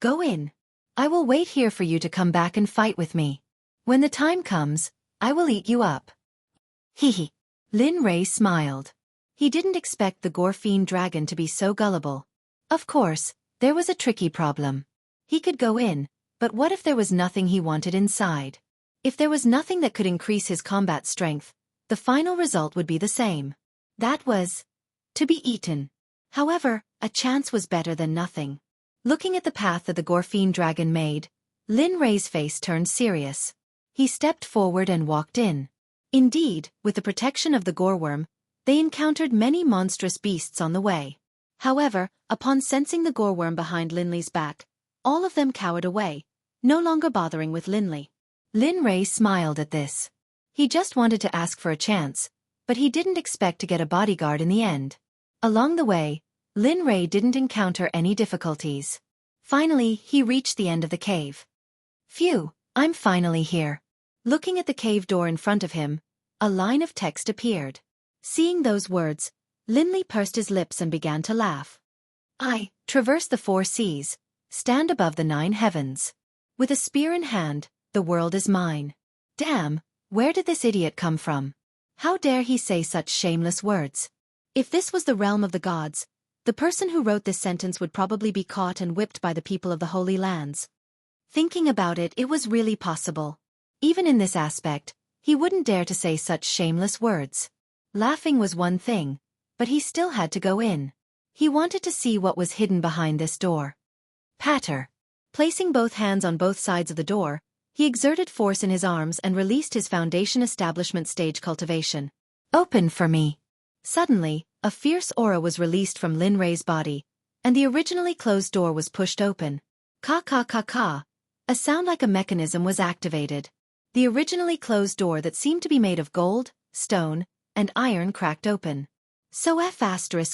Go in. I will wait here for you to come back and fight with me. When the time comes, I will eat you up. Hee. Lin Rei smiled. He didn't expect the Gorfine dragon to be so gullible. Of course, there was a tricky problem. He could go in, but what if there was nothing he wanted inside? If there was nothing that could increase his combat strength, the final result would be the same. That was to be eaten. However, a chance was better than nothing. Looking at the path that the Gorfine dragon made, Lin Rei's face turned serious. He stepped forward and walked in. Indeed, with the protection of the Gorworm, they encountered many monstrous beasts on the way. However, upon sensing the Gorworm behind Linley's back, all of them cowered away, no longer bothering with Linley. Lin Rei smiled at this. He just wanted to ask for a chance, but he didn't expect to get a bodyguard in the end. Along the way, Lin Rei didn't encounter any difficulties. Finally, he reached the end of the cave. Phew, I'm finally here. Looking at the cave door in front of him, a line of text appeared. Seeing those words, Linley pursed his lips and began to laugh. I traverse the 4 seas, stand above the 9 heavens. With a spear in hand, the world is mine. Damn, where did this idiot come from? How dare he say such shameless words? If this was the realm of the gods, the person who wrote this sentence would probably be caught and whipped by the people of the Holy Lands. Thinking about it, it was really possible. Even in this aspect, he wouldn't dare to say such shameless words. Laughing was one thing, but he still had to go in. He wanted to see what was hidden behind this door. Patter. Placing both hands on both sides of the door, he exerted force in his arms and released his foundation establishment stage cultivation. Open for me. Suddenly, a fierce aura was released from Lin Rei's body, and the originally closed door was pushed open. Ka. A sound like a mechanism was activated. The originally closed door that seemed to be made of gold, stone, and iron cracked open. So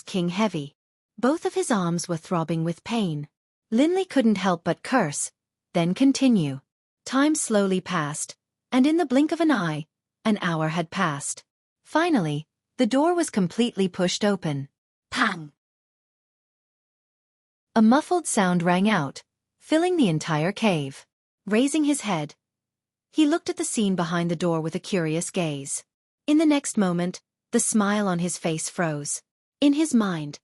King heavy. Both of his arms were throbbing with pain. Linley couldn't help but curse, then continue. Time slowly passed, and in the blink of an eye, an hour had passed. Finally, the door was completely pushed open. Pang! A muffled sound rang out, filling the entire cave. Raising his head, he looked at the scene behind the door with a curious gaze. In the next moment, the smile on his face froze. In his mind,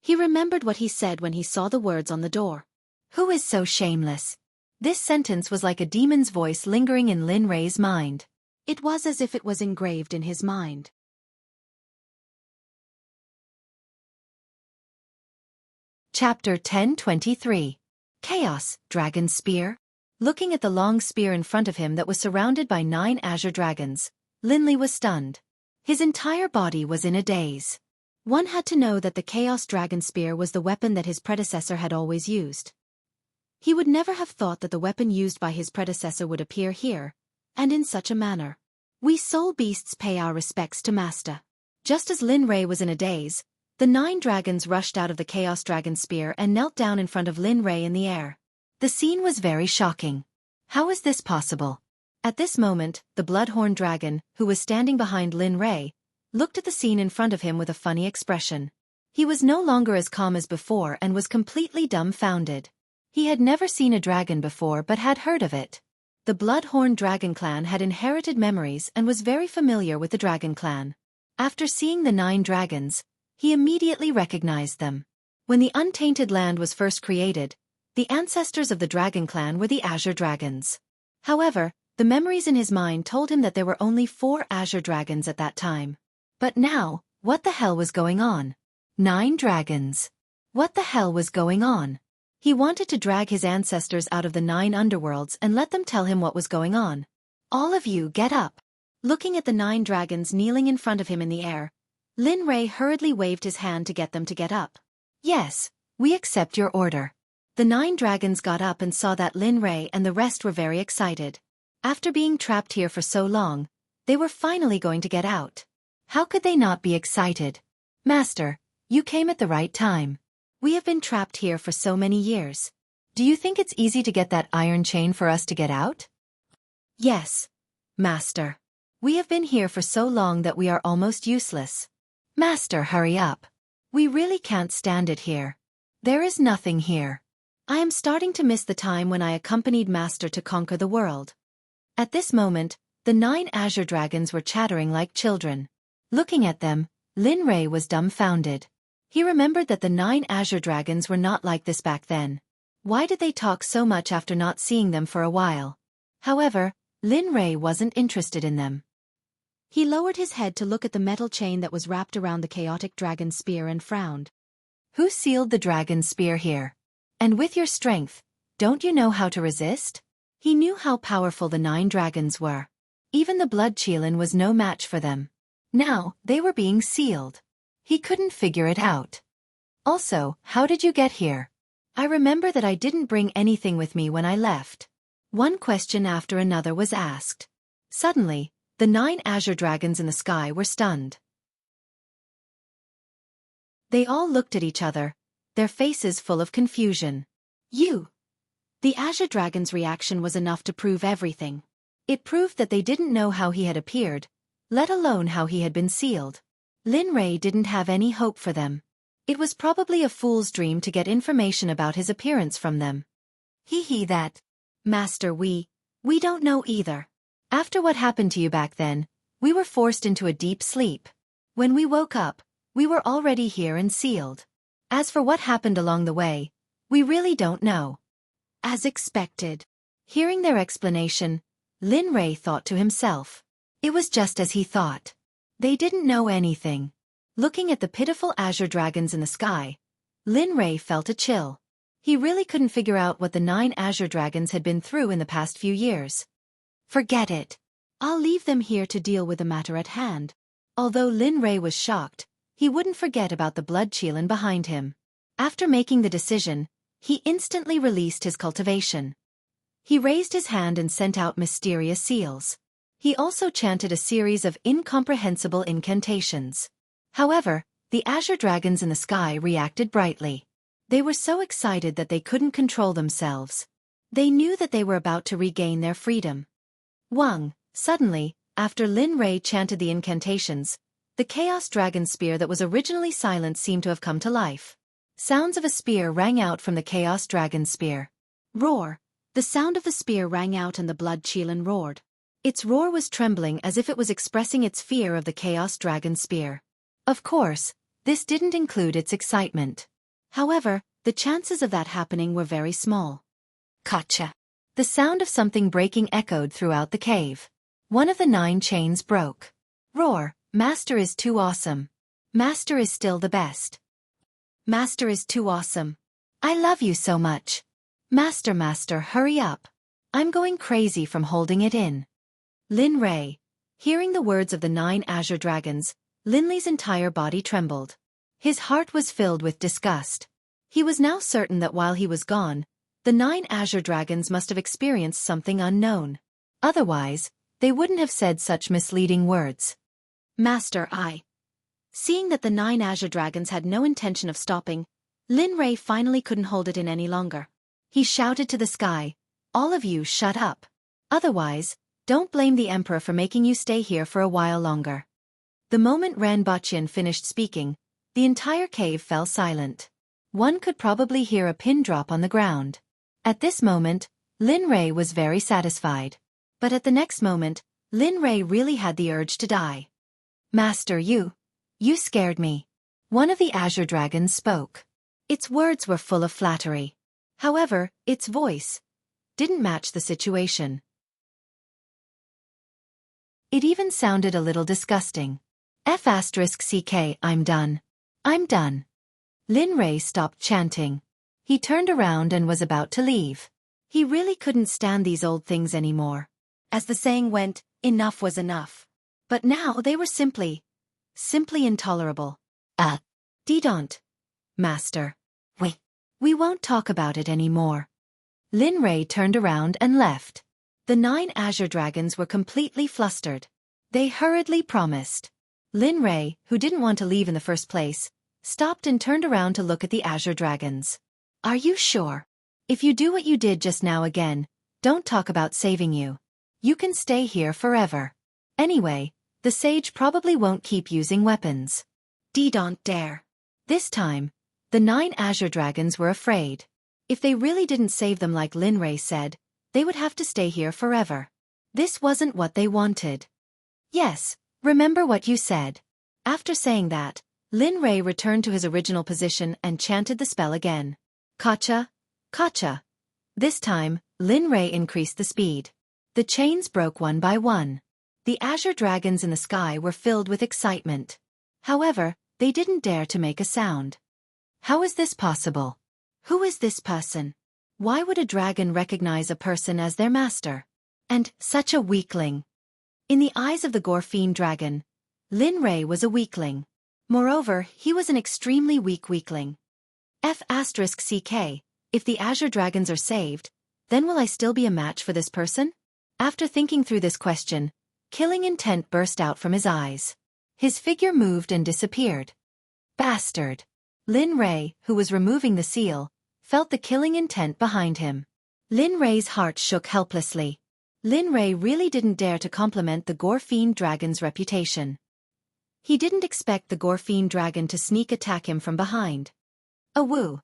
he remembered what he said when he saw the words on the door. Who is so shameless? This sentence was like a demon's voice lingering in Lin Rei's mind. It was as if it was engraved in his mind. Chapter 10:23. Chaos, Dragon Spear. Looking at the long spear in front of him that was surrounded by 9 azure dragons, Linley was stunned. His entire body was in a daze. One had to know that the Chaos Dragon Spear was the weapon that his predecessor had always used. He would never have thought that the weapon used by his predecessor would appear here, and in such a manner. We soul beasts pay our respects to Master. Just as Lin Rei was in a daze, the 9 dragons rushed out of the Chaos Dragon Spear and knelt down in front of Lin Rei in the air. The scene was very shocking. How is this possible? At this moment, the Bloodhorn Dragon, who was standing behind Lin Rei, looked at the scene in front of him with a funny expression. He was no longer as calm as before and was completely dumbfounded. He had never seen a dragon before but had heard of it. The Bloodhorn Dragon Clan had inherited memories and was very familiar with the Dragon Clan. After seeing the 9 dragons, he immediately recognized them. When the Untainted Land was first created, the ancestors of the Dragon Clan were the Azure Dragons. However, the memories in his mind told him that there were only 4 Azure Dragons at that time. But now, what the hell was going on? 9 dragons. What the hell was going on? He wanted to drag his ancestors out of the 9 underworlds and let them tell him what was going on. All of you get up. Looking at the 9 dragons kneeling in front of him in the air, Lin Rei hurriedly waved his hand to get them to get up. Yes, we accept your order. The 9 dragons got up and saw that Lin Rei and the rest were very excited. After being trapped here for so long, they were finally going to get out. How could they not be excited? Master, you came at the right time. We have been trapped here for so many years. Do you think it's easy to get that iron chain for us to get out? Yes, Master. We have been here for so long that we are almost useless. Master, hurry up. We really can't stand it here. There is nothing here. I am starting to miss the time when I accompanied Master to conquer the world. At this moment, the 9 azure dragons were chattering like children. Looking at them, Lin Rei was dumbfounded. He remembered that the 9 azure dragons were not like this back then. Why did they talk so much after not seeing them for a while? However, Lin Rei wasn't interested in them. He lowered his head to look at the metal chain that was wrapped around the chaotic dragon spear and frowned. Who sealed the dragon spear here? And with your strength, don't you know how to resist? He knew how powerful the 9 dragons were. Even the blood Qilin was no match for them. Now, they were being sealed. He couldn't figure it out. Also, how did you get here? I remember that I didn't bring anything with me when I left. One question after another was asked. Suddenly, the 9 azure dragons in the sky were stunned. They all looked at each other, their faces full of confusion. You! The azure dragon's reaction was enough to prove everything. It proved that they didn't know how he had appeared, let alone how he had been sealed. Lin Rei didn't have any hope for them. It was probably a fool's dream to get information about his appearance from them. That. Master, we don't know either. After what happened to you back then, we were forced into a deep sleep. When we woke up, we were already here and sealed. As for what happened along the way, we really don't know. As expected. Hearing their explanation, Lin Rei thought to himself. It was just as he thought. They didn't know anything. Looking at the pitiful azure dragons in the sky, Lin Rei felt a chill. He really couldn't figure out what the 9 azure dragons had been through in the past few years. Forget it. I'll leave them here to deal with the matter at hand. Although Lin Rei was shocked, he wouldn't forget about the blood Qilin behind him. After making the decision, he instantly released his cultivation. He raised his hand and sent out mysterious seals. He also chanted a series of incomprehensible incantations. However, the azure dragons in the sky reacted brightly. They were so excited that they couldn't control themselves. They knew that they were about to regain their freedom. Suddenly, after Lin Rei chanted the incantations, the Chaos Dragon Spear that was originally silent seemed to have come to life. Sounds of a spear rang out from the Chaos Dragon Spear. Roar! The sound of the spear rang out and the blood Qilin roared. Its roar was trembling as if it was expressing its fear of the Chaos Dragon Spear. Of course, this didn't include its excitement. However, the chances of that happening were very small. Gotcha! The sound of something breaking echoed throughout the cave. One of the 9 chains broke. Roar! Master is too awesome. Master is still the best. Master is too awesome. I love you so much. Master, hurry up. I'm going crazy from holding it in. Lin Rei. Hearing the words of the 9 azure dragons, Linley's entire body trembled. His heart was filled with disgust. He was now certain that while he was gone, the 9 azure dragons must have experienced something unknown. Otherwise, they wouldn't have said such misleading words. Master, Seeing that the 9 azure dragons had no intention of stopping, Lin Rei finally couldn't hold it in any longer. He shouted to the sky, "All of you shut up. Otherwise, don't blame the Emperor for making you stay here for a while longer." The moment Ranbochan finished speaking, the entire cave fell silent. One could probably hear a pin drop on the ground. At this moment, Lin Rei was very satisfied. But at the next moment, Lin Rei really had the urge to die. "Master, you scared me." One of the azure dragons spoke. Its words were full of flattery. However, its voice didn't match the situation. It even sounded a little disgusting. F***ck, I'm done. I'm done. Lin Rei stopped chanting. He turned around and was about to leave. He really couldn't stand these old things anymore. As the saying went, enough was enough. But now they were simply intolerable. Don't, Master. We won't talk about it anymore. Lin Rei turned around and left. The 9 azure dragons were completely flustered. They hurriedly promised. Lin Rei, who didn't want to leave in the first place, stopped and turned around to look at the azure dragons. "Are you sure? If you do what you did just now again, don't talk about saving you. You can stay here forever. Anyway, the sage probably won't keep using weapons." Don't dare. This time, the 9 azure dragons were afraid. If they really didn't save them like Lin Rei said, they would have to stay here forever. This wasn't what they wanted. "Yes, remember what you said." After saying that, Lin Rei returned to his original position and chanted the spell again. Kacha, kacha. This time, Lin Rei increased the speed. The chains broke one by one. The azure dragons in the sky were filled with excitement. However, they didn't dare to make a sound. How is this possible? Who is this person? Why would a dragon recognize a person as their master? And such a weakling. In the eyes of the Gorfine dragon, Lin Rei was a weakling. Moreover, he was an extremely weak weakling. F***ck, if the azure dragons are saved, then will I still be a match for this person? After thinking through this question, killing intent burst out from his eyes. His figure moved and disappeared. Bastard! Lin Rei, who was removing the seal, felt the killing intent behind him. Lin Rei's heart shook helplessly. Lin Rei really didn't dare to compliment the Gorfine dragon's reputation. He didn't expect the Gorfine dragon to sneak attack him from behind. "A woo!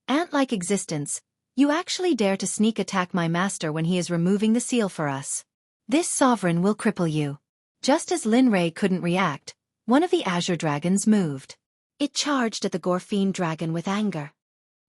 Ant-like existence, you actually dare to sneak attack my master when he is removing the seal for us. This sovereign will cripple you." Just as Lin Rei couldn't react, one of the azure dragons moved. It charged at the Gorfine dragon with anger.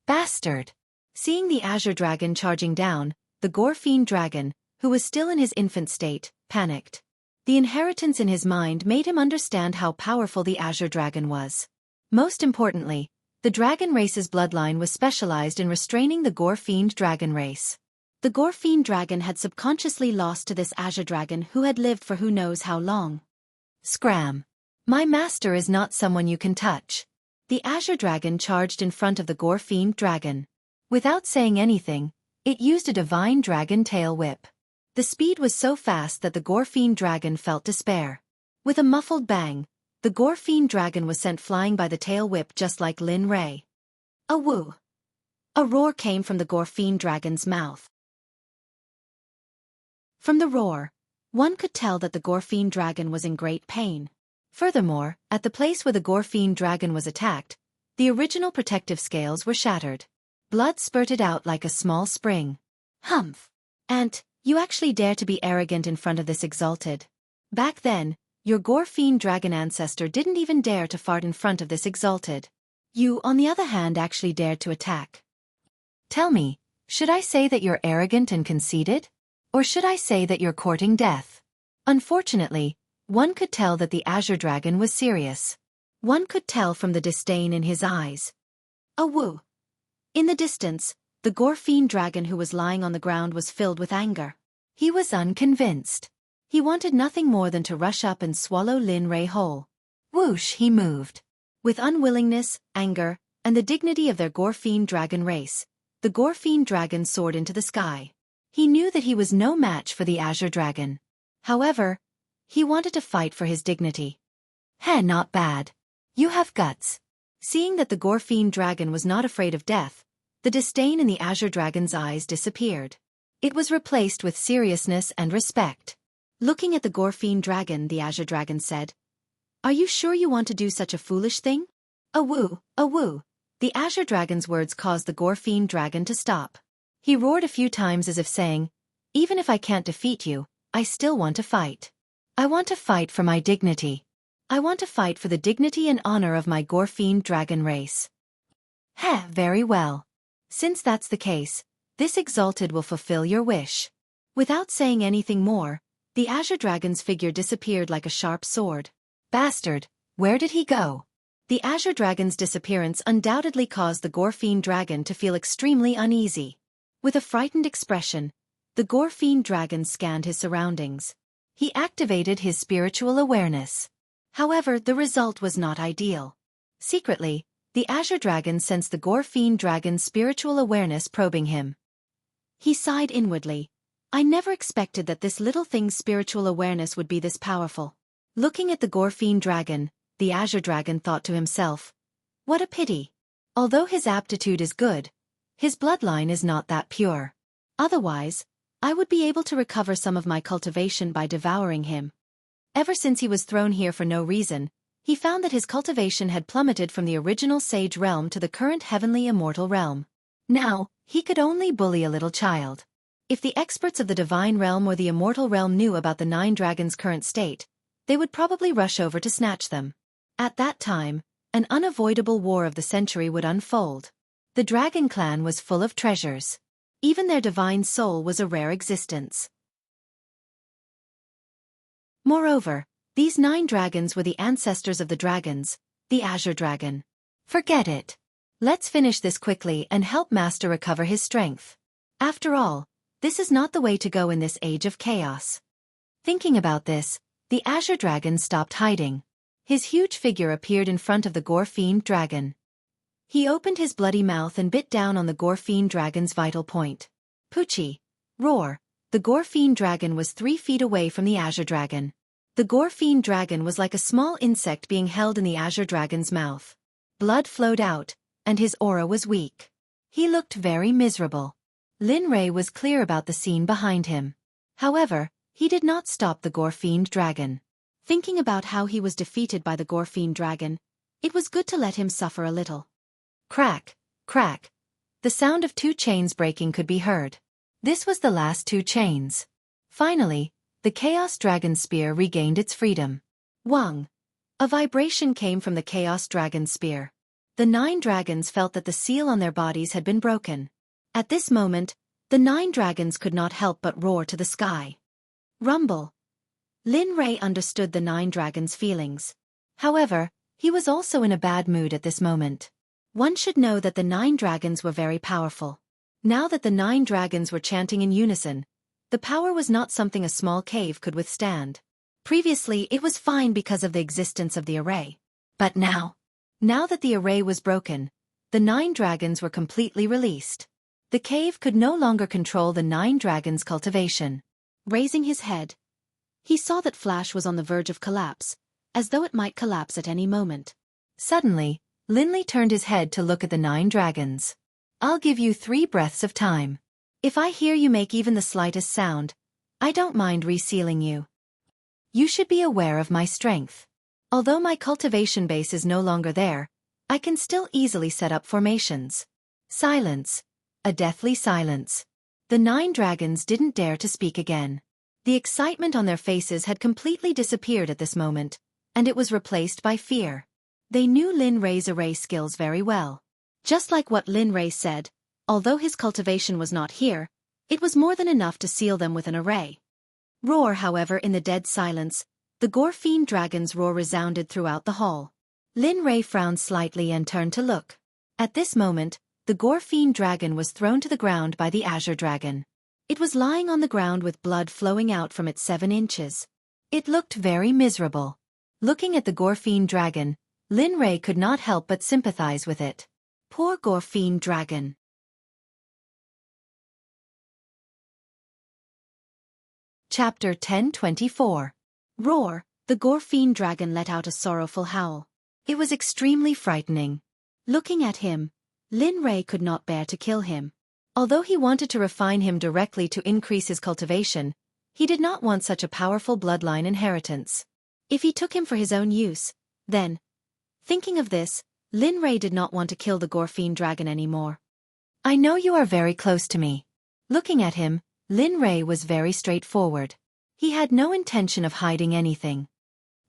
Bastard! Seeing the azure dragon charging down, the Gorfine dragon, who was still in his infant state, panicked. The inheritance in his mind made him understand how powerful the azure dragon was. Most importantly, the dragon race's bloodline was specialized in restraining the Gorfine dragon race. The Gorfine dragon had subconsciously lost to this azure dragon who had lived for who knows how long. Scram! My master is not someone you can touch. The azure dragon charged in front of the Gorfine dragon. Without saying anything, it used a divine dragon tail whip. The speed was so fast that the Gorfine dragon felt despair. With a muffled bang, the Gorfine dragon was sent flying by the tail whip just like Lin Rei. A woo! A roar came from the Gorfine dragon's mouth. From the roar, one could tell that the Gorfine dragon was in great pain. Furthermore, at the place where the Gorfine dragon was attacked, the original protective scales were shattered. Blood spurted out like a small spring. Humph! Ant, you actually dare to be arrogant in front of this exalted. Back then, your Gorfine dragon ancestor didn't even dare to fart in front of this exalted. You, on the other hand, actually dared to attack. Tell me, should I say that you're arrogant and conceited? Or should I say that you're courting death? Unfortunately, one could tell that the azure dragon was serious. One could tell from the disdain in his eyes. A woo! In the distance, The Gorfine dragon who was lying on the ground was filled with anger. He was unconvinced. He wanted nothing more than to rush up and swallow Lin Rei whole. Whoosh, he moved. With unwillingness, anger, and the dignity of their Gorfine dragon race, the Gorfine dragon soared into the sky. He knew that he was no match for the Azure dragon. However, he wanted to fight for his dignity. Heh, not bad. You have guts. Seeing that the Gorfine dragon was not afraid of death, the disdain in the Azure dragon's eyes disappeared. It was replaced with seriousness and respect. Looking at the Gorfine dragon, the Azure dragon said, "Are you sure you want to do such a foolish thing?" Awoo, awoo. The Azure dragon's words caused the Gorfine dragon to stop. He roared a few times as if saying, "Even if I can't defeat you, I still want to fight. I want to fight for my dignity. I want to fight for the dignity and honor of my Gorfine dragon race." Heh, very well. Since that's the case, this exalted will fulfill your wish. Without saying anything more, the Azure dragon's figure disappeared like a sharp sword. Bastard, where did he go? The Azure dragon's disappearance undoubtedly caused the Gorfine dragon to feel extremely uneasy. With a frightened expression, the Gorfine dragon scanned his surroundings. He activated his spiritual awareness. However, the result was not ideal. Secretly, the Azure dragon sensed the Gorfine dragon's spiritual awareness probing him. He sighed inwardly. I never expected that this little thing's spiritual awareness would be this powerful. Looking at the Gorfine dragon, the Azure dragon thought to himself, what a pity. Although his aptitude is good, his bloodline is not that pure. Otherwise, I would be able to recover some of my cultivation by devouring him. Ever since he was thrown here for no reason, he found that his cultivation had plummeted from the original sage realm to the current heavenly immortal realm. Now, he could only bully a little child. If the experts of the divine realm or the immortal realm knew about the 9 dragons' current state, they would probably rush over to snatch them. At that time, an unavoidable war of the century would unfold. The dragon clan was full of treasures. Even their divine soul was a rare existence. Moreover, these 9 dragons were the ancestors of the dragons, the Azure dragon. Forget it. Let's finish this quickly and help Master recover his strength. After all, this is not the way to go in this age of chaos. Thinking about this, the Azure dragon stopped hiding. His huge figure appeared in front of the Gorfine dragon. He opened his bloody mouth and bit down on the Gorfine dragon's vital point. Poochie! Roar! The Gorfine dragon was 3 feet away from the Azure dragon. The Gorfine dragon was like a small insect being held in the Azure dragon's mouth. Blood flowed out, and his aura was weak. He looked very miserable. Lin Rei was clear about the scene behind him. However, he did not stop the Gorfine dragon. Thinking about how he was defeated by the Gorfine dragon, it was good to let him suffer a little. Crack, crack. The sound of 2 chains breaking could be heard. This was the last 2 chains. Finally, the Chaos Dragon Spear regained its freedom. Wang! A vibration came from the Chaos Dragon Spear. The 9 dragons felt that the seal on their bodies had been broken. At this moment, the 9 dragons could not help but roar to the sky. Rumble! Lin Rei understood the 9 dragons' feelings. However, he was also in a bad mood at this moment. One should know that the 9 dragons were very powerful. Now that the 9 dragons were chanting in unison, the power was not something a small cave could withstand. Previously it was fine because of the existence of the array. But now that the array was broken, the 9 dragons were completely released. The cave could no longer control the 9 dragons' cultivation. Raising his head, he saw that Flash was on the verge of collapse, as though it might collapse at any moment. Suddenly, Linley turned his head to look at the 9 dragons. I'll give you 3 breaths of time. If I hear you make even the slightest sound, I don't mind resealing you. You should be aware of my strength. Although my cultivation base is no longer there, I can still easily set up formations. Silence. A deathly silence. The 9 dragons didn't dare to speak again. The excitement on their faces had completely disappeared at this moment, and it was replaced by fear. They knew Lin Rei's array skills very well. Just like what Lin Rei said, although his cultivation was not here, it was more than enough to seal them with an array. Roar, however, in the dead silence, the Gorfine dragon's roar resounded throughout the hall. Lin Rei frowned slightly and turned to look. At this moment, the Gorfine dragon was thrown to the ground by the Azure dragon. It was lying on the ground with blood flowing out from its 7 inches. It looked very miserable. Looking at the Gorfine dragon, Lin Rei could not help but sympathize with it. Poor Gorfine dragon. Chapter 10:24. Roar. The Gorfine dragon let out a sorrowful howl. It was extremely frightening. Looking at him, Lin Rei could not bear to kill him. Although he wanted to refine him directly to increase his cultivation, he did not want such a powerful bloodline inheritance. If he took him for his own use, then, thinking of this, Lin Rei did not want to kill the Gorfine dragon anymore. I know you are very close to me. Looking at him, Lin Rei was very straightforward. He had no intention of hiding anything.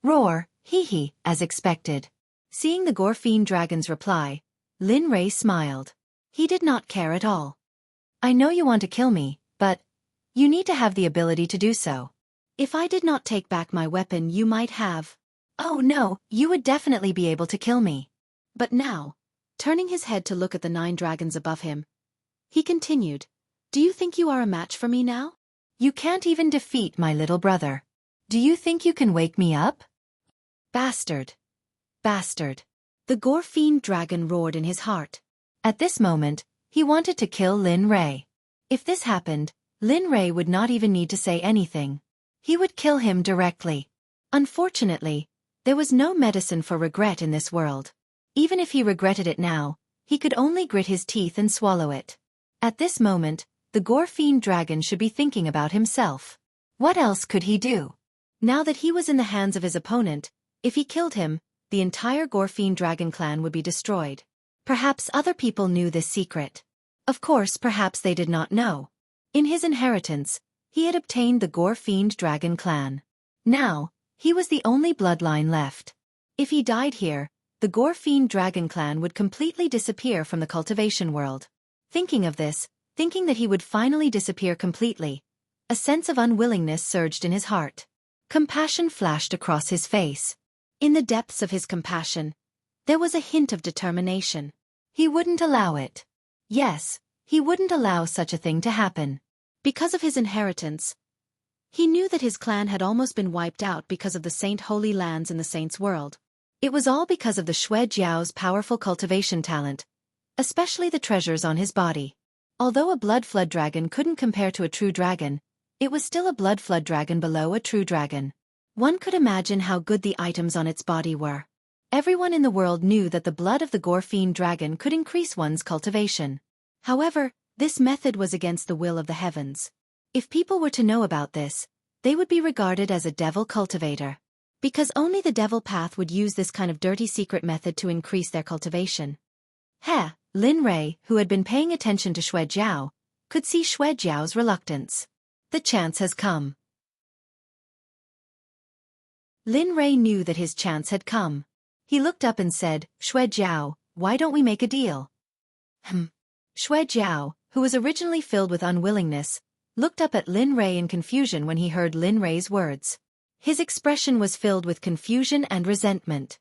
Roar, hee, as expected. Seeing the Gorfine dragon's reply, Lin Rei smiled. He did not care at all. I know you want to kill me, but you need to have the ability to do so. If I did not take back my weapon, you might have. Oh no, you would definitely be able to kill me. But now, turning his head to look at the 9 dragons above him, he continued, do you think you are a match for me now? You can't even defeat my little brother. Do you think you can wake me up? Bastard. Bastard. The Gorfine dragon roared in his heart. At this moment, he wanted to kill Lin Rei. If this happened, Lin Rei would not even need to say anything. He would kill him directly. Unfortunately, there was no medicine for regret in this world. Even if he regretted it now, he could only grit his teeth and swallow it. At this moment, the Gorfine dragon should be thinking about himself. What else could he do? Now that he was in the hands of his opponent, if he killed him, the entire Gorfine dragon clan would be destroyed. Perhaps other people knew this secret. Of course, perhaps they did not know. In his inheritance, he had obtained the Gorfine dragon clan. Now, he was the only bloodline left. If he died here, the Gorfine dragon clan would completely disappear from the cultivation world. Thinking of this, thinking that he would finally disappear completely, a sense of unwillingness surged in his heart. Compassion flashed across his face. In the depths of his compassion, there was a hint of determination. He wouldn't allow it. Yes, he wouldn't allow such a thing to happen. Because of his inheritance, he knew that his clan had almost been wiped out because of the Saint Holy Lands in the Saint's world. It was all because of the Xueqi's powerful cultivation talent, especially the treasures on his body. Although a blood flood dragon couldn't compare to a true dragon, it was still a blood flood dragon below a true dragon. One could imagine how good the items on its body were. Everyone in the world knew that the blood of the Gorfine dragon could increase one's cultivation. However, this method was against the will of the heavens. If people were to know about this, they would be regarded as a devil cultivator. Because only the devil path would use this kind of dirty secret method to increase their cultivation. Lin Rei, who had been paying attention to Xueqi, could see Xueqi's reluctance. The chance has come. Lin Rei knew that his chance had come. He looked up and said, Xueqi, why don't we make a deal? Xueqi, who was originally filled with unwillingness, looked up at Lin Rei in confusion when he heard Lin Rei's words. His expression was filled with confusion and resentment.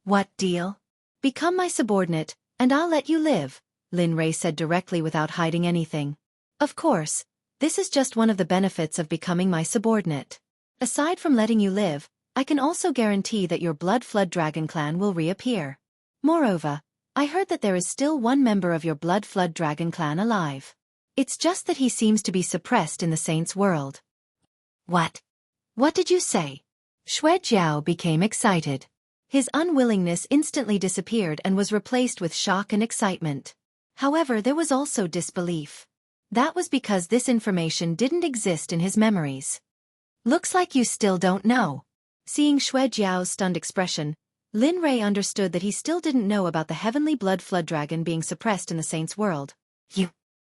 What deal? Become my subordinate, and I'll let you live, Lin Rei said directly without hiding anything. Of course, this is just one of the benefits of becoming my subordinate. Aside from letting you live, I can also guarantee that your blood flood dragon clan will reappear. Moreover, I heard that there is still one member of your blood flood dragon clan alive. It's just that he seems to be suppressed in the saint's world. What? What did you say? Xueqi became excited. His unwillingness instantly disappeared and was replaced with shock and excitement. However, there was also disbelief. That was because this information didn't exist in his memories. Looks like you still don't know. Seeing Xueqi's stunned expression, Lin Rei understood that he still didn't know about the heavenly blood flood dragon being suppressed in the saint's world.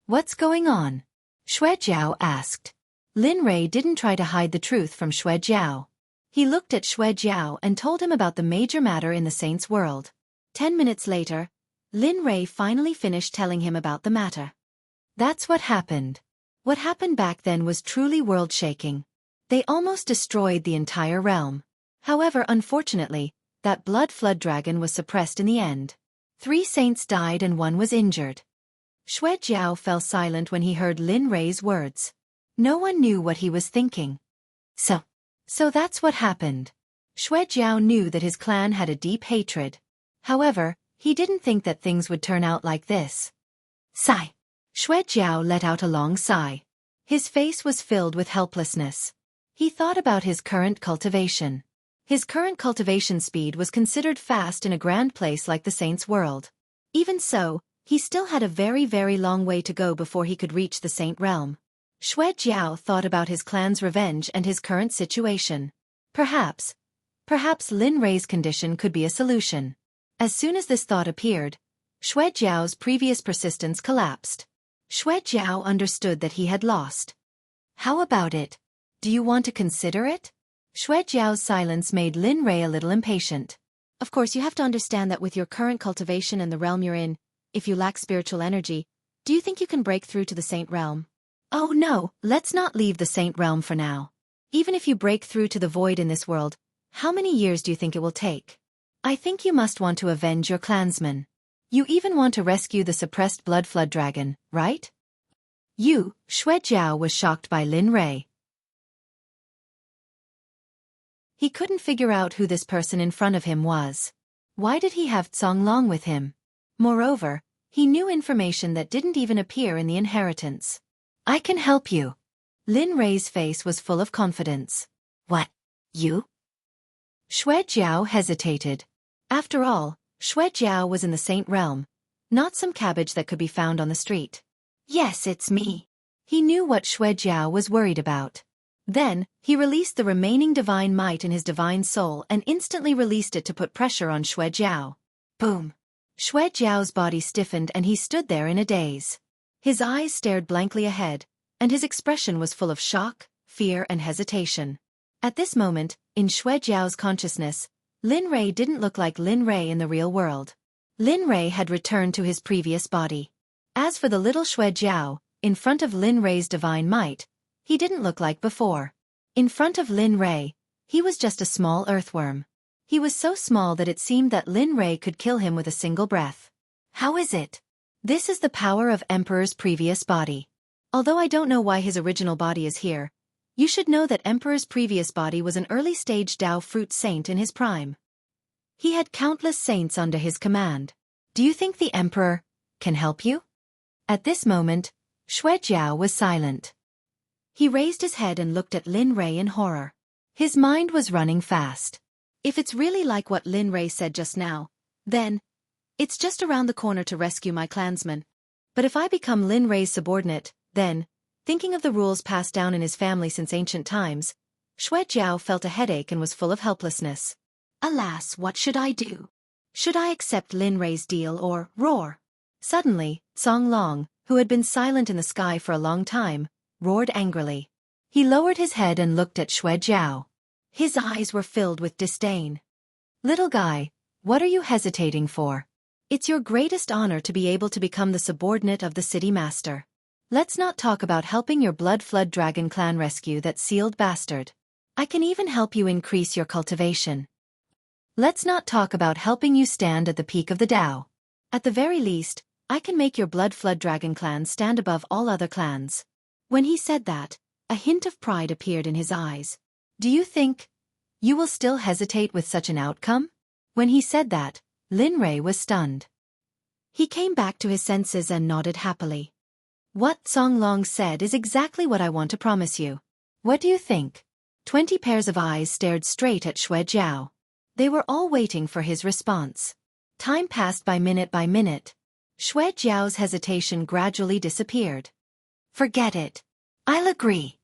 What's going on? Xueqi asked. Lin Rei didn't try to hide the truth from Xueqi. He looked at Xueqi and told him about the major matter in the saint's world. 10 minutes later, Lin Rei finally finished telling him about the matter. That's what happened. What happened back then was truly world-shaking. They almost destroyed the entire realm. However, unfortunately, that blood flood dragon was suppressed in the end. 3 saints died and 1 was injured. Xueqi fell silent when he heard Lin Rei's words. No one knew what he was thinking. So that's what happened. Xueqi knew that his clan had a deep hatred. However, he didn't think that things would turn out like this. Sigh. Xueqi let out a long sigh. His face was filled with helplessness. He thought about his current cultivation. His current cultivation speed was considered fast in a grand place like the Saint's World. Even so, he still had a very, very long way to go before he could reach the Saint Realm. Xueqi thought about his clan's revenge and his current situation. Perhaps Lin Rei's condition could be a solution. As soon as this thought appeared, Xueqi's previous persistence collapsed. Xueqi understood that he had lost. How about it? Do you want to consider it? Xueqi's silence made Lin Rei a little impatient. Of course, you have to understand that with your current cultivation and the realm you're in, if you lack spiritual energy, do you think you can break through to the Saint Realm? Oh no, let's not leave the Saint Realm for now. Even if you break through to the void in this world, how many years do you think it will take? I think you must want to avenge your clansmen. You even want to rescue the suppressed blood flood dragon, right? Xueqi was shocked by Lin Rei. He couldn't figure out who this person in front of him was. Why did he have Songlong with him? Moreover, he knew information that didn't even appear in the inheritance. I can help you. Lin Rei's face was full of confidence. What? You? Xueqi hesitated. After all, Xueqi was in the Saint Realm, not some cabbage that could be found on the street. Yes, it's me. He knew what Xueqi was worried about. Then, he released the remaining divine might in his divine soul and instantly released it to put pressure on Xueqi. Boom! Xueqi's body stiffened and he stood there in a daze. His eyes stared blankly ahead, and his expression was full of shock, fear and hesitation. At this moment, in Xueqi's consciousness, Lin Rei didn't look like Lin Rei in the real world. Lin Rei had returned to his previous body. As for the little Xueqi, in front of Lin Rei's divine might, he didn't look like before. In front of Lin Rei, he was just a small earthworm. He was so small that it seemed that Lin Rei could kill him with a single breath. How is it? This is the power of Emperor's previous body. Although I don't know why his original body is here, you should know that Emperor's previous body was an early-stage Dao fruit saint in his prime. He had countless saints under his command. Do you think the Emperor can help you? At this moment, Xueqi was silent. He raised his head and looked at Lin Rei in horror. His mind was running fast. If it's really like what Lin Rei said just now, then it's just around the corner to rescue my clansmen. But if I become Lin Rei's subordinate, then, thinking of the rules passed down in his family since ancient times, Xueqi felt a headache and was full of helplessness. Alas, what should I do? Should I accept Lin Rei's deal or roar? Suddenly, Songlong, who had been silent in the sky for a long time, roared angrily. He lowered his head and looked at Xueqi. His eyes were filled with disdain. Little guy, what are you hesitating for? It's your greatest honor to be able to become the subordinate of the city master. Let's not talk about helping your blood flood dragon clan rescue that sealed bastard. I can even help you increase your cultivation. Let's not talk about helping you stand at the peak of the Dao. At the very least, I can make your blood flood dragon clan stand above all other clans. When he said that, a hint of pride appeared in his eyes. Do you think you will still hesitate with such an outcome? When he said that, Lin Rei was stunned. He came back to his senses and nodded happily. What Songlong said is exactly what I want to promise you. What do you think? 20 pairs of eyes stared straight at Xueqi. They were all waiting for his response. Time passed by minute by minute. Xueqi's hesitation gradually disappeared. Forget it. I'll agree.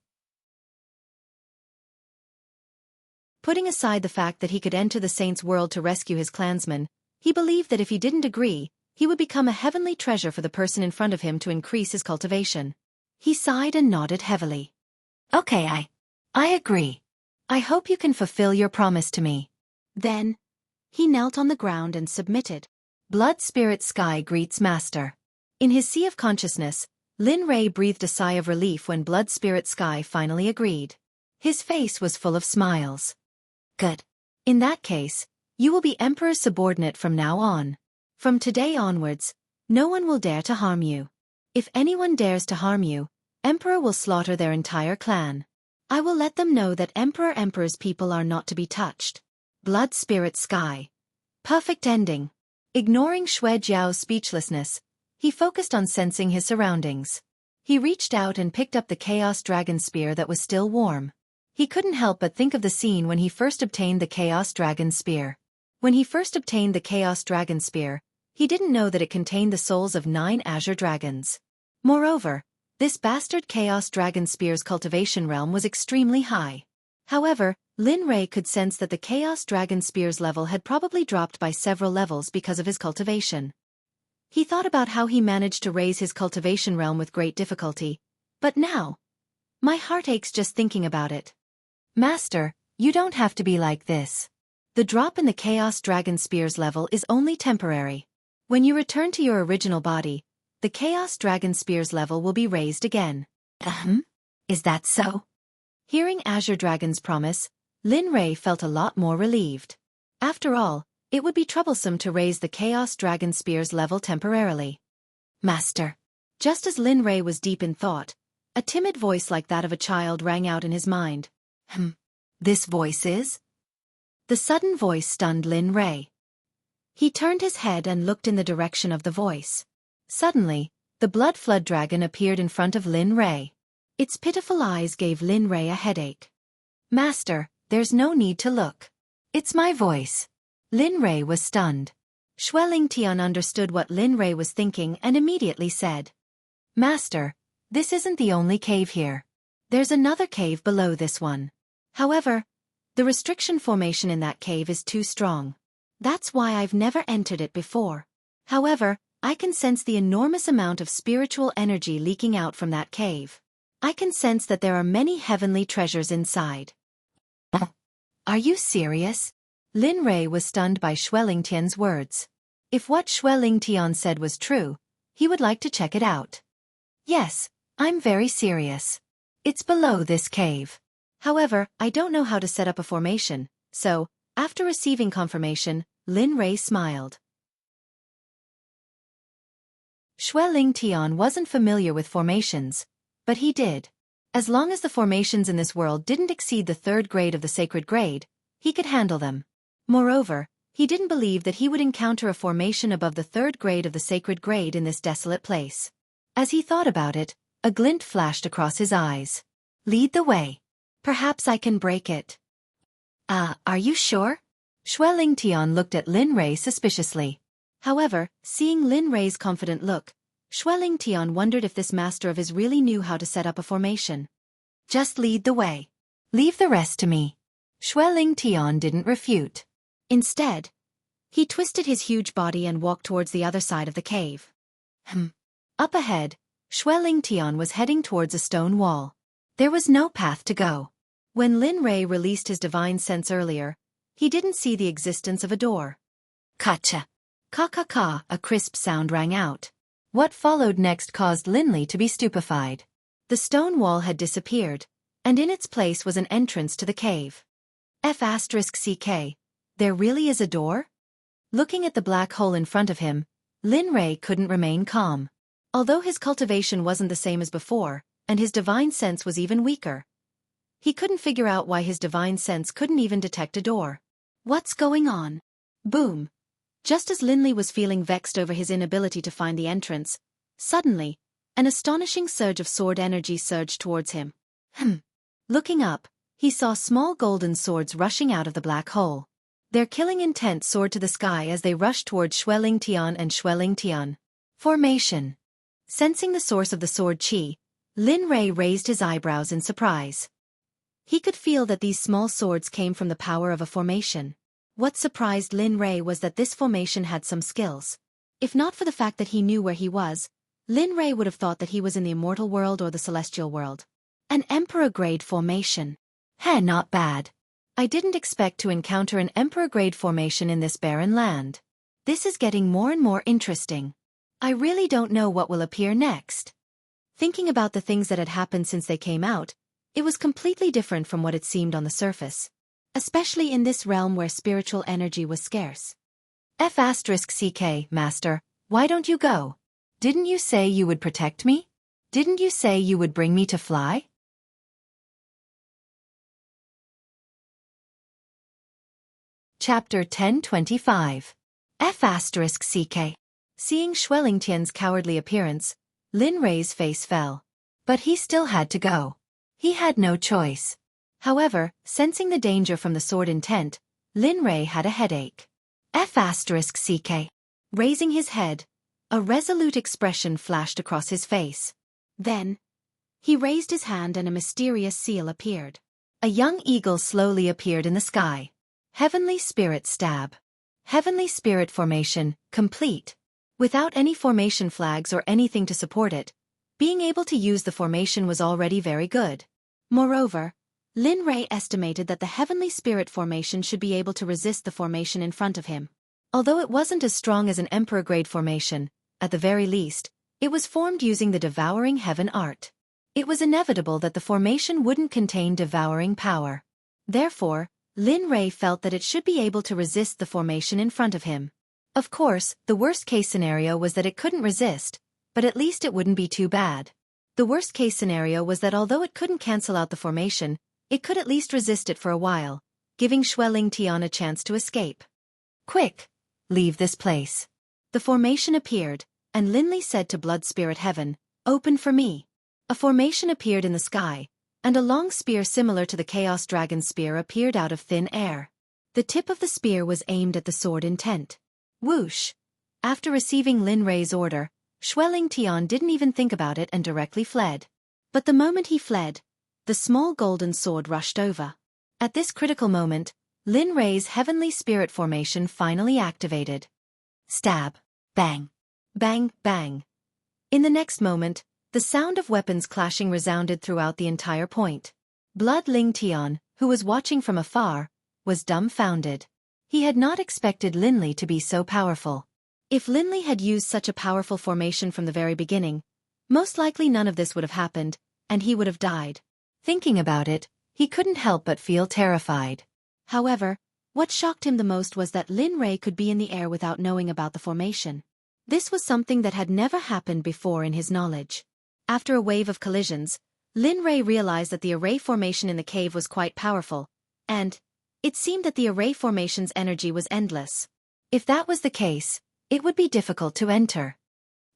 Putting aside the fact that he could enter the Saint's world to rescue his clansmen, he believed that if he didn't agree, he would become a heavenly treasure for the person in front of him to increase his cultivation. He sighed and nodded heavily. Okay, I agree. I hope you can fulfill your promise to me. Then, he knelt on the ground and submitted. Blood Spirit Sky greets Master. In his sea of consciousness, Lin Rei breathed a sigh of relief when Blood Spirit Sky finally agreed. His face was full of smiles. Good. In that case, you will be Emperor's subordinate from now on. From today onwards, no one will dare to harm you. If anyone dares to harm you, Emperor will slaughter their entire clan. I will let them know that Emperor's people are not to be touched. Blood Spirit Sky. Perfect ending. Ignoring Xueqi's speechlessness, he focused on sensing his surroundings. He reached out and picked up the Chaos Dragon Spear that was still warm. He couldn't help but think of the scene when he first obtained the Chaos Dragon Spear. When he first obtained the Chaos Dragon Spear, he didn't know that it contained the souls of 9 Azure Dragons. Moreover, this bastard Chaos Dragon Spear's cultivation realm was extremely high. However, Lin Rei could sense that the Chaos Dragon Spear's level had probably dropped by several levels because of his cultivation. He thought about how he managed to raise his cultivation realm with great difficulty, but now, my heart aches just thinking about it. Master, you don't have to be like this. The drop in the Chaos Dragon Spear's level is only temporary. When you return to your original body, the Chaos Dragon Spear's level will be raised again. Is that so? Hearing Azure Dragon's promise, Lin Rei felt a lot more relieved. After all, it would be troublesome to raise the Chaos Dragon Spear's level temporarily. Master. Just as Lin Rei was deep in thought, a timid voice like that of a child rang out in his mind. This voice is? The sudden voice stunned Lin Rei. He turned his head and looked in the direction of the voice. Suddenly, the Blood Flood Dragon appeared in front of Lin Rei. Its pitiful eyes gave Lin Rei a headache. Master, there's no need to look. It's my voice. Lin Rei was stunned. Xueqi understood what Lin Rei was thinking and immediately said, Master, this isn't the only cave here. There's another cave below this one. However, the restriction formation in that cave is too strong. That's why I've never entered it before. However, I can sense the enormous amount of spiritual energy leaking out from that cave. I can sense that there are many heavenly treasures inside. Are you serious? Lin Rei was stunned by Xueqing's words. If what Xueqi said was true, he would like to check it out. Yes, I'm very serious. It's below this cave. However, I don't know how to set up a formation, so, after receiving confirmation, Lin Rei smiled. Xueqi wasn't familiar with formations, but he did. As long as the formations in this world didn't exceed the 3rd grade of the sacred grade, he could handle them. Moreover, he didn't believe that he would encounter a formation above the 3rd grade of the sacred grade in this desolate place. As he thought about it, a glint flashed across his eyes. Lead the way. Perhaps I can break it. Are you sure? Xueqi looked at Lin Rei suspiciously. However, seeing Lin Rei's confident look, Xueqi wondered if this master of his really knew how to set up a formation. Just lead the way. Leave the rest to me. Xueqi didn't refute. Instead, he twisted his huge body and walked towards the other side of the cave. Up ahead, Xueqi was heading towards a stone wall. There was no path to go. When Lin Rei released his divine sense earlier, he didn't see the existence of a door. Kacha. Ka-ka-ka, a crisp sound rang out. What followed next caused Linley to be stupefied. The stone wall had disappeared, and in its place was an entrance to the cave. F***CK, there really is a door? Looking at the black hole in front of him, Lin Rei couldn't remain calm. Although his cultivation wasn't the same as before, and his divine sense was even weaker, he couldn't figure out why his divine sense couldn't even detect a door. What's going on? Boom! Just as Linley was feeling vexed over his inability to find the entrance, suddenly, an astonishing surge of sword energy surged towards him. Looking up, he saw small golden swords rushing out of the black hole. Their killing intent soared to the sky as they rushed towards Xueqi and Xueqi. Formation. Sensing the source of the sword chi, Lin Rei raised his eyebrows in surprise. He could feel that these small swords came from the power of a formation. What surprised Lin Rei was that this formation had some skills. If not for the fact that he knew where he was, Lin Rei would have thought that he was in the immortal world or the celestial world. An Emperor-grade formation. Not bad. I didn't expect to encounter an Emperor-grade formation in this barren land. This is getting more and more interesting. I really don't know what will appear next. Thinking about the things that had happened since they came out, it was completely different from what it seemed on the surface. Especially in this realm where spiritual energy was scarce. F***CK, Master, why don't you go? Didn't you say you would protect me? Didn't you say you would bring me to fly? Chapter 1025. F***CK. Seeing Xueqing's cowardly appearance, Lin Rei's face fell. But he still had to go. He had no choice. However, sensing the danger from the sword intent, Lin Rei had a headache. F***CK. Raising his head, a resolute expression flashed across his face. Then, he raised his hand and a mysterious seal appeared. A young eagle slowly appeared in the sky. Heavenly Spirit Stab. Heavenly Spirit Formation, complete. Without any formation flags or anything to support it, being able to use the formation was already very good. Moreover, Lin Rei estimated that the Heavenly Spirit Formation should be able to resist the formation in front of him. Although it wasn't as strong as an Emperor-grade formation, at the very least, it was formed using the Devouring Heaven art. It was inevitable that the formation wouldn't contain devouring power. Therefore, Lin Rei felt that it should be able to resist the formation in front of him. Of course, the worst-case scenario was that it couldn't resist, but at least it wouldn't be too bad. The worst-case scenario was that although it couldn't cancel out the formation, it could at least resist it for a while, giving Xueqi a chance to escape. Quick! Leave this place. The formation appeared, and Lin Li said to Blood Spirit Heaven, "Open for me." A formation appeared in the sky, and a long spear similar to the Chaos Dragon's spear appeared out of thin air. The tip of the spear was aimed at the sword intent. Whoosh! After receiving Lin Rei's order, Xueqi didn't even think about it and directly fled. But the moment he fled, the small golden sword rushed over. At this critical moment, Lin Rei's Heavenly Spirit Formation finally activated. Stab. Bang. Bang, bang. In the next moment, the sound of weapons clashing resounded throughout the entire point. Blood Ling Tian, who was watching from afar, was dumbfounded. He had not expected Lin Li to be so powerful. If Lin Li had used such a powerful formation from the very beginning, most likely none of this would have happened, and he would have died. Thinking about it, he couldn't help but feel terrified. However, what shocked him the most was that Lin Rei could be in the air without knowing about the formation. This was something that had never happened before in his knowledge. After a wave of collisions, Lin Rei realized that the array formation in the cave was quite powerful, and it seemed that the array formation's energy was endless. If that was the case, it would be difficult to enter.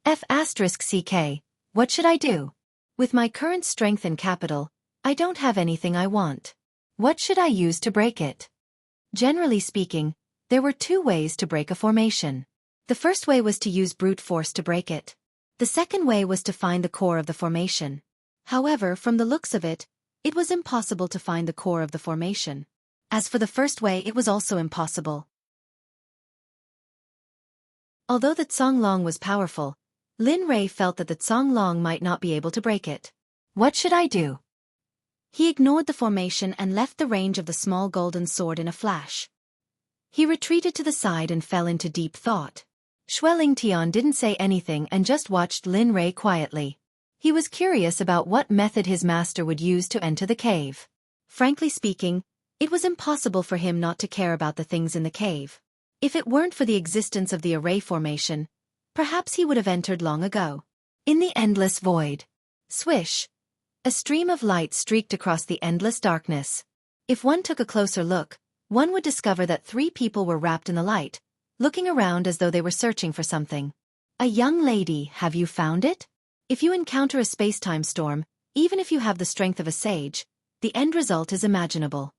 F***CK, what should I do? With my current strength and capital, I don't have anything I want. What should I use to break it? Generally speaking, there were two ways to break a formation. The first way was to use brute force to break it. The second way was to find the core of the formation. However, from the looks of it, it was impossible to find the core of the formation. As for the first way, it was also impossible. Although the Zonglong was powerful, Lin Rei felt that the Zonglong might not be able to break it. What should I do? He ignored the formation and left the range of the small golden sword in a flash. He retreated to the side and fell into deep thought. Xueqi didn't say anything and just watched Lin Rei quietly. He was curious about what method his master would use to enter the cave. Frankly speaking, it was impossible for him not to care about the things in the cave. If it weren't for the existence of the array formation, perhaps he would have entered long ago. In the endless void. Swish! A stream of light streaked across the endless darkness. If one took a closer look, one would discover that 3 people were wrapped in the light, looking around as though they were searching for something. A young lady, have you found it? If you encounter a space-time storm, even if you have the strength of a sage, the end result is imaginable.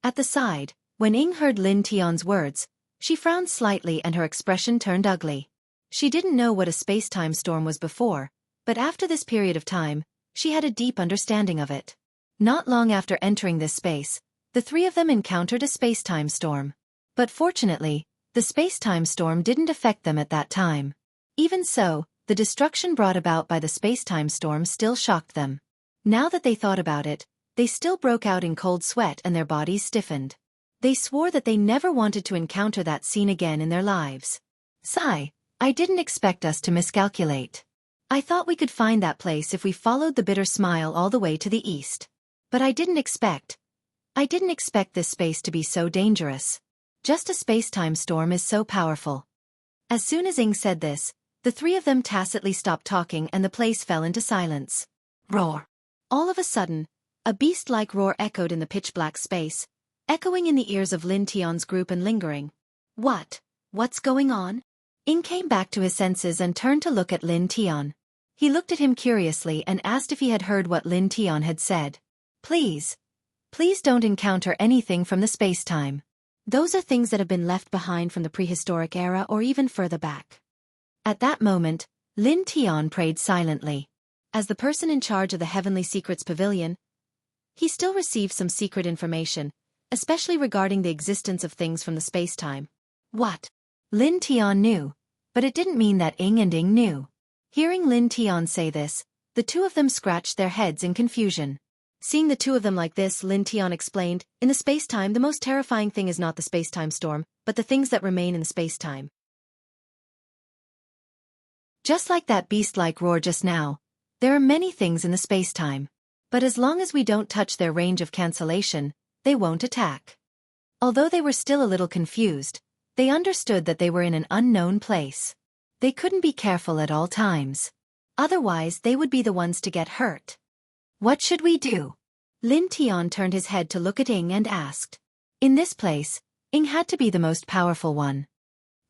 At the side, when Ying heard Lin Tian's words, she frowned slightly and her expression turned ugly. She didn't know what a space-time storm was before, but after this period of time, she had a deep understanding of it. Not long after entering this space, the 3 of them encountered a space-time storm. But fortunately, the space-time storm didn't affect them at that time. Even so, the destruction brought about by the space-time storm still shocked them. Now that they thought about it, they still broke out in cold sweat and their bodies stiffened. They swore that they never wanted to encounter that scene again in their lives. Sigh, I didn't expect us to miscalculate. I thought we could find that place if we followed the bitter smile all the way to the east. But I didn't expect this space to be so dangerous. Just a space-time storm is so powerful. As soon as Ying said this, The three of them tacitly stopped talking and the place fell into silence. Roar. All of a sudden, a beast-like roar echoed in the pitch-black space, echoing in the ears of Lin Tian's group and lingering. What's going on? Ing came back to his senses and turned to look at Lin Tian. He looked at him curiously and asked if he had heard what Lin Tian had said. Please don't encounter anything from the space-time. Those are things that have been left behind from the prehistoric era or even further back. At that moment, Lin Tian prayed silently. As the person in charge of the Heavenly Secrets Pavilion, he still received some secret information, especially regarding the existence of things from the space-time. What? Lin Tian knew, but it didn't mean that Ing knew. Hearing Lin Tian say this, the two of them scratched their heads in confusion. Seeing the two of them like this, Lin Tian explained, in the space-time the most terrifying thing is not the space-time storm, but the things that remain in the space-time. Just like that beast-like roar just now, there are many things in the space-time. But as long as we don't touch their range of cancellation, they won't attack. Although they were still a little confused, they understood that they were in an unknown place. They couldn't be careful at all times. Otherwise they would be the ones to get hurt. What should we do? Lin Tian turned his head to look at Ing and asked. In this place, Ing had to be the most powerful one.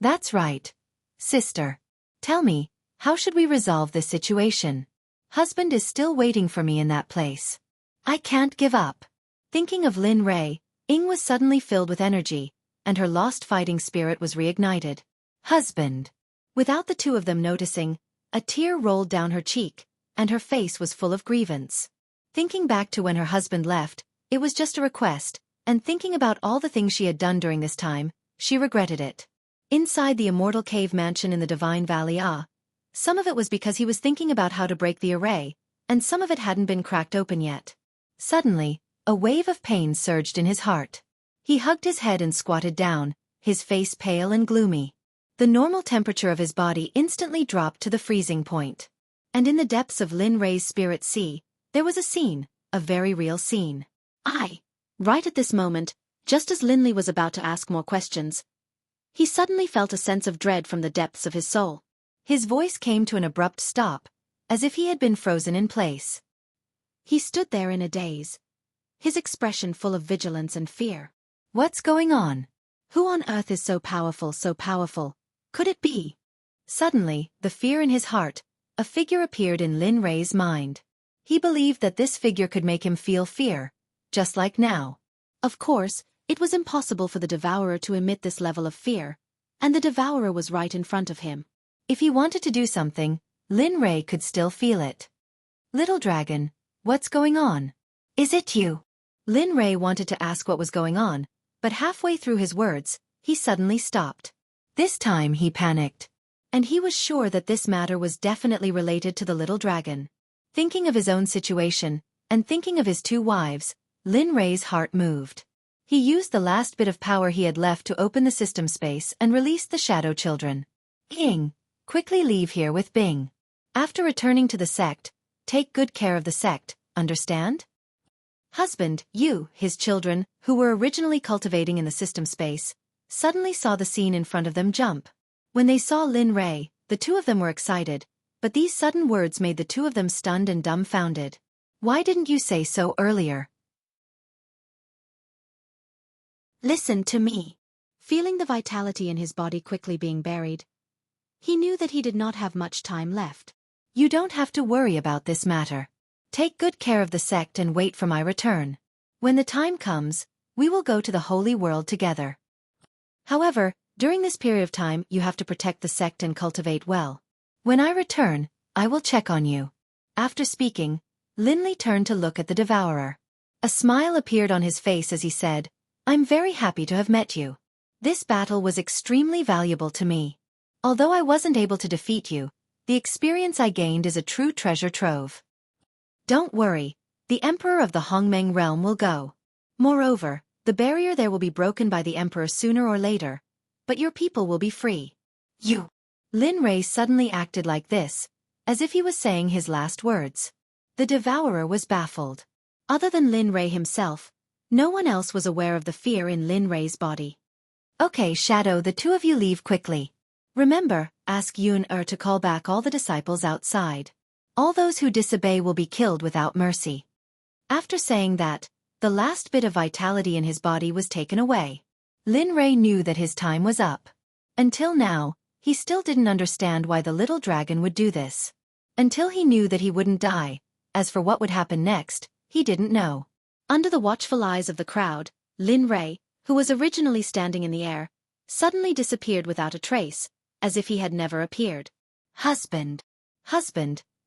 That's right. Sister. Tell me, how should we resolve this situation? Husband is still waiting for me in that place. I can't give up. Thinking of Lin Rei, Ing was suddenly filled with energy, and her lost fighting spirit was reignited. Husband. Without the two of them noticing, a tear rolled down her cheek, and her face was full of grievance. Thinking back to when her husband left, it was just a request, and thinking about all the things she had done during this time, she regretted it. Inside the immortal cave mansion in the Divine Valley some of it was because he was thinking about how to break the array, and some of it hadn't been cracked open yet. Suddenly, a wave of pain surged in his heart. He hugged his head and squatted down, his face pale and gloomy. The normal temperature of his body instantly dropped to the freezing point. And in the depths of Lin Rei's spirit sea, there was a scene, a very real scene. Right at this moment, just as Lin Li was about to ask more questions, he suddenly felt a sense of dread from the depths of his soul. His voice came to an abrupt stop, as if he had been frozen in place. He stood there in a daze, his expression full of vigilance and fear. What's going on? Who on earth is so powerful, so powerful? Could it be? Suddenly, the fear in his heart, a figure appeared in Lin Rei's mind. He believed that this figure could make him feel fear, just like now. Of course, it was impossible for the Devourer to emit this level of fear, and the Devourer was right in front of him. If he wanted to do something, Lin Rei could still feel it. Little dragon, what's going on? Is it you? Lin Rei wanted to ask what was going on, but halfway through his words, he suddenly stopped. This time he panicked. And he was sure that this matter was definitely related to the little dragon. Thinking of his own situation, and thinking of his two wives, Lin Rei's heart moved. He used the last bit of power he had left to open the system space and release the shadow children. Ing, quickly leave here with Bing. After returning to the sect, take good care of the sect, understand? Husband, you, his children, who were originally cultivating in the system space, suddenly saw the scene in front of them jump. When they saw Lin Rei, the two of them were excited, but these sudden words made the two of them stunned and dumbfounded. Why didn't you say so earlier? Listen to me. Feeling the vitality in his body quickly being buried, he knew that he did not have much time left. You don't have to worry about this matter. Take good care of the sect and wait for my return. When the time comes, we will go to the holy world together. However, during this period of time you have to protect the sect and cultivate well. When I return, I will check on you. After speaking, Lin Li turned to look at the Devourer. A smile appeared on his face as he said, I'm very happy to have met you. This battle was extremely valuable to me. Although I wasn't able to defeat you, the experience I gained is a true treasure trove. Don't worry, the Emperor of the Hongmeng realm will go. Moreover, the barrier there will be broken by the Emperor sooner or later, but your people will be free. You. Lin Rei suddenly acted like this, as if he was saying his last words. The Devourer was baffled. Other than Lin Rei himself, no one else was aware of the fear in Lin Rei's body. Okay, Shadow, the two of you leave quickly. Remember, ask Yun-er to call back all the disciples outside. All those who disobey will be killed without mercy. After saying that, the last bit of vitality in his body was taken away. Lin Rei knew that his time was up. Until now, he still didn't understand why the little dragon would do this. Until he knew that he wouldn't die. As for what would happen next, he didn't know. Under the watchful eyes of the crowd, Lin Rei, who was originally standing in the air, suddenly disappeared without a trace, as if he had never appeared. Husband.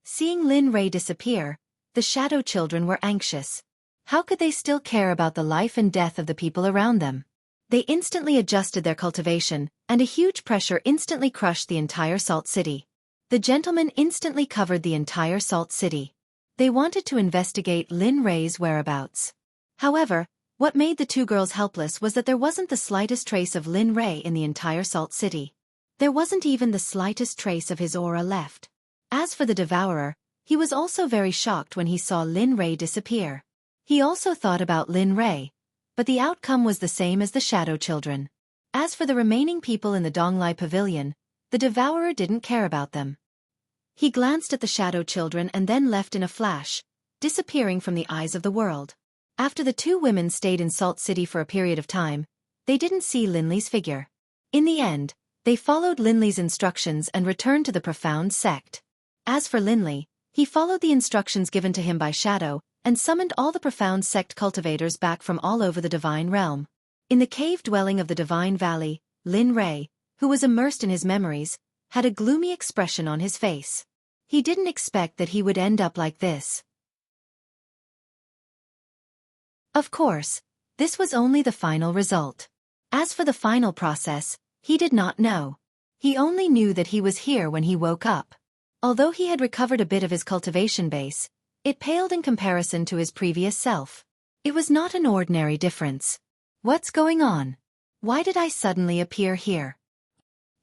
Seeing Lin Rei disappear, the shadow children were anxious. How could they still care about the life and death of the people around them? They instantly adjusted their cultivation, and a huge pressure instantly crushed the entire Salt City. The gentlemen instantly covered the entire Salt City. They wanted to investigate Lin Rei's whereabouts. However, what made the two girls helpless was that there wasn't the slightest trace of Lin Rei in the entire Salt City. There wasn't even the slightest trace of his aura left. As for the Devourer, he was also very shocked when he saw Lin Rei disappear. He also thought about Lin Rei, but the outcome was the same as the Shadow Children. As for the remaining people in the Donglai Pavilion, the Devourer didn't care about them. He glanced at the Shadow Children and then left in a flash, disappearing from the eyes of the world. After the two women stayed in Salt City for a period of time, they didn't see Linley's figure. In the end, they followed Linley's instructions and returned to the profound sect. As for Linley, he followed the instructions given to him by Shadow, and summoned all the profound sect cultivators back from all over the divine realm. In the cave dwelling of the divine valley, Lin Rei, who was immersed in his memories, had a gloomy expression on his face. He didn't expect that he would end up like this. Of course, this was only the final result. As for the final process, he did not know. He only knew that he was here when he woke up. Although he had recovered a bit of his cultivation base, it paled in comparison to his previous self. It was not an ordinary difference. What's going on? Why did I suddenly appear here?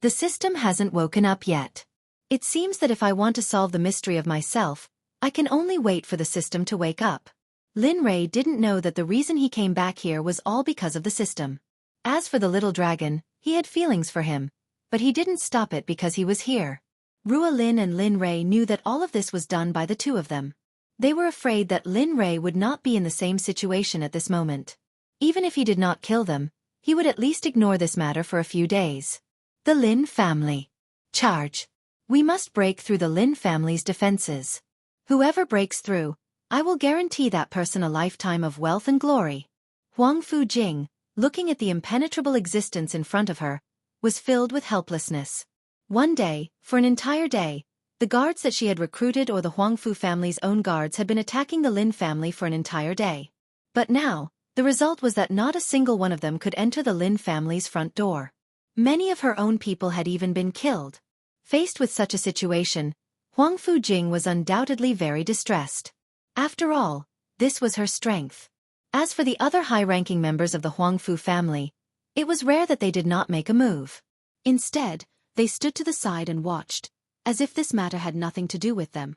The system hasn't woken up yet. It seems that if I want to solve the mystery of myself, I can only wait for the system to wake up. Lin Rei didn't know that the reason he came back here was all because of the system. As for the little dragon, he had feelings for him, but he didn't stop it because he was here. Rua Lin and Lin Rei knew that all of this was done by the two of them. They were afraid that Lin Rei would not be in the same situation at this moment. Even if he did not kill them, he would at least ignore this matter for a few days. The Lin family. Charge. We must break through the Lin family's defenses. Whoever breaks through, I will guarantee that person a lifetime of wealth and glory. Huang Fujing, looking at the impenetrable existence in front of her, was filled with helplessness. One day, for an entire day, the guards that she had recruited or the Huangfu family's own guards had been attacking the Lin family for an entire day. But now, the result was that not a single one of them could enter the Lin family's front door. Many of her own people had even been killed. Faced with such a situation, Huang Fujing was undoubtedly very distressed. After all, this was her strength. As for the other high-ranking members of the Huangfu family, it was rare that they did not make a move. Instead, they stood to the side and watched, as if this matter had nothing to do with them.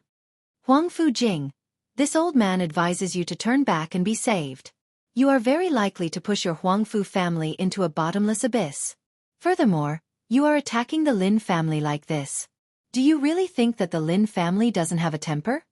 Huang Fujing, this old man advises you to turn back and be saved. You are very likely to push your Huangfu family into a bottomless abyss. Furthermore, you are attacking the Lin family like this. Do you really think that the Lin family doesn't have a temper?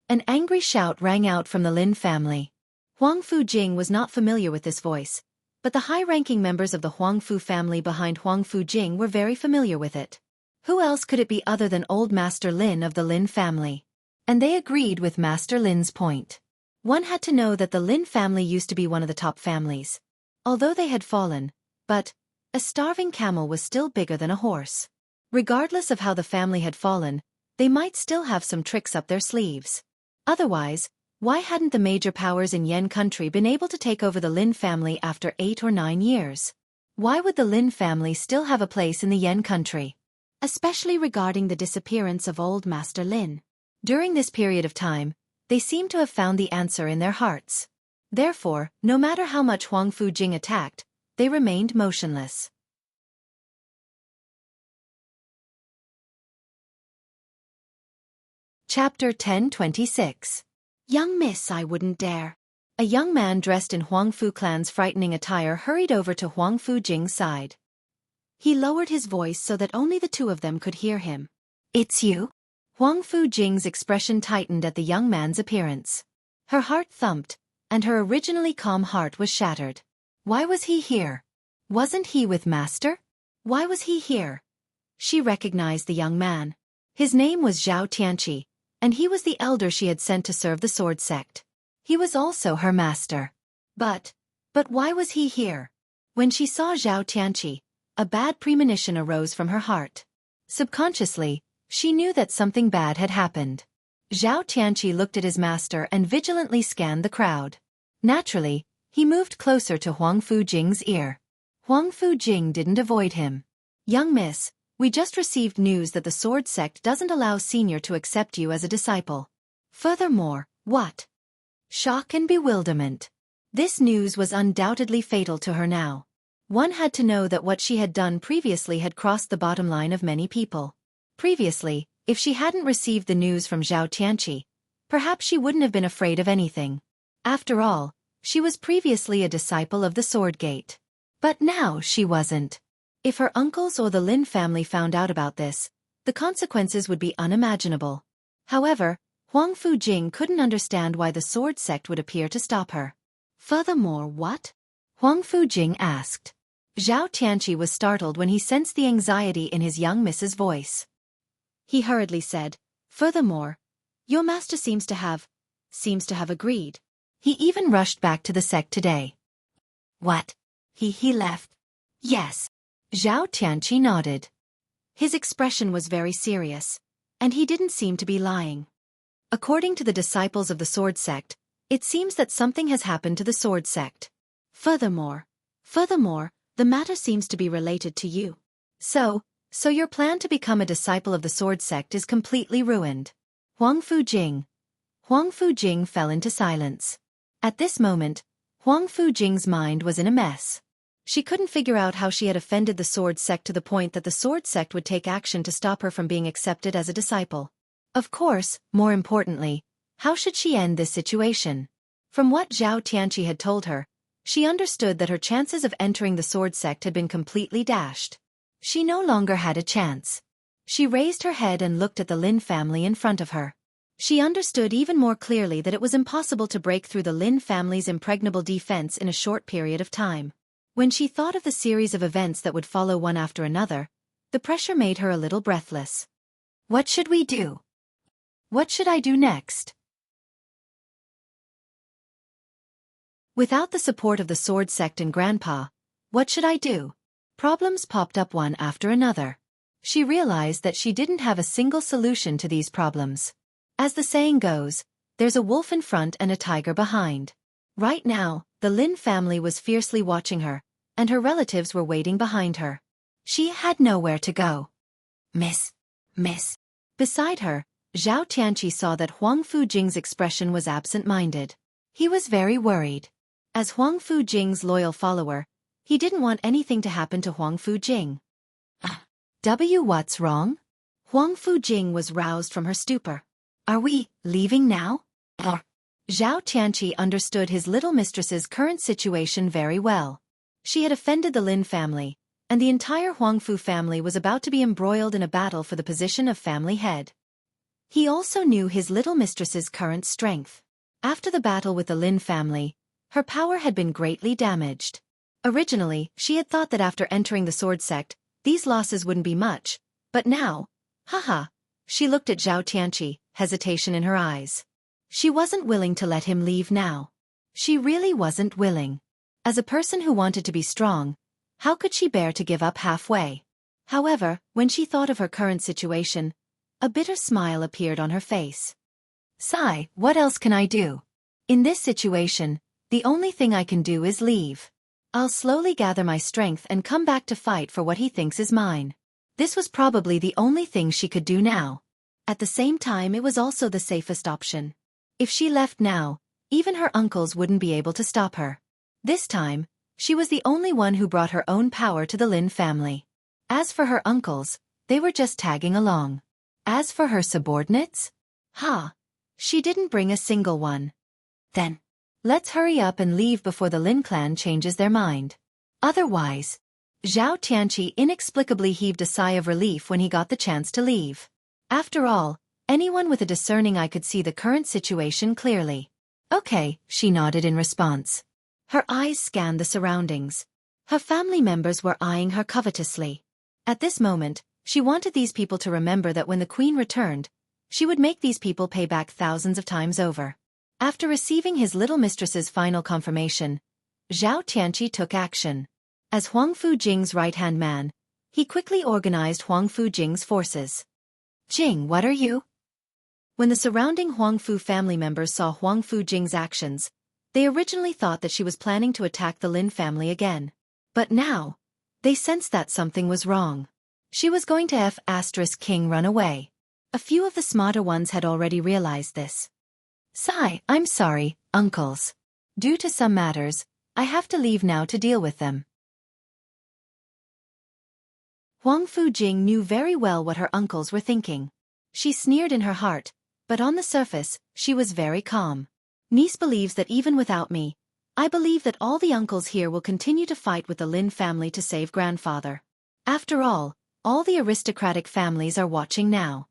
An angry shout rang out from the Lin family. Huang Fujing was not familiar with this voice, but the high-ranking members of the Huangfu family behind Huang Fujing were very familiar with it. Who else could it be other than old Master Lin of the Lin family? And they agreed with Master Lin's point. One had to know that the Lin family used to be one of the top families. Although they had fallen, but a starving camel was still bigger than a horse. Regardless of how the family had fallen, they might still have some tricks up their sleeves. Otherwise, why hadn't the major powers in Yen country been able to take over the Lin family after 8 or 9 years? Why would the Lin family still have a place in the Yen country? Especially regarding the disappearance of old Master Lin. During this period of time, they seemed to have found the answer in their hearts. Therefore, no matter how much Huang Fujing attacked, they remained motionless. Chapter 1026. Young miss, I wouldn't dare. A young man dressed in Huangfu clan's frightening attire hurried over to Huang Fujing's side. He lowered his voice so that only the two of them could hear him. "It's you?" Huang Fujing's expression tightened at the young man's appearance. Her heart thumped, and her originally calm heart was shattered. Why was he here? Wasn't he with Master? Why was he here? She recognized the young man. His name was Zhao Tianqi, and he was the elder she had sent to serve the sword sect. He was also her master. But why was he here? When she saw Zhao Tianqi, a bad premonition arose from her heart. Subconsciously, she knew that something bad had happened. Zhao Tianqi looked at his master and vigilantly scanned the crowd. Naturally, he moved closer to Huang Fujing's ear. Huang Fujing didn't avoid him. "Young miss, we just received news that the sword sect doesn't allow senior to accept you as a disciple. Furthermore, what?" Shock and bewilderment. This news was undoubtedly fatal to her now. One had to know that what she had done previously had crossed the bottom line of many people. Previously, if she hadn't received the news from Zhao Tianqi, perhaps she wouldn't have been afraid of anything. After all, she was previously a disciple of the Sword Gate. But now she wasn't. If her uncles or the Lin family found out about this, the consequences would be unimaginable. However, Huang Fujing couldn't understand why the sword sect would appear to stop her. Furthermore, what? Huang Fujing asked. Zhao Tianqi was startled when he sensed the anxiety in his young miss's voice. He hurriedly said, "Furthermore, your master seems to have agreed. He even rushed back to the sect today." "What? He left?" "Yes." Zhao Tianqi nodded. His expression was very serious, and he didn't seem to be lying. According to the disciples of the sword sect, it seems that something has happened to the sword sect. Furthermore, the matter seems to be related to you. So your plan to become a disciple of the sword sect is completely ruined. Huang Fujing fell into silence. At this moment, Huang Fujing's mind was in a mess. She couldn't figure out how she had offended the sword sect to the point that the sword sect would take action to stop her from being accepted as a disciple. Of course, more importantly, how should she end this situation? From what Zhao Tianqi had told her, she understood that her chances of entering the sword sect had been completely dashed. She no longer had a chance. She raised her head and looked at the Lin family in front of her. She understood even more clearly that it was impossible to break through the Lin family's impregnable defense in a short period of time. When she thought of the series of events that would follow one after another, the pressure made her a little breathless. What should we do? What should I do next? Without the support of the sword sect and grandpa, what should I do? Problems popped up one after another. She realized that she didn't have a single solution to these problems. As the saying goes, there's a wolf in front and a tiger behind. Right now, the Lin family was fiercely watching her, and her relatives were waiting behind her. She had nowhere to go. Miss. Beside her, Zhao Tianqi saw that Huang Fujing's expression was absent-minded. He was very worried. As Huang Fujing's loyal follower, he didn't want anything to happen to Huang Fujing. What's wrong? Huang Fujing was roused from her stupor. Are we leaving now? Zhao Tianqi understood his little mistress's current situation very well. She had offended the Lin family, and the entire Huangfu family was about to be embroiled in a battle for the position of family head. He also knew his little mistress's current strength. After the battle with the Lin family, her power had been greatly damaged. Originally, she had thought that after entering the sword sect, these losses wouldn't be much, but now, she looked at Zhao Tianqi, hesitation in her eyes. She wasn't willing to let him leave now. She really wasn't willing. As a person who wanted to be strong, how could she bear to give up halfway? However, when she thought of her current situation, a bitter smile appeared on her face. Sigh, what else can I do? In this situation, the only thing I can do is leave. I'll slowly gather my strength and come back to fight for what he thinks is mine. This was probably the only thing she could do now. At the same time, it was also the safest option. If she left now, even her uncles wouldn't be able to stop her. This time, she was the only one who brought her own power to the Lin family. As for her uncles, they were just tagging along. As for her subordinates? She didn't bring a single one. Then, let's hurry up and leave before the Lin clan changes their mind. Otherwise, Zhao Tianqi inexplicably heaved a sigh of relief when he got the chance to leave. After all, anyone with a discerning eye could see the current situation clearly. Okay, she nodded in response. Her eyes scanned the surroundings. Her family members were eyeing her covetously. At this moment, she wanted these people to remember that when the queen returned, she would make these people pay back thousands of times over. After receiving his little mistress's final confirmation, Zhao Tianqi took action. As Huang Fujing's right-hand man, he quickly organized Huang Fujing's forces. Jing, what are you? When the surrounding Huang Fu family members saw Huang Fujing's actions, they originally thought that she was planning to attack the Lin family again. But now, they sensed that something was wrong. She was going to King run away. A few of the smarter ones had already realized this. Sigh, I'm sorry, uncles. Due to some matters, I have to leave now to deal with them. Huang Fujing knew very well what her uncles were thinking. She sneered in her heart, but on the surface, she was very calm. Niece believes that even without me, I believe that all the uncles here will continue to fight with the Lin family to save grandfather. After all the aristocratic families are watching now.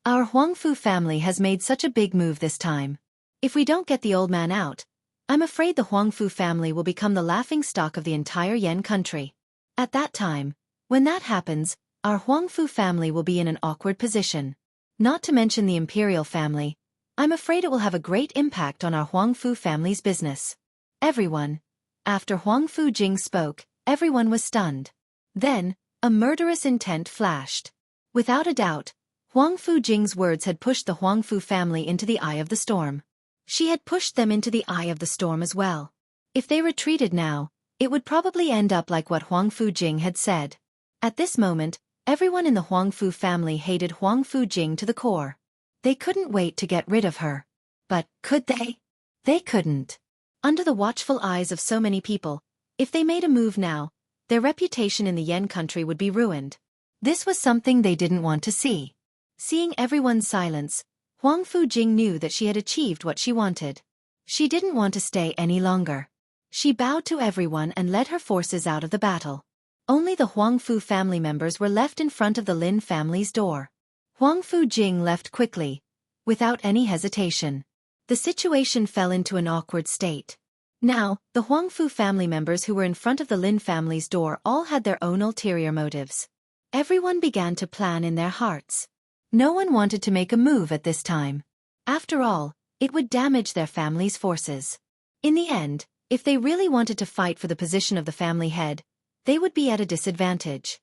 Our Huang Fu family has made such a big move this time. If we don't get the old man out, I'm afraid the Huang Fu family will become the laughingstock of the entire Yan country. At that time, when that happens, our Huang Fu family will be in an awkward position. Not to mention the imperial family, I'm afraid it will have a great impact on our Huang Fu family's business. Everyone. After Huang Fujing spoke, everyone was stunned. Then, a murderous intent flashed. Without a doubt, Huang Fujing's words had pushed the Huang Fu family into the eye of the storm. She had pushed them into the eye of the storm as well. If they retreated now, it would probably end up like what Huang Fujing had said. At this moment, everyone in the Huang Fu family hated Huang Fujing to the core. They couldn't wait to get rid of her. But, could they? They couldn't. Under the watchful eyes of so many people, if they made a move now, their reputation in the Yan country would be ruined. This was something they didn't want to see. Seeing everyone's silence, Huang Fujing knew that she had achieved what she wanted. She didn't want to stay any longer. She bowed to everyone and led her forces out of the battle. Only the Huang Fu family members were left in front of the Lin family's door. Huang Fujing left quickly, without any hesitation. The situation fell into an awkward state. Now, the Huang Fu family members who were in front of the Lin family's door all had their own ulterior motives. Everyone began to plan in their hearts. No one wanted to make a move at this time. After all, it would damage their family's forces. In the end, if they really wanted to fight for the position of the family head, they would be at a disadvantage.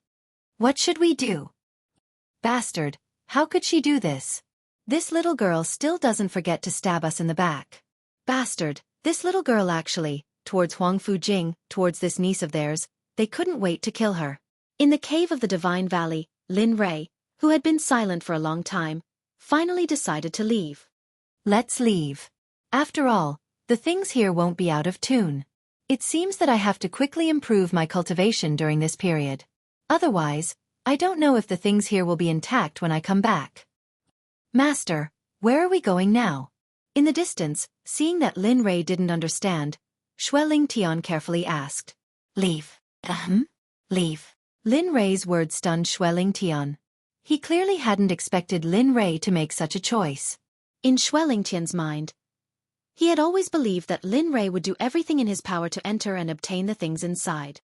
What should we do? Bastard, how could she do this? This little girl still doesn't forget to stab us in the back. Bastard, this little girl actually, towards Huang Fujing, towards this niece of theirs, they couldn't wait to kill her. In the cave of the Divine Valley, Lin Rei, who had been silent for a long time, finally decided to leave. Let's leave. After all, the things here won't be out of tune. It seems that I have to quickly improve my cultivation during this period. Otherwise, I don't know if the things here will be intact when I come back. Master, where are we going now? In the distance, seeing that Lin Rei didn't understand, Xueqi carefully asked. Leave. Leave. Lin Rei's words stunned Xueqi. He clearly hadn't expected Lin Rei to make such a choice. In Xueqi's mind, he had always believed that Lin Rei would do everything in his power to enter and obtain the things inside.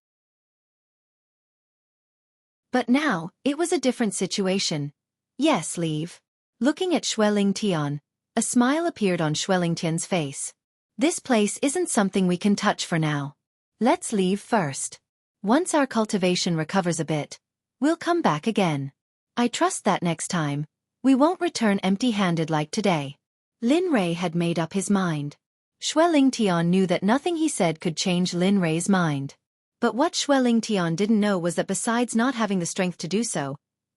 But now, it was a different situation. Yes, leave. Looking at Xueqi, a smile appeared on Xueqi's face. This place isn't something we can touch for now. Let's leave first. Once our cultivation recovers a bit, we'll come back again. I trust that next time, we won't return empty-handed like today. Lin Rei had made up his mind. Xueqi knew that nothing he said could change Lin Rei's mind. But what Xueqi didn't know was that besides not having the strength to do so,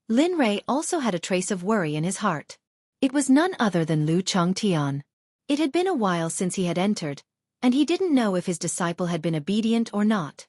Lin Rei also had a trace of worry in his heart. It was none other than Lu Chongtian. It had been a while since he had entered, and he didn't know if his disciple had been obedient or not.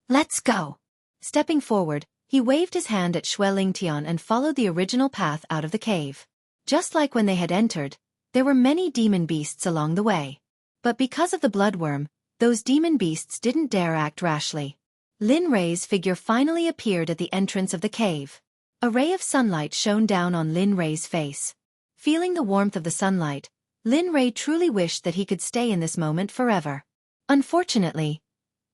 Let's go. Stepping forward, he waved his hand at Xueqi and followed the original path out of the cave. Just like when they had entered, there were many demon beasts along the way. But because of the bloodworm, those demon beasts didn't dare act rashly. Lin Rei's figure finally appeared at the entrance of the cave. A ray of sunlight shone down on Lin Rei's face. Feeling the warmth of the sunlight, Lin Rei truly wished that he could stay in this moment forever. Unfortunately,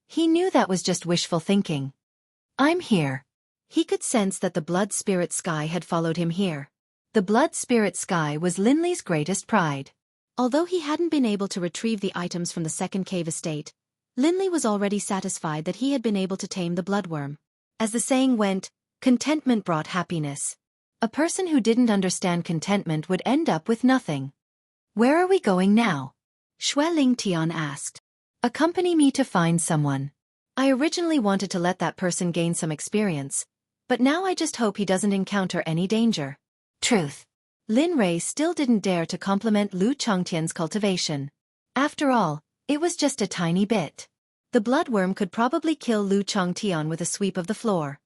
he knew that was just wishful thinking. I'm here. He could sense that the blood spirit sky had followed him here. The blood spirit sky was Lin Lei's greatest pride. Although he hadn't been able to retrieve the items from the second cave estate, Lin Lei was already satisfied that he had been able to tame the bloodworm. As the saying went, contentment brought happiness. A person who didn't understand contentment would end up with nothing. Where are we going now? Xueqi asked. Accompany me to find someone. I originally wanted to let that person gain some experience, but now I just hope he doesn't encounter any danger. Truth. Lin Rei still didn't dare to compliment Lu Changtian's cultivation. After all, it was just a tiny bit. The bloodworm could probably kill Lu Changtian with a sweep of the floor.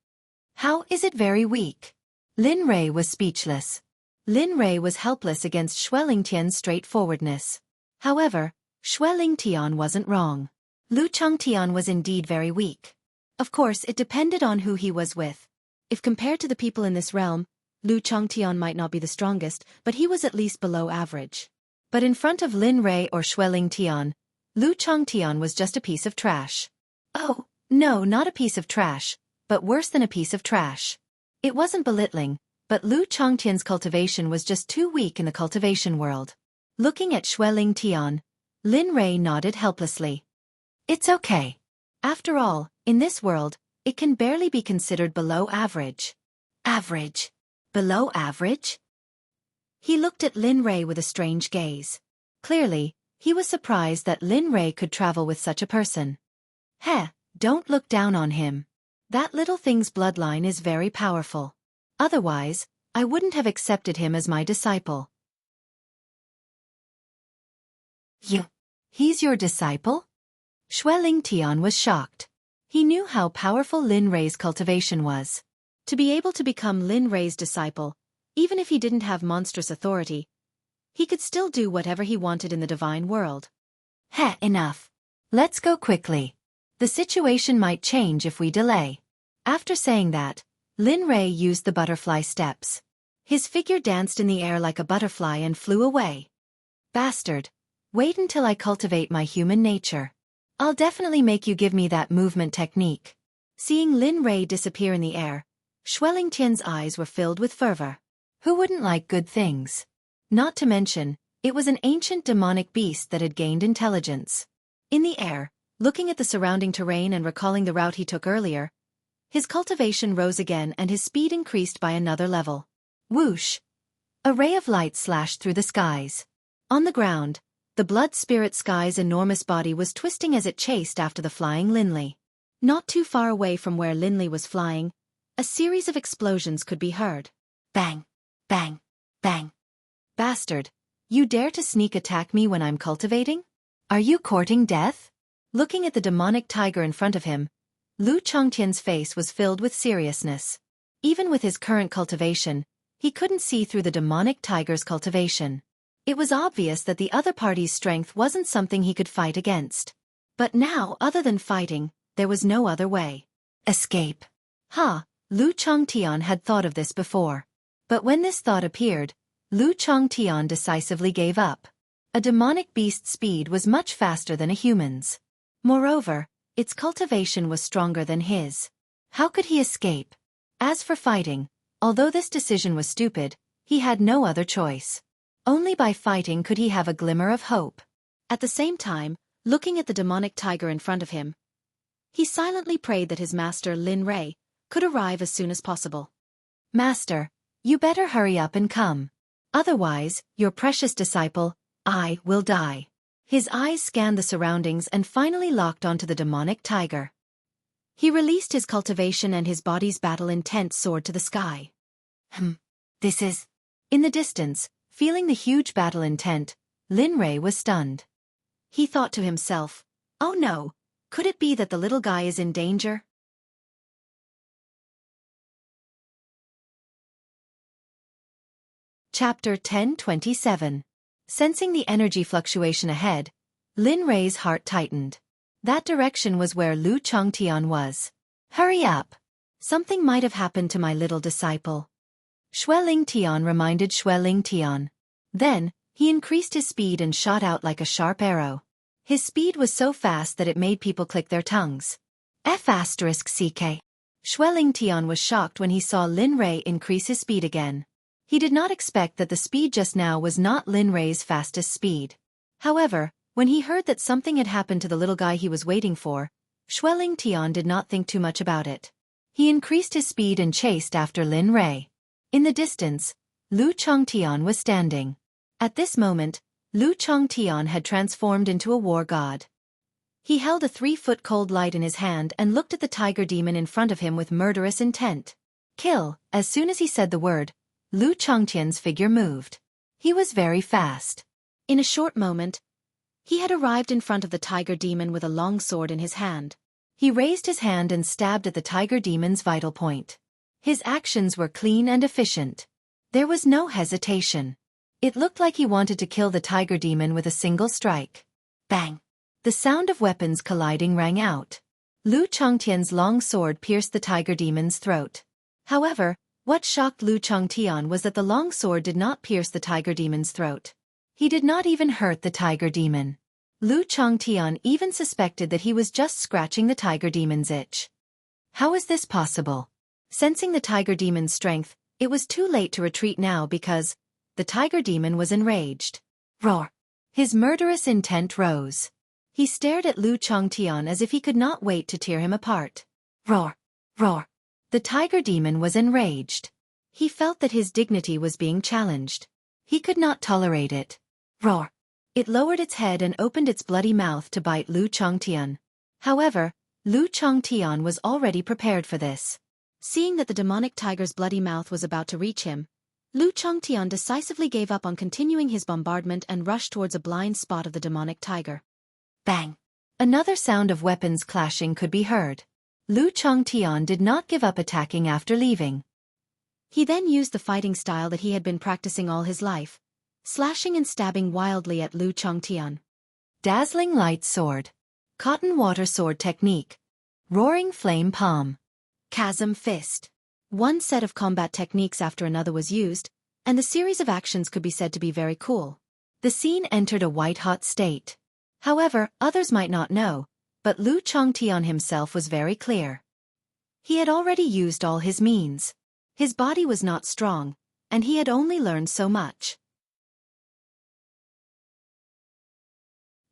How is it very weak? Lin Rei was speechless. Lin Rei was helpless against Xueqingtian's straightforwardness. However, Xueqingtian wasn't wrong. Lu Changtian was indeed very weak. Of course, it depended on who he was with. If compared to the people in this realm, Lu Changtian might not be the strongest, but he was at least below average. But in front of Lin Rei or Xueqingtian, Lu Changtian was just a piece of trash. Oh, no, not a piece of trash, but worse than a piece of trash. It wasn't belittling, but Lu Changtian's cultivation was just too weak in the cultivation world. Looking at Xueqingtian, Lin Rei nodded helplessly. It's okay. After all, in this world, it can barely be considered below average. Average? Below average? He looked at Lin Rei with a strange gaze. Clearly, he was surprised that Lin Rei could travel with such a person. Heh, don't look down on him. That little thing's bloodline is very powerful. Otherwise, I wouldn't have accepted him as my disciple. He's your disciple? Xueqingtian was shocked. He knew how powerful Lin Rei's cultivation was. To be able to become Lin Rei's disciple, even if he didn't have monstrous authority, he could still do whatever he wanted in the divine world. Heh, enough. Let's go quickly. The situation might change if we delay. After saying that, Lin Rei used the butterfly steps. His figure danced in the air like a butterfly and flew away. Bastard. Wait until I cultivate my human nature. I'll definitely make you give me that movement technique. Seeing Lin Rei disappear in the air, Xueqingtian's eyes were filled with fervor. Who wouldn't like good things? Not to mention, it was an ancient demonic beast that had gained intelligence. In the air, looking at the surrounding terrain and recalling the route he took earlier, his cultivation rose again and his speed increased by another level. Whoosh! A ray of light slashed through the skies. On the ground, the blood spirit sky's enormous body was twisting as it chased after the flying Lin Lei. Not too far away from where Lin Lei was flying, a series of explosions could be heard. Bang! Bang! Bang! Bastard, you dare to sneak attack me when I'm cultivating? Are you courting death? Looking at the demonic tiger in front of him, Lu Changtian's face was filled with seriousness. Even with his current cultivation, he couldn't see through the demonic tiger's cultivation. It was obvious that the other party's strength wasn't something he could fight against. But now, other than fighting, there was no other way. Escape. Lu Changtian had thought of this before. But when this thought appeared, Lu Changtian decisively gave up. A demonic beast's speed was much faster than a human's. Moreover, its cultivation was stronger than his. How could he escape? As for fighting, although this decision was stupid, he had no other choice. Only by fighting could he have a glimmer of hope. At the same time, looking at the demonic tiger in front of him, he silently prayed that his master Lin Rei could arrive as soon as possible. Master, you better hurry up and come. Otherwise, your precious disciple, I, will die. His eyes scanned the surroundings and finally locked onto the demonic tiger. He released his cultivation and his body's battle intent soared to the sky. This is... In the distance, feeling the huge battle intent, Lin Rei was stunned. He thought to himself, oh no, could it be that the little guy is in danger? Chapter 10:27. Sensing the energy fluctuation ahead, Lin Rei's heart tightened. That direction was where Lu Changtian was. Hurry up. Something might have happened to my little disciple. Xueqi reminded Xueqi. Then, he increased his speed and shot out like a sharp arrow. His speed was so fast that it made people click their tongues. Xueqi. Xueqi was shocked when he saw Lin Rei increase his speed again. He did not expect that the speed just now was not Lin Rei's fastest speed. However, when he heard that something had happened to the little guy he was waiting for, Xueqi did not think too much about it. He increased his speed and chased after Lin Rei. In the distance, Lu Changtian was standing. At this moment, Lu Changtian had transformed into a war god. He held a 3-foot cold light in his hand and looked at the tiger demon in front of him with murderous intent. Kill. As soon as he said the word, Lu Changtian's figure moved. He was very fast. In a short moment, he had arrived in front of the tiger demon with a long sword in his hand. He raised his hand and stabbed at the tiger demon's vital point. His actions were clean and efficient. There was no hesitation. It looked like he wanted to kill the tiger demon with a single strike. Bang! The sound of weapons colliding rang out. Lu Changtian's long sword pierced the tiger demon's throat. However, what shocked Lu Changtian was that the long sword did not pierce the tiger demon's throat. He did not even hurt the tiger demon. Lu Changtian even suspected that he was just scratching the tiger demon's itch. How is this possible? Sensing the tiger demon's strength, it was too late to retreat now because the tiger demon was enraged. Roar! His murderous intent rose. He stared at Lu Changtian as if he could not wait to tear him apart. Roar! Roar! The tiger demon was enraged. He felt that his dignity was being challenged. He could not tolerate it. Roar! It lowered its head and opened its bloody mouth to bite Lu Changtian. However, Lu Changtian was already prepared for this. Seeing that the demonic tiger's bloody mouth was about to reach him, Lu Changtian decisively gave up on continuing his bombardment and rushed towards a blind spot of the demonic tiger. Bang! Another sound of weapons clashing could be heard. Lu Changtian did not give up attacking after leaving. He then used the fighting style that he had been practicing all his life, slashing and stabbing wildly at Lu Changtian. Dazzling light sword. Cotton water sword technique. Roaring flame palm. Chasm fist. One set of combat techniques after another was used, and the series of actions could be said to be very cool. The scene entered a white-hot state. However, others might not know, but Lu Changtian himself was very clear. He had already used all his means. His body was not strong, and he had only learned so much.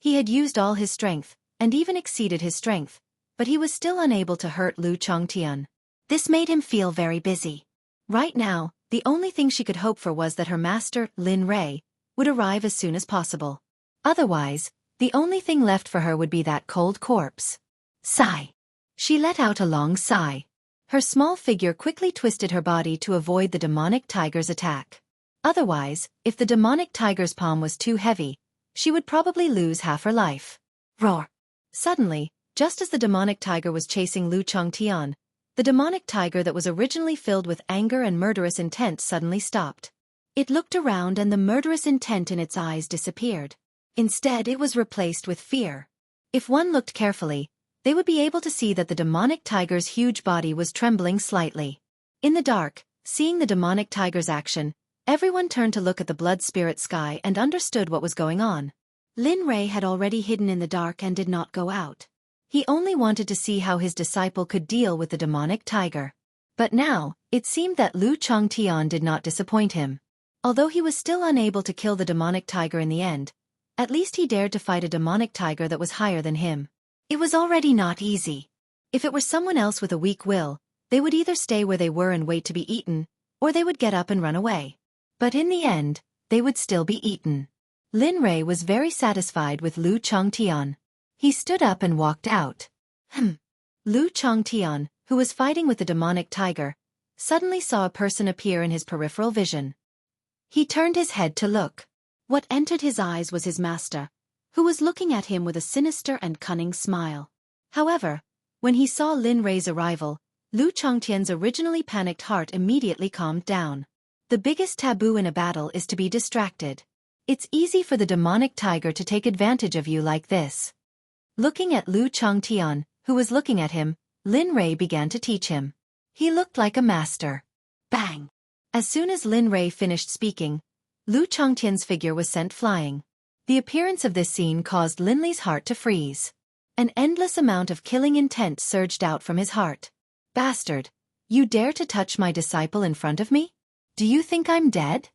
He had used all his strength, and even exceeded his strength, but he was still unable to hurt Lu Changtian. This made him feel very busy. Right now, the only thing she could hope for was that her master, Lin Rei, would arrive as soon as possible. Otherwise, the only thing left for her would be that cold corpse. Sigh. She let out a long sigh. Her small figure quickly twisted her body to avoid the demonic tiger's attack. Otherwise, if the demonic tiger's palm was too heavy, she would probably lose half her life. Roar! Suddenly, just as the demonic tiger was chasing Lu Changtian, the demonic tiger that was originally filled with anger and murderous intent suddenly stopped. It looked around and the murderous intent in its eyes disappeared. Instead, it was replaced with fear. If one looked carefully, they would be able to see that the demonic tiger's huge body was trembling slightly. In the dark, seeing the demonic tiger's action, everyone turned to look at the blood spirit sky and understood what was going on. Lin Rei had already hidden in the dark and did not go out. He only wanted to see how his disciple could deal with the demonic tiger. But now, it seemed that Lu Changtian did not disappoint him. Although he was still unable to kill the demonic tiger in the end, at least he dared to fight a demonic tiger that was higher than him. It was already not easy. If it were someone else with a weak will, they would either stay where they were and wait to be eaten, or they would get up and run away. But in the end, they would still be eaten. Lin Rei was very satisfied with Lu Changtian. He stood up and walked out. Lu Changtian, who was fighting with the demonic tiger, suddenly saw a person appear in his peripheral vision. He turned his head to look. What entered his eyes was his master, who was looking at him with a sinister and cunning smile. However, when he saw Lin Rei's arrival, Lu Changtian's originally panicked heart immediately calmed down. The biggest taboo in a battle is to be distracted. It's easy for the demonic tiger to take advantage of you like this. Looking at Lu Changtian, who was looking at him, Lin Rei began to teach him. He looked like a master. Bang! As soon as Lin Rei finished speaking, Lu Chongtian's figure was sent flying. The appearance of this scene caused Lin Li's heart to freeze. An endless amount of killing intent surged out from his heart. Bastard! You dare to touch my disciple in front of me? Do you think I'm dead?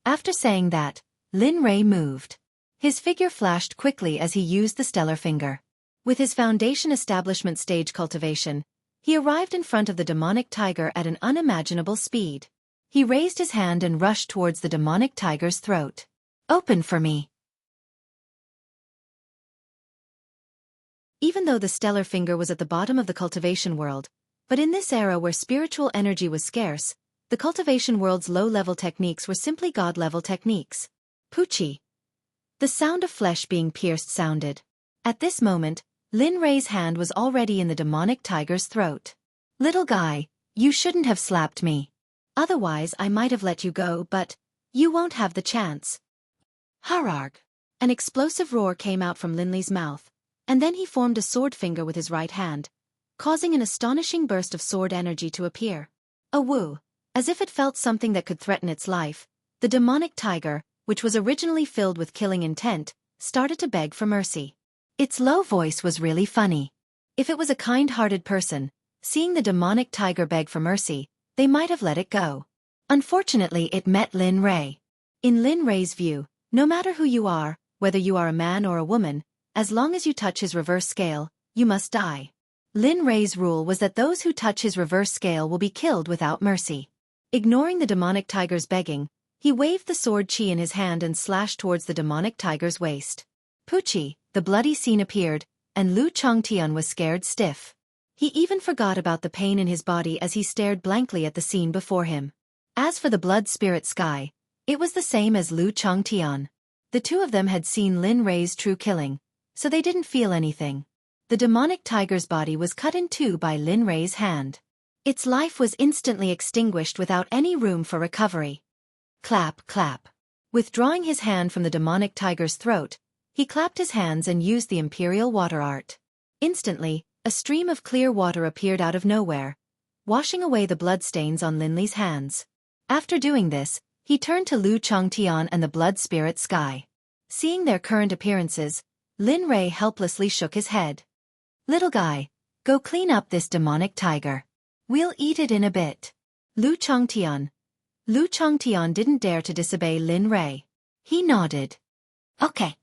After saying that, Lin Rei moved. His figure flashed quickly as he used the stellar finger. With his foundation establishment stage cultivation, he arrived in front of the demonic tiger at an unimaginable speed. He raised his hand and rushed towards the demonic tiger's throat. Open for me. Even though the stellar finger was at the bottom of the cultivation world, but in this era where spiritual energy was scarce, the cultivation world's low-level techniques were simply god-level techniques. Poochie. The sound of flesh being pierced sounded. At this moment, Lin Rei's hand was already in the demonic tiger's throat. Little guy, you shouldn't have slapped me. Otherwise I might have let you go, but you won't have the chance. Hararg. An explosive roar came out from Lin Li's mouth, and then he formed a sword finger with his right hand, causing an astonishing burst of sword energy to appear. A woo. As if it felt something that could threaten its life, the demonic tiger, which was originally filled with killing intent, started to beg for mercy. Its low voice was really funny. If it was a kind-hearted person, seeing the demonic tiger beg for mercy, they might have let it go. Unfortunately, it met Lin Rei. In Lin Rei's view, no matter who you are, whether you are a man or a woman, as long as you touch his reverse scale, you must die. Lin Rei's rule was that those who touch his reverse scale will be killed without mercy. Ignoring the demonic tiger's begging, he waved the sword chi in his hand and slashed towards the demonic tiger's waist. Poochie, the bloody scene appeared, and Lu Chongtian was scared stiff. He even forgot about the pain in his body as he stared blankly at the scene before him. As for the blood spirit sky, it was the same as Lu Chongtian. The two of them had seen Lin Rei's true killing, so they didn't feel anything. The demonic tiger's body was cut in two by Lin Rei's hand. Its life was instantly extinguished without any room for recovery. Clap, clap. Withdrawing his hand from the demonic tiger's throat, he clapped his hands and used the imperial water art. Instantly, a stream of clear water appeared out of nowhere, washing away the bloodstains on Lin Li's hands. After doing this, he turned to Lu Chongtian and the blood spirit sky. Seeing their current appearances, Lin Rei helplessly shook his head. Little guy, go clean up this demonic tiger. We'll eat it in a bit. Lu Chongtian. Lu Chongtian didn't dare to disobey Lin Rei. He nodded. Okay.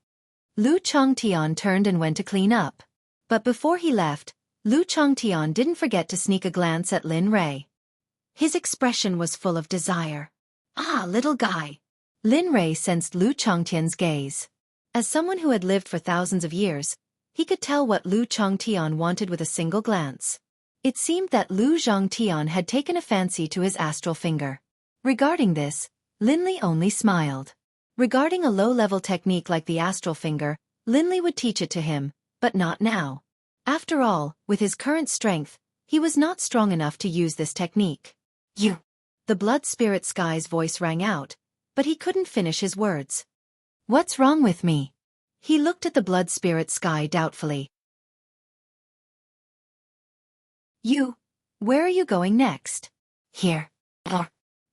Lu Chongtian turned and went to clean up. But before he left, Lu Chongtian didn't forget to sneak a glance at Lin Rei. His expression was full of desire. Ah, little guy. Lin Rei sensed Lu Chongtian's gaze. As someone who had lived for thousands of years, he could tell what Lu Chongtian wanted with a single glance. It seemed that Lu Zhongtian had taken a fancy to his astral finger. Regarding this, Lin Li only smiled. Regarding a low-level technique like the astral finger, Lin Li would teach it to him, but not now. After all, with his current strength, he was not strong enough to use this technique. You! The blood spirit sky's voice rang out, but he couldn't finish his words. What's wrong with me? He looked at the blood spirit sky doubtfully. You, where are you going next? Here.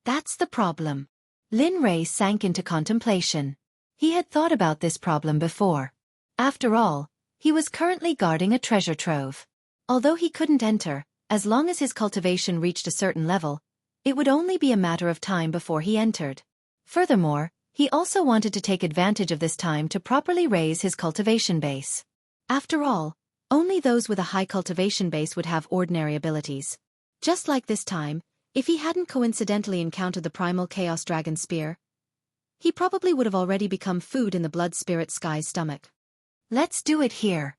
That's the problem. Lin Rei sank into contemplation. He had thought about this problem before. After all, he was currently guarding a treasure trove. Although he couldn't enter, as long as his cultivation reached a certain level, it would only be a matter of time before he entered. Furthermore, he also wanted to take advantage of this time to properly raise his cultivation base. After all, only those with a high cultivation base would have ordinary abilities. Just like this time, if he hadn't coincidentally encountered the primal chaos dragon spear, he probably would have already become food in the blood spirit sky's stomach. Let's do it here.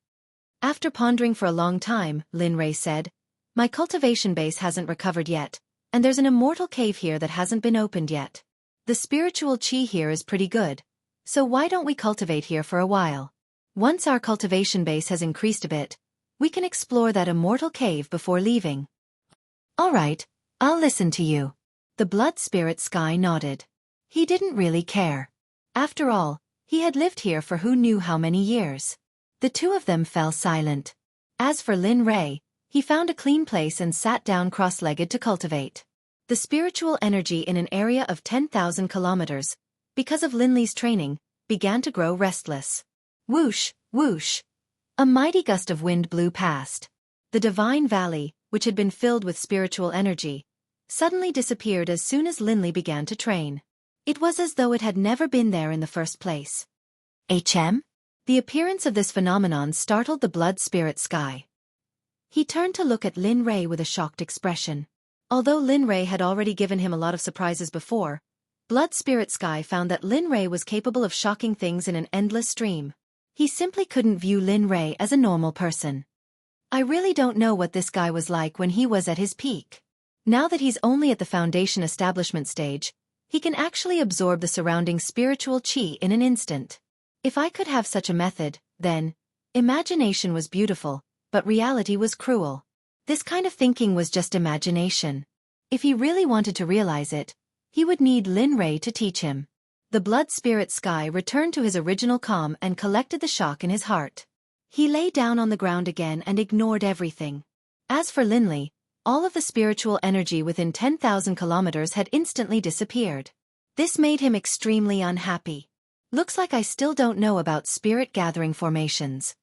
After pondering for a long time, Lin Rei said, my cultivation base hasn't recovered yet, and there's an immortal cave here that hasn't been opened yet. The spiritual chi here is pretty good, so why don't we cultivate here for a while? Once our cultivation base has increased a bit, we can explore that immortal cave before leaving. All right, I'll listen to you. The blood spirit sky nodded. He didn't really care. After all, he had lived here for who knew how many years. The two of them fell silent. As for Lin Rei, He found a clean place and sat down cross-legged to cultivate the spiritual energy in an area of 10,000 kilometers. Because of Linley's training, began to grow restless. Whoosh, whoosh. A mighty gust of wind blew past. The divine valley, which had been filled with spiritual energy, suddenly disappeared as soon as Linley began to train. It was as though it had never been there in the first place. The appearance of this phenomenon startled the blood spirit sky. He turned to look at Lin Ray with a shocked expression. Although Lin Ray had already given him a lot of surprises before, Blood Spirit Sky found that Lin Ray was capable of shocking things in an endless stream. He simply couldn't view Lin Ray as a normal person. I really don't know what this guy was like when he was at his peak. Now that he's only at the foundation establishment stage, he can actually absorb the surrounding spiritual chi in an instant. If I could have such a method, then, imagination was beautiful, but reality was cruel. This kind of thinking was just imagination. If he really wanted to realize it, he would need Lin Ray to teach him. The blood spirit sky returned to his original calm and collected the shock in his heart. He lay down on the ground again and ignored everything. As for Linley, all of the spiritual energy within 10,000 kilometers had instantly disappeared. This made him extremely unhappy. Looks like I still don't know about spirit gathering formations.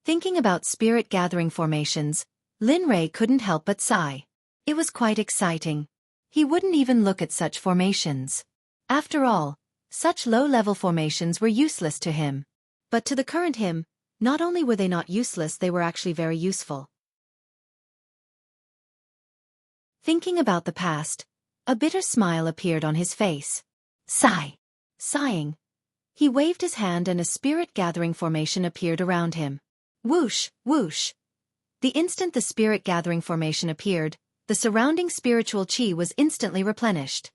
Thinking about spirit gathering formations, Lin Ray couldn't help but sigh. It was quite exciting. He wouldn't even look at such formations. After all, such low-level formations were useless to him. But to the current him, not only were they not useless, they were actually very useful. Thinking about the past, a bitter smile appeared on his face. Sigh. Sighing, he waved his hand and a spirit-gathering formation appeared around him. Whoosh, whoosh. The instant the spirit-gathering formation appeared, the surrounding spiritual chi was instantly replenished.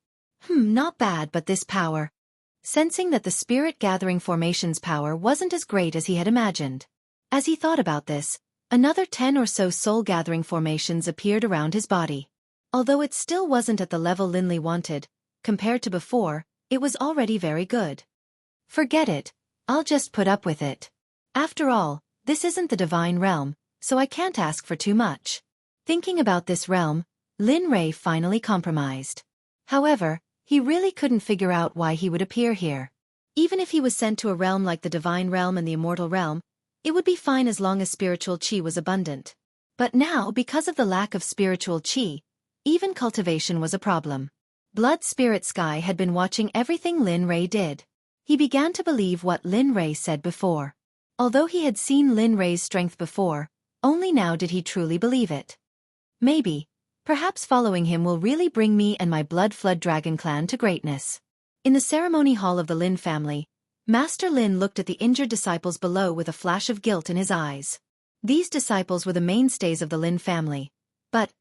Not bad, but this power. Sensing that the spirit-gathering formation's power wasn't as great as he had imagined. As he thought about this, another 10 or so soul-gathering formations appeared around his body. Although it still wasn't at the level Linley wanted, compared to before, it was already very good. Forget it, I'll just put up with it. After all, this isn't the divine realm, so I can't ask for too much. Thinking about this realm, Lin Ray finally compromised. However, he really couldn't figure out why he would appear here. Even if he was sent to a realm like the divine realm and the immortal realm, it would be fine as long as spiritual chi was abundant. But now, because of the lack of spiritual chi, even cultivation was a problem. Blood Spirit Sky had been watching everything Lin Ray did. He began to believe what Lin Ray said before. Although he had seen Lin Ray's strength before, only now did he truly believe it. Perhaps following him will really bring me and my Blood Flood Dragon clan to greatness. In the ceremony hall of the Lin family, Master Lin looked at the injured disciples below with a flash of guilt in his eyes. These disciples were the mainstays of the Lin family, but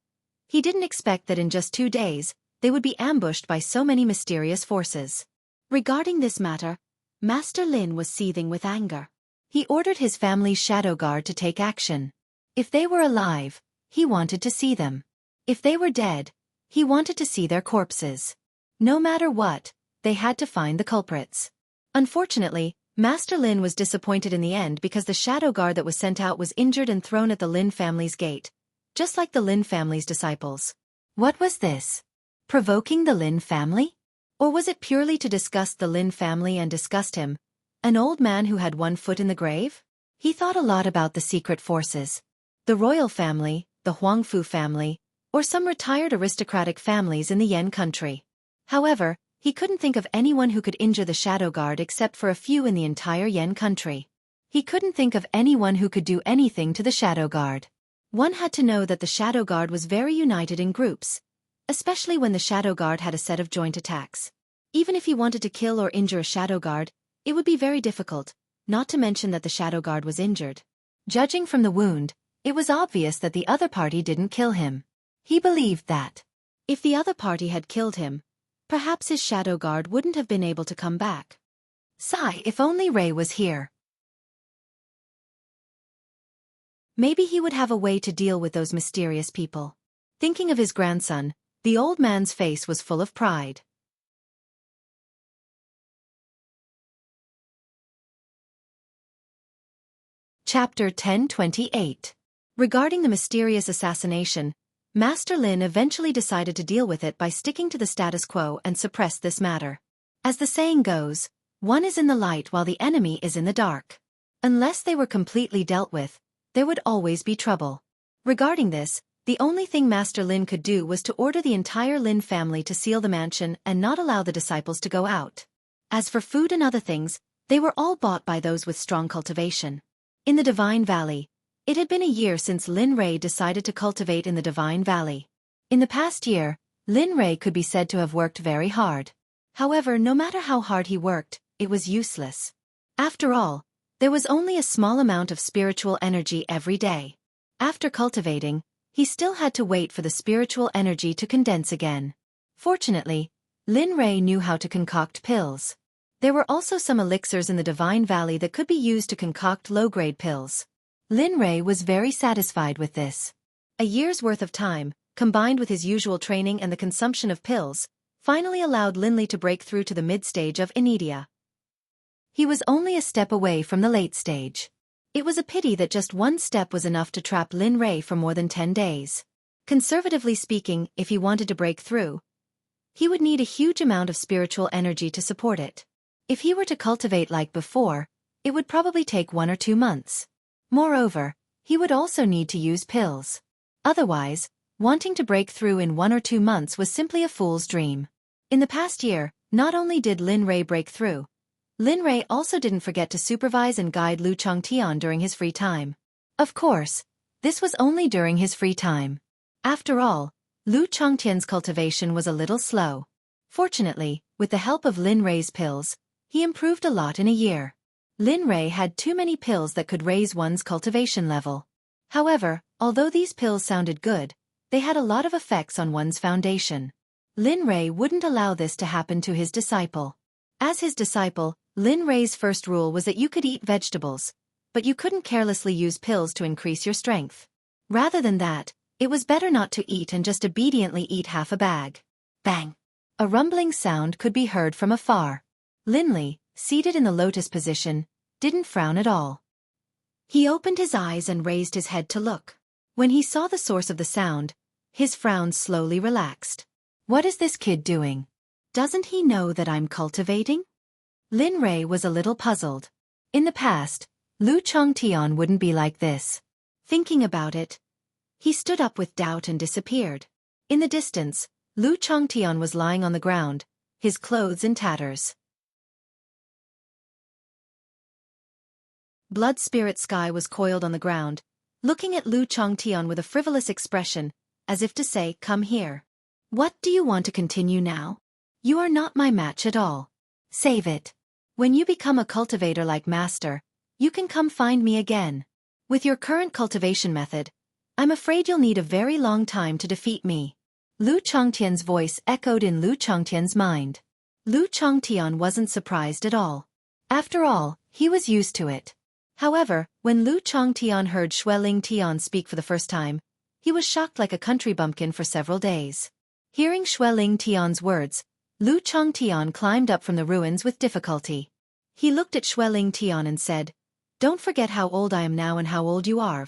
he didn't expect that in just 2 days, they would be ambushed by so many mysterious forces. Regarding this matter, Master Lin was seething with anger. He ordered his family's shadow guard to take action. If they were alive, he wanted to see them. If they were dead, he wanted to see their corpses. No matter what, they had to find the culprits. Unfortunately, Master Lin was disappointed in the end because the shadow guard that was sent out was injured and thrown at the Lin family's gate, just like the Lin family's disciples. What was this? Provoking the Lin family? Or was it purely to disgust the Lin family and disgust him, an old man who had one foot in the grave? He thought a lot about the secret forces. The royal family, the Huangfu family, or some retired aristocratic families in the Yen country. However, he couldn't think of anyone who could injure the shadow guard except for a few in the entire Yen country. He couldn't think of anyone who could do anything to the shadow guard. One had to know that the shadow guard was very united in groups, especially when the shadow guard had a set of joint attacks. Even if he wanted to kill or injure a shadow guard, it would be very difficult, not to mention that the shadow guard was injured. Judging from the wound, it was obvious that the other party didn't kill him. He believed that if the other party had killed him, perhaps his shadow guard wouldn't have been able to come back. Sigh, if only Ray was here. Maybe he would have a way to deal with those mysterious people. Thinking of his grandson, the old man's face was full of pride. Chapter 1028. Regarding the mysterious assassination, Master Lin eventually decided to deal with it by sticking to the status quo and suppress this matter. As the saying goes, one is in the light while the enemy is in the dark. Unless they were completely dealt with, there would always be trouble. Regarding this, the only thing Master Lin could do was to order the entire Lin family to seal the mansion and not allow the disciples to go out. As for food and other things, they were all bought by those with strong cultivation. In the Divine Valley, it had been a year since Lin Rei decided to cultivate in the Divine Valley. In the past year, Lin Rei could be said to have worked very hard. However, no matter how hard he worked, it was useless. After all, there was only a small amount of spiritual energy every day. After cultivating, he still had to wait for the spiritual energy to condense again. Fortunately, Lin Rei knew how to concoct pills. There were also some elixirs in the Divine Valley that could be used to concoct low-grade pills. Lin Rei was very satisfied with this. A year's worth of time, combined with his usual training and the consumption of pills, finally allowed Lin Li to break through to the mid-stage of Inidia. He was only a step away from the late stage. It was a pity that just one step was enough to trap Lin Rei for more than 10 days. Conservatively speaking, if he wanted to break through, he would need a huge amount of spiritual energy to support it. If he were to cultivate like before, it would probably take 1 or 2 months. Moreover, he would also need to use pills. Otherwise, wanting to break through in 1 or 2 months was simply a fool's dream. In the past year, not only did Lin Rei break through, Lin Rei also didn't forget to supervise and guide Lu Changtian during his free time. Of course, this was only during his free time. After all, Lu Changtian's cultivation was a little slow. Fortunately, with the help of Lin Rei's pills, he improved a lot in a year. Lin Rei had too many pills that could raise one's cultivation level. However, although these pills sounded good, they had a lot of effects on one's foundation. Lin Rei wouldn't allow this to happen to his disciple. As his disciple, Lin Rei's first rule was that you could eat vegetables, but you couldn't carelessly use pills to increase your strength. Rather than that, it was better not to eat and just obediently eat half a bag. Bang! A rumbling sound could be heard from afar. Lin Li, seated in the lotus position, didn't frown at all. He opened his eyes and raised his head to look. When he saw the source of the sound, his frown slowly relaxed. What is this kid doing? Doesn't he know that I'm cultivating? Lin Rei was a little puzzled. In the past, Lu Changtian wouldn't be like this. Thinking about it, he stood up with doubt and disappeared. In the distance, Lu Changtian was lying on the ground, his clothes in tatters. Blood Spirit Sky was coiled on the ground, looking at Lu Changtian with a frivolous expression, as if to say, "Come here. What do you want to continue now? You are not my match at all. Save it. When you become a cultivator like Master, you can come find me again. With your current cultivation method, I'm afraid you'll need a very long time to defeat me." Lu Changtian's voice echoed in Lu Changtian's mind. Lu Changtian wasn't surprised at all. After all, he was used to it. However, when Lu Changtian heard Xueqi speak for the first time, he was shocked like a country bumpkin for several days. Hearing Xueqi's words, Lu Changtian climbed up from the ruins with difficulty. He looked at Xueqi and said, "Don't forget how old I am now and how old you are.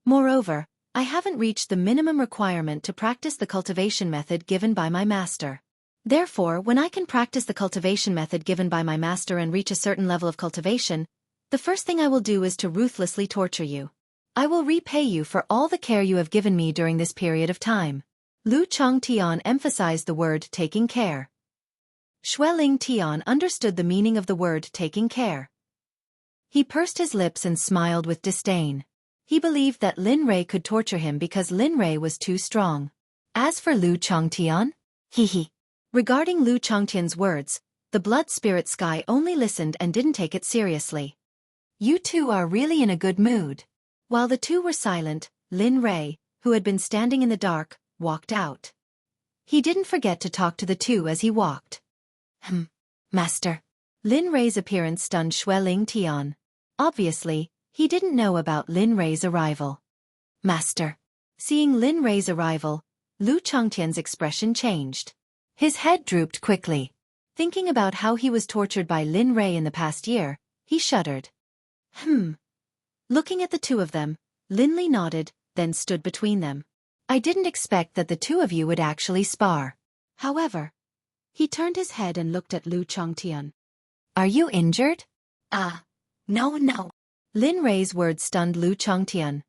Moreover, I haven't reached the minimum requirement to practice the cultivation method given by my master. Therefore, when I can practice the cultivation method given by my master and reach a certain level of cultivation, the first thing I will do is to ruthlessly torture you. I will repay you for all the care you have given me during this period of time." Lu Changtian emphasized the word taking care. Xueqi understood the meaning of the word taking care. He pursed his lips and smiled with disdain. He believed that Lin Rei could torture him because Lin Rei was too strong. As for Lu Changtian, he. Regarding Lu Changtian's words, the Blood Spirit Sky only listened and didn't take it seriously. "You two are really in a good mood." While the two were silent, Lin Rei, who had been standing in the dark, walked out. He didn't forget to talk to the two as he walked. Master." Lin Rei's appearance stunned Xueqi. Obviously, he didn't know about Lin Rei's arrival. "Master." Seeing Lin Rei's arrival, Lu Changtian's expression changed. His head drooped quickly. Thinking about how he was tortured by Lin Rei in the past year, he shuddered. Looking at the two of them, Lin Li nodded, then stood between them. I didn't expect that the two of you would actually spar. However, he turned his head and looked at Lu Chongtian. Are you injured? No. Lin Rei's words stunned Lu Chongtian.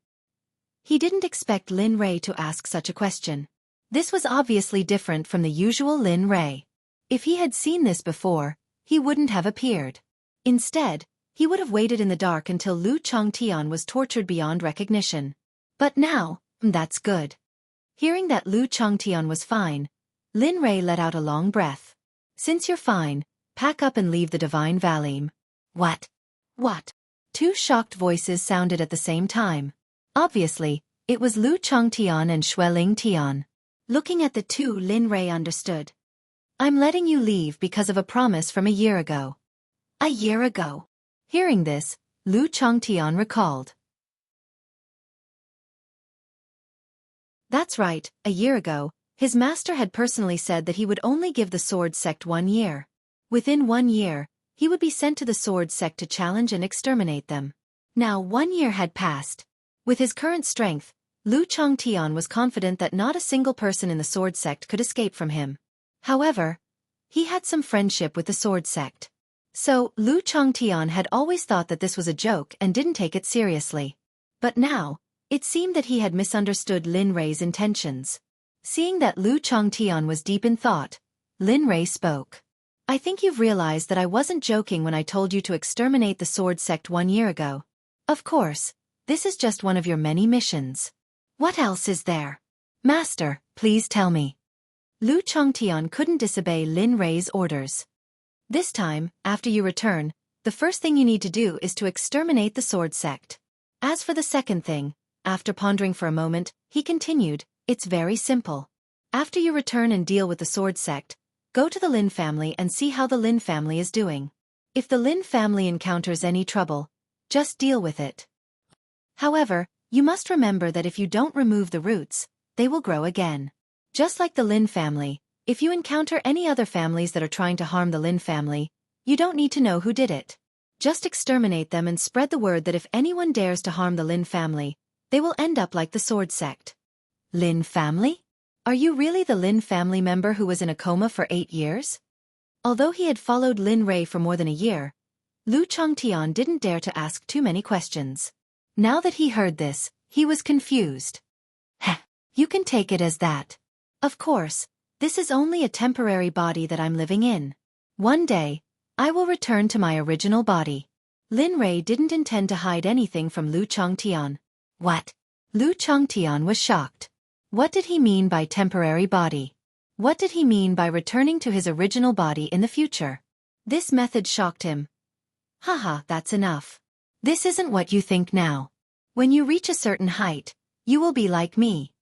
He didn't expect Lin Rei to ask such a question. This was obviously different from the usual Lin Rei. If he had seen this before, he wouldn't have appeared. Instead, he would have waited in the dark until Lu Chongtian was tortured beyond recognition. But now, that's good. Hearing that Lu Chongtian was fine, Lin Rei let out a long breath. Since you're fine, pack up and leave the Divine Valley. What? Two shocked voices sounded at the same time. Obviously, it was Lu Chongtian and Xueqi. Looking at the two, Lin Rei understood. I'm letting you leave because of a promise from a year ago. A year ago? Hearing this, Lu Chongtian recalled. That's right, a year ago, his master had personally said that he would only give the Sword Sect 1 year. Within 1 year, he would be sent to the Sword Sect to challenge and exterminate them. Now 1 year had passed. With his current strength, Lu Chongtian was confident that not a single person in the Sword Sect could escape from him. However, he had some friendship with the Sword Sect. So, Lu Chongtian had always thought that this was a joke and didn't take it seriously. But now, it seemed that he had misunderstood Lin Rei's intentions. Seeing that Lu Chongtian was deep in thought, Lin Rei spoke. I think you've realized that I wasn't joking when I told you to exterminate the Sword Sect 1 year ago. Of course, this is just one of your many missions. What else is there? Master, please tell me. Lu Chongtian couldn't disobey Lin Rei's orders. This time, after you return, the first thing you need to do is to exterminate the Sword Sect. As for the second thing, after pondering for a moment, he continued, it's very simple. After you return and deal with the Sword Sect, go to the Lin family and see how the Lin family is doing. If the Lin family encounters any trouble, just deal with it. However, you must remember that if you don't remove the roots, they will grow again. Just like the Lin family, if you encounter any other families that are trying to harm the Lin family, you don't need to know who did it. Just exterminate them and spread the word that if anyone dares to harm the Lin family, they will end up like the Sword Sect. Lin family? Are you really the Lin family member who was in a coma for 8 years? Although he had followed Lin Rei for more than a year, Lu Chongtian didn't dare to ask too many questions. Now that he heard this, he was confused. Heh, you can take it as that. Of course, this is only a temporary body that I'm living in. One day, I will return to my original body. Lin Rei didn't intend to hide anything from Lu Chongtian. What? Lu Chongtian was shocked. What did he mean by temporary body? What did he mean by returning to his original body in the future? This method shocked him. Haha, that's enough. This isn't what you think now. When you reach a certain height, you will be like me.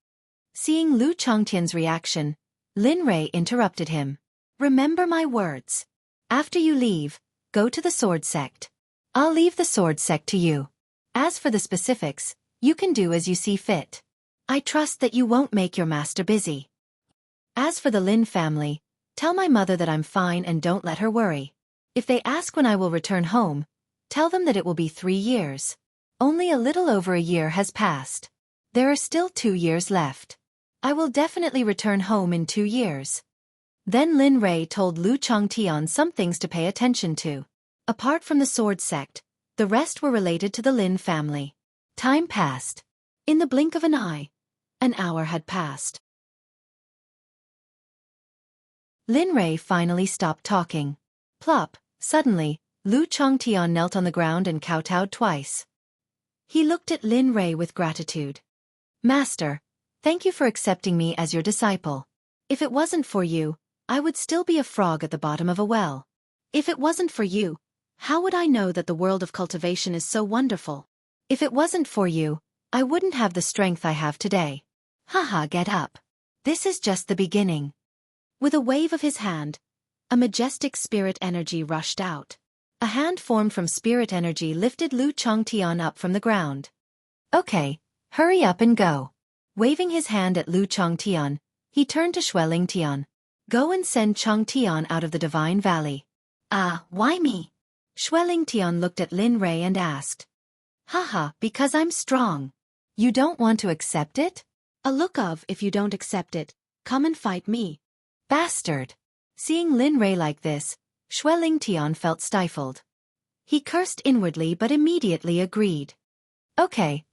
Seeing Lu Chongtian's reaction, Lin Rei interrupted him. Remember my words. After you leave, go to the Sword Sect. I'll leave the Sword Sect to you. As for the specifics, you can do as you see fit. I trust that you won't make your master busy. As for the Lin family, tell my mother that I'm fine and don't let her worry. If they ask when I will return home, tell them that it will be 3 years. Only a little over a year has passed. There are still 2 years left. I will definitely return home in 2 years. Then Lin Rei told Lu Chongtian some things to pay attention to. Apart from the Sword Sect, the rest were related to the Lin family. Time passed. In the blink of an eye, an hour had passed. Lin Rei finally stopped talking. Plop, suddenly, Lu Chongtian knelt on the ground and kowtowed twice. He looked at Lin Rei with gratitude. Master, thank you for accepting me as your disciple. If it wasn't for you, I would still be a frog at the bottom of a well. If it wasn't for you, how would I know that the world of cultivation is so wonderful? If it wasn't for you, I wouldn't have the strength I have today. Haha, get up. This is just the beginning. With a wave of his hand, a majestic spirit energy rushed out. A hand formed from spirit energy lifted Lu Chongtian up from the ground. Okay, hurry up and go. Waving his hand at Lu Chongtian, he turned to Xueqi. Go and send Chongtian out of the Divine Valley. Why me? Xueqi looked at Lin Rei and asked. Haha, because I'm strong. You don't want to accept it? A look of, if you don't accept it, come and fight me. Bastard. Seeing Lin Rei like this, Xueqi felt stifled. He cursed inwardly but immediately agreed. Okay,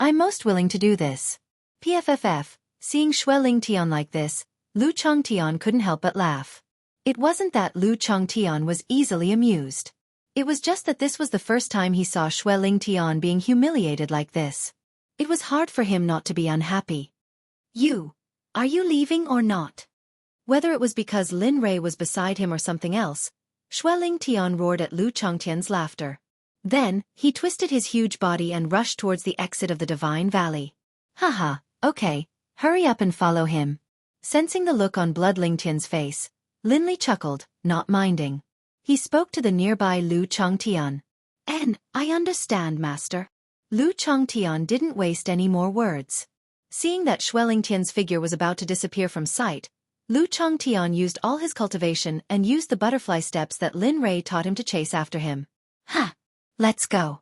I'm most willing to do this. PFFF, seeing Xueqi like this, Lu Changtian couldn't help but laugh. It wasn't that Lu Changtian was easily amused. It was just that this was the first time he saw Xueqi being humiliated like this. It was hard for him not to be unhappy. Are you leaving or not? Whether it was because Lin Rei was beside him or something else, Xueqi roared at Lu Changtian's laughter. Then, he twisted his huge body and rushed towards the exit of the Divine Valley. Haha, okay, hurry up and follow him. Sensing the look on Blood Lingtian's face, Lin Li chuckled, not minding. He spoke to the nearby Lu Changtian. I understand, master. Lu Changtian didn't waste any more words. Seeing that Xueqi's figure was about to disappear from sight, Lu Changtian used all his cultivation and used the butterfly steps that Lin Rei taught him to chase after him. Ha! Let's go.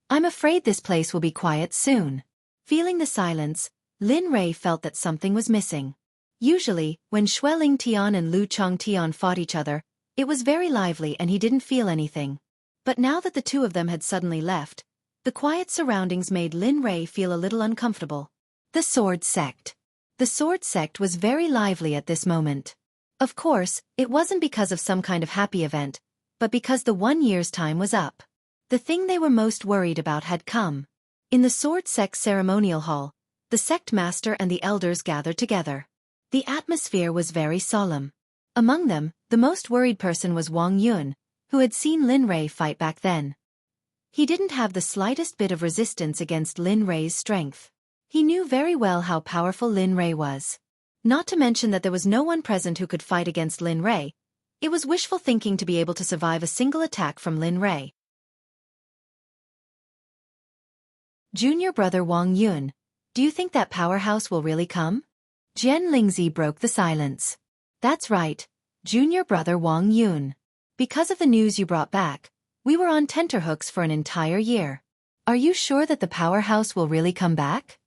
I'm afraid this place will be quiet soon. Feeling the silence, Lin Rei felt that something was missing. Usually, when Xueqi and Lu Changtian fought each other, it was very lively and he didn't feel anything. But now that the two of them had suddenly left, the quiet surroundings made Lin Rei feel a little uncomfortable. The Sword Sect. The Sword Sect was very lively at this moment. Of course, it wasn't because of some kind of happy event, but because the 1 year's time was up. The thing they were most worried about had come. In the Sword Sect ceremonial hall, the sect master and the elders gathered together. The atmosphere was very solemn. Among them, the most worried person was Wang Yun, who had seen Lin Rei fight back then. He didn't have the slightest bit of resistance against Lin Rei's strength. He knew very well how powerful Lin Rei was. Not to mention that there was no one present who could fight against Lin Rei. It was wishful thinking to be able to survive a single attack from Lin Rei. Junior brother Wang Yun, do you think that powerhouse will really come? Jian Lingzi broke the silence. That's right, junior brother Wang Yun. Because of the news you brought back, we were on tenterhooks for an entire year. Are you sure that the powerhouse will really come back?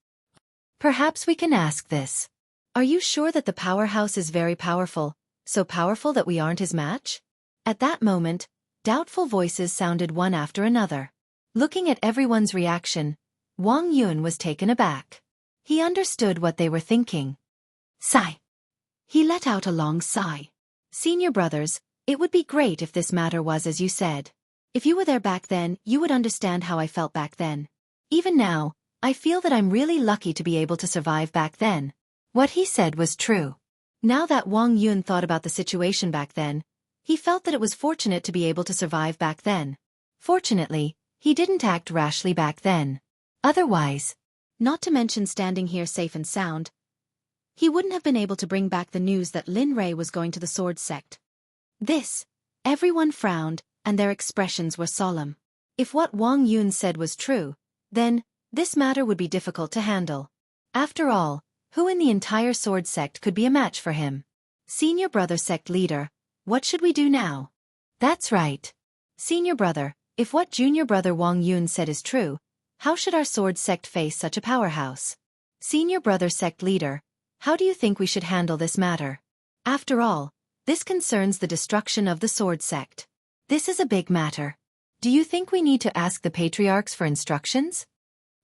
Perhaps we can ask this. Are you sure that the powerhouse is very powerful, so powerful that we aren't his match? At that moment, doubtful voices sounded one after another. Looking at everyone's reaction, Wang Yun was taken aback. He understood what they were thinking. Sigh. He let out a long sigh. Senior brothers, it would be great if this matter was as you said. If you were there back then, you would understand how I felt back then. Even now, I feel that I'm really lucky to be able to survive back then. What he said was true. Now that Wang Yun thought about the situation back then, he felt that it was fortunate to be able to survive back then. Fortunately, he didn't act rashly back then. Otherwise, not to mention standing here safe and sound, he wouldn't have been able to bring back the news that Lin Rei was going to the Sword Sect. Everyone frowned, and their expressions were solemn. If what Wang Yun said was true, then, this matter would be difficult to handle. After all, who in the entire Sword Sect could be a match for him? Senior brother sect leader, what should we do now? That's right. Senior brother, if what junior brother Wang Yun said is true, how should our Sword Sect face such a powerhouse? Senior brother sect leader, how do you think we should handle this matter? After all, this concerns the destruction of the Sword Sect. This is a big matter. Do you think we need to ask the patriarchs for instructions?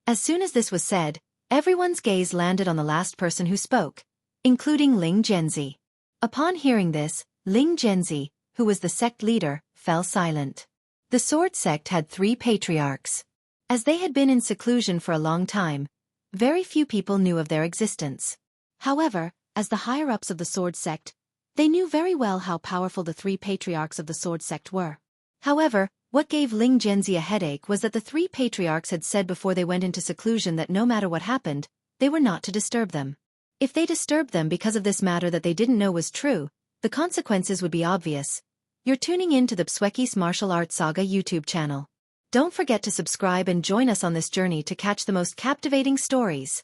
As soon as this was said, everyone's gaze landed on the last person who spoke, including Ling Zhenzi. Upon hearing this, Ling Zhenzi, who was the sect leader, fell silent. The Sword Sect had 3 patriarchs. As they had been in seclusion for a long time, very few people knew of their existence. However, as the higher-ups of the Sword Sect, they knew very well how powerful the 3 patriarchs of the Sword Sect were. However, what gave Ling Zhenzi a headache was that the 3 patriarchs had said before they went into seclusion that no matter what happened, they were not to disturb them. If they disturbed them because of this matter that they didn't know was true, the consequences would be obvious. You're tuning in to the Xueqi's Martial Arts Saga YouTube channel. Don't forget to subscribe and join us on this journey to catch the most captivating stories.